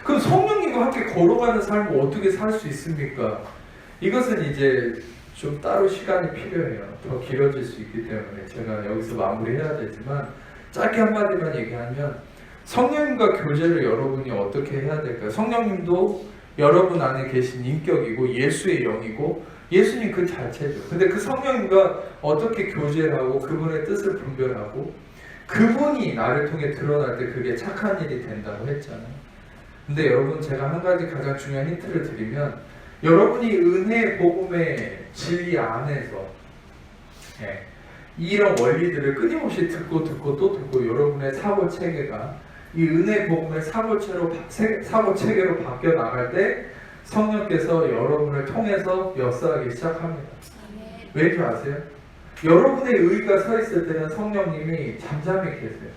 그럼 성령님과 함께 걸어가는 삶을 어떻게 살 수 있습니까? 이것은 이제 좀 따로 시간이 필요해요. 더 길어질 수 있기 때문에 제가 여기서 마무리해야 되지만 짧게 한마디만 얘기하면 성령님과 교제를 여러분이 어떻게 해야 될까요? 성령님도 여러분 안에 계신 인격이고 예수의 영이고 예수님 그 자체죠. 근데 그 성령님과 어떻게 교제를 하고 그분의 뜻을 분별하고 그분이 나를 통해 드러날 때 그게 착한 일이 된다고 했잖아요. 근데 여러분 제가 한 가지 가장 중요한 힌트를 드리면 여러분이 은혜 복음의 진리 안에서 이런 원리들을 끊임없이 듣고 또 듣고 여러분의 사고 체계가 이 은혜 복음의 사고 체계로 바뀌어 나갈 때 성령께서 여러분을 통해서 역사하기 시작합니다. 왜 줄 아세요? 여러분의 의가 서 있을 때는 성령님이 잠잠히 계세요.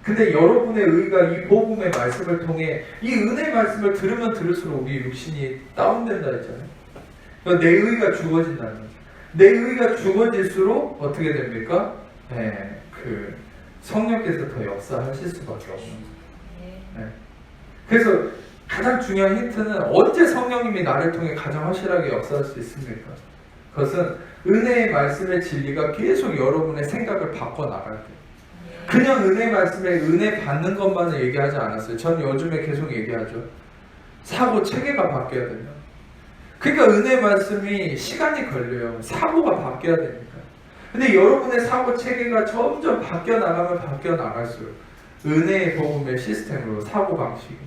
근데 여러분의 의가 이 복음의 말씀을 통해 이 은혜 말씀을 들으면 들을수록 우리 육신이 다운된다 했잖아요. 그러니까 내 의가 죽어진다는 거죠. 내 의가 죽어질수록 어떻게 됩니까? 그 성령께서 더 역사하실 수밖에 없는 거예요. 그래서 가장 중요한 힌트는 언제 성령님이 나를 통해 가장 확실하게 역사할 수 있습니까? 그것은 은혜의 말씀의 진리가 계속 여러분의 생각을 바꿔나갈 때 그냥 은혜 말씀에 은혜 받는 것만을 얘기하지 않았어요. 전 요즘에 계속 얘기하죠. 사고 체계가 바뀌어야 돼요. 그러니까 은혜 말씀이 시간이 걸려요. 사고가 바뀌어야 되니까. 근데 여러분의 사고 체계가 점점 바뀌어 나갈수록 은혜의 복음의 시스템으로 사고 방식이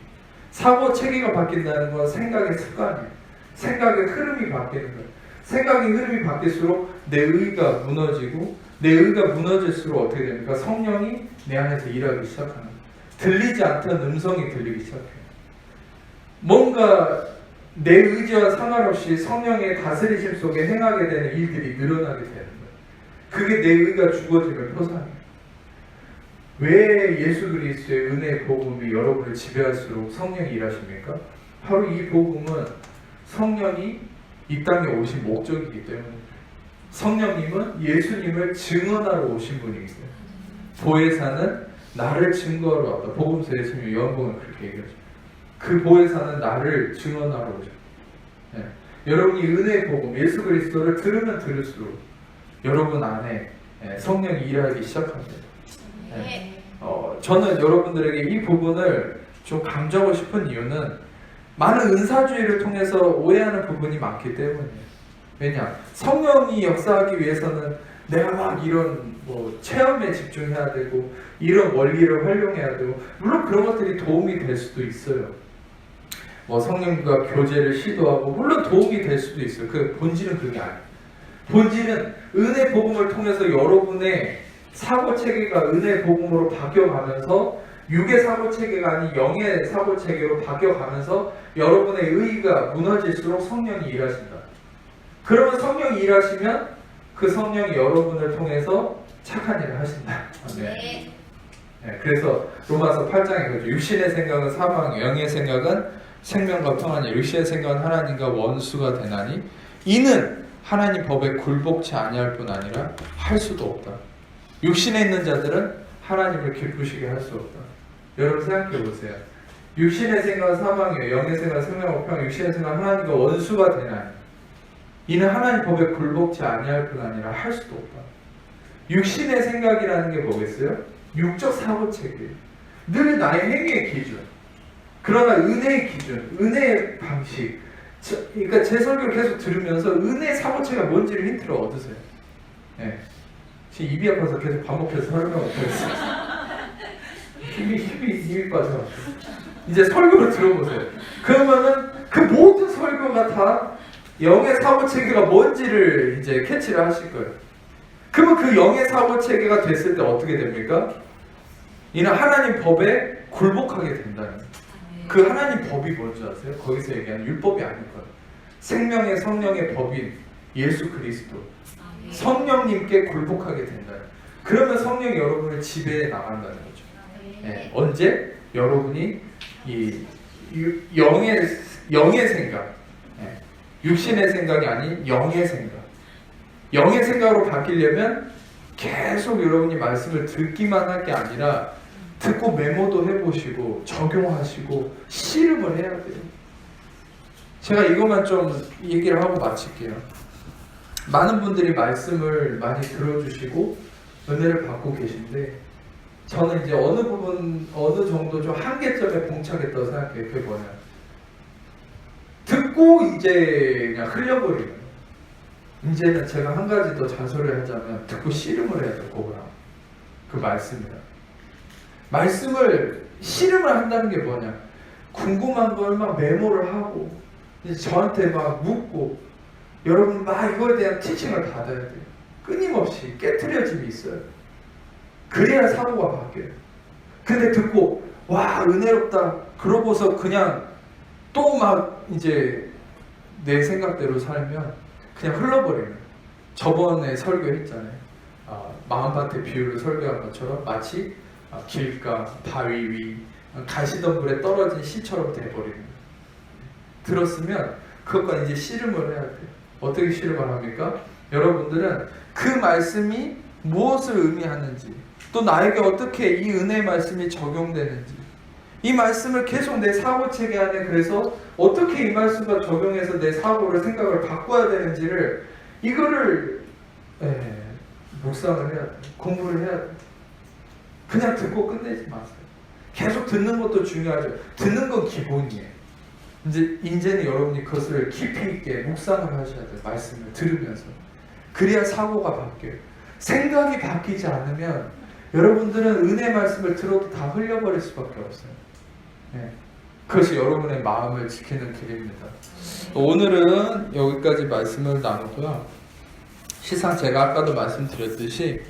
사고 체계가 바뀐다는 건 생각의 습관이에요. 생각의 흐름이 바뀌는 거예요. 생각의 흐름이 바뀔수록 내 의가 무너지고 내 의가 무너질수록 어떻게 됩니까? 성령이 내 안에서 일하기 시작하는 거예요. 들리지 않던 음성이 들리기 시작해요. 뭔가 내 의지와 상관없이 성령의 다스리심 속에 행하게 되는 일들이 늘어나게 되는 거예요. 그게 내 의가 죽어짐을 표상해요. 왜 예수 그리스도의 은혜의 복음이 여러분을 지배할수록 성령이 일하십니까? 바로 이 복음은 성령이 이 땅에 오신 목적이기 때문에 성령님은 예수님을 증언하러 오신 분이세요. 보혜사는 나를 증거하러 왔다. 복음서 예수님 요한복음은 그렇게 얘기하죠. 그 보혜사는 나를 증언하러 오죠. 여러분이 은혜의 복음 예수 그리스도를 들으면 들을수록 여러분 안에 성령이 일하기 시작합니다. 저는 여러분들에게 이 부분을 좀 강조하고 싶은 이유는 많은 은사주의를 통해서 오해하는 부분이 많기 때문이에요. 왜냐? 성령이 역사하기 위해서는 내가 막 이런 체험에 집중해야 되고 이런 원리를 활용해야 되고 물론 그런 것들이 도움이 될 수도 있어요. 성령과 교제를 시도하고 물론 도움이 될 수도 있어요. 그 본질은 그게 아니에요. 본질은 은혜 복음을 통해서 여러분의 사고 체계가 은혜 복음으로 바뀌어가면서 육의 사고 체계가 아닌 영의 사고 체계로 바뀌어가면서 여러분의 의의가 무너질수록 성령이 일하신다. 그러면 성령이 일하시면 그 성령이 여러분을 통해서 착한 일을 하신다. 네. 그래서 로마서 8장에 그러죠. 육신의 생각은 사망, 영의 생각은 생명과 평안이, 육신의 생각은 하나님과 원수가 되나니 이는 하나님 법에 굴복치 아니할 뿐 아니라 할 수도 없다. 육신에 있는 자들은 하나님을 기쁘시게 할 수 없다. 여러분 생각해 보세요. 육신의 생각은 사망이에요. 영의 생각은 생명과 평안, 육신의 생각은 하나님과 원수가 되나니 이는 하나님 법에 굴복치 아니할 뿐 아니라 할 수도 없다. 육신의 생각이라는 게 뭐겠어요? 육적 사고체계예요. 늘 나의 행위의 기준. 그러나 은혜의 기준, 은혜의 방식. 그러니까 제 설교를 계속 들으면서 은혜의 사고체가 뭔지를 힌트를 얻으세요. 네. 지금 입이 아파서 계속 반복해서 설명 못하겠어요. 힘이 빠져가지고. 이제 설교를 들어보세요. 그러면은 그 모든 설교가 다 영의 사고체계가 뭔지를 이제 캐치를 하실 거예요. 그러면 그 영의 사고체계가 됐을 때 어떻게 됩니까? 이는 하나님 법에 굴복하게 된다는 거예요. 그 하나님 법이 뭔지 아세요? 거기서 얘기하는 율법이 아닐 거예요. 생명의 성령의 법인 예수 그리스도, 성령님께 굴복하게 된다는. 그러면 성령이 여러분을 지배해 나간다는 거죠. 네. 언제? 여러분이 이 영의 생각, 네. 육신의 생각이 아닌 영의 생각, 영의 생각으로 바뀌려면 계속 여러분이 말씀을 듣기만 할 게 아니라 듣고 메모도 해보시고 적용하시고 씨름을 해야 돼요. 제가 이것만 좀 얘기를 하고 마칠게요. 많은 분들이 말씀을 많이 들어주시고 은혜를 받고 계신데 저는 이제 어느 부분, 어느 정도 좀 한계점에 봉착했다고 생각해요. 그게 뭐냐, 듣고 이제 그냥 흘려버리는 거예요. 이제는 제가 한 가지 더 잔소리를 하자면 듣고 씨름을 해야 돼요. 그거랑 그 말씀이랑. 말씀을 씨름을 한다는 게 뭐냐, 궁금한 걸 막 메모를 하고 이제 저한테 막 묻고 여러분 막 이거에 대한 티칭을 받아야 돼요. 끊임없이 깨트려짐이 있어요. 그래야 사고가 바뀌어요. 근데 듣고 와 은혜롭다 그러고서 그냥 또 막 이제 내 생각대로 살면 그냥 흘러버리는. 저번에 설교했잖아요. 마음밭의 비유를 설교한 것처럼 마치 길가, 바위 위, 가시덤불에 떨어진 씨처럼 돼버리는. 들었으면 그것과 이제 씨름을 해야 돼요. 어떻게 씨름을 합니까? 여러분들은 그 말씀이 무엇을 의미하는지, 또 나에게 어떻게 이 은혜의 말씀이 적용되는지, 이 말씀을 계속 내 사고체계 안에, 그래서 어떻게 이 말씀과 적용해서 내 사고를, 생각을 바꿔야 되는지를, 이거를 묵상을 해야 돼요. 공부를 해야 돼요. 그냥 듣고 끝내지 마세요. 계속 듣는 것도 중요하죠. 듣는 건 기본이에요. 이제는 여러분이 그것을 깊이 있게 묵상을 하셔야 돼요. 말씀을 들으면서. 그래야 사고가 바뀌어요. 생각이 바뀌지 않으면 여러분들은 은혜 말씀을 들어도 다 흘려버릴 수밖에 없어요. 네. 그것이 여러분의 마음을 지키는 길입니다. 오늘은 여기까지 말씀을 나누고요. 시상 제가 아까도 말씀드렸듯이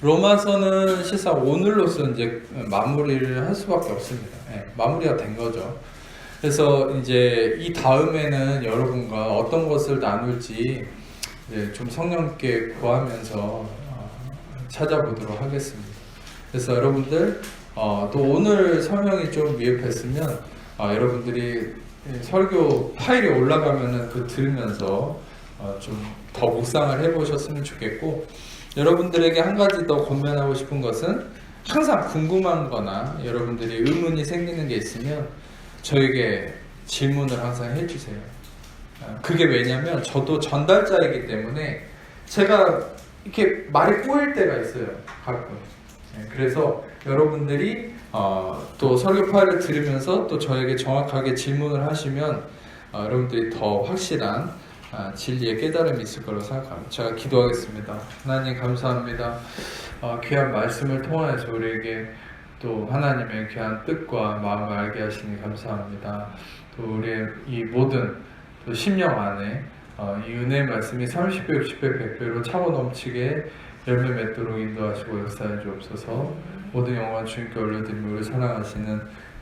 로마서는 시상 오늘로서 이제 마무리를 할 수밖에 없습니다. 네. 마무리가 된 거죠. 그래서 이제 이 다음에는 여러분과 어떤 것을 나눌지 좀 성령께 구하면서 찾아보도록 하겠습니다. 그래서 여러분들 또 오늘 설명이 좀 미흡했으면 여러분들이 설교 파일이 올라가면은 그 들으면서 좀 더 묵상을 해보셨으면 좋겠고, 여러분들에게 한 가지 더 권면하고 싶은 것은 항상 궁금한 거나 여러분들이 의문이 생기는 게 있으면 저에게 질문을 항상 해주세요. 그게 왜냐면 저도 전달자이기 때문에 제가 이렇게 말이 꼬일 때가 있어요, 가끔. 그래서 여러분들이 또 설교 파일을 들으면서 또 저에게 정확하게 질문을 하시면 여러분들이 더 확실한 진리의 깨달음이 있을 거라고 생각합니다. 제가 기도하겠습니다. 하나님 감사합니다. 귀한 말씀을 통하여서 우리에게 또 하나님의 귀한 뜻과 마음을 알게 하시니 감사합니다. 또 우리의 이 모든 또 심령 안에 이 은혜의 말씀이 30배, 60배, 100배로 차고 넘치게 열매 맺도록 인도하시고 역사해 주옵소서. 모든 영광 주님께 올려드리며 우리 사랑하시는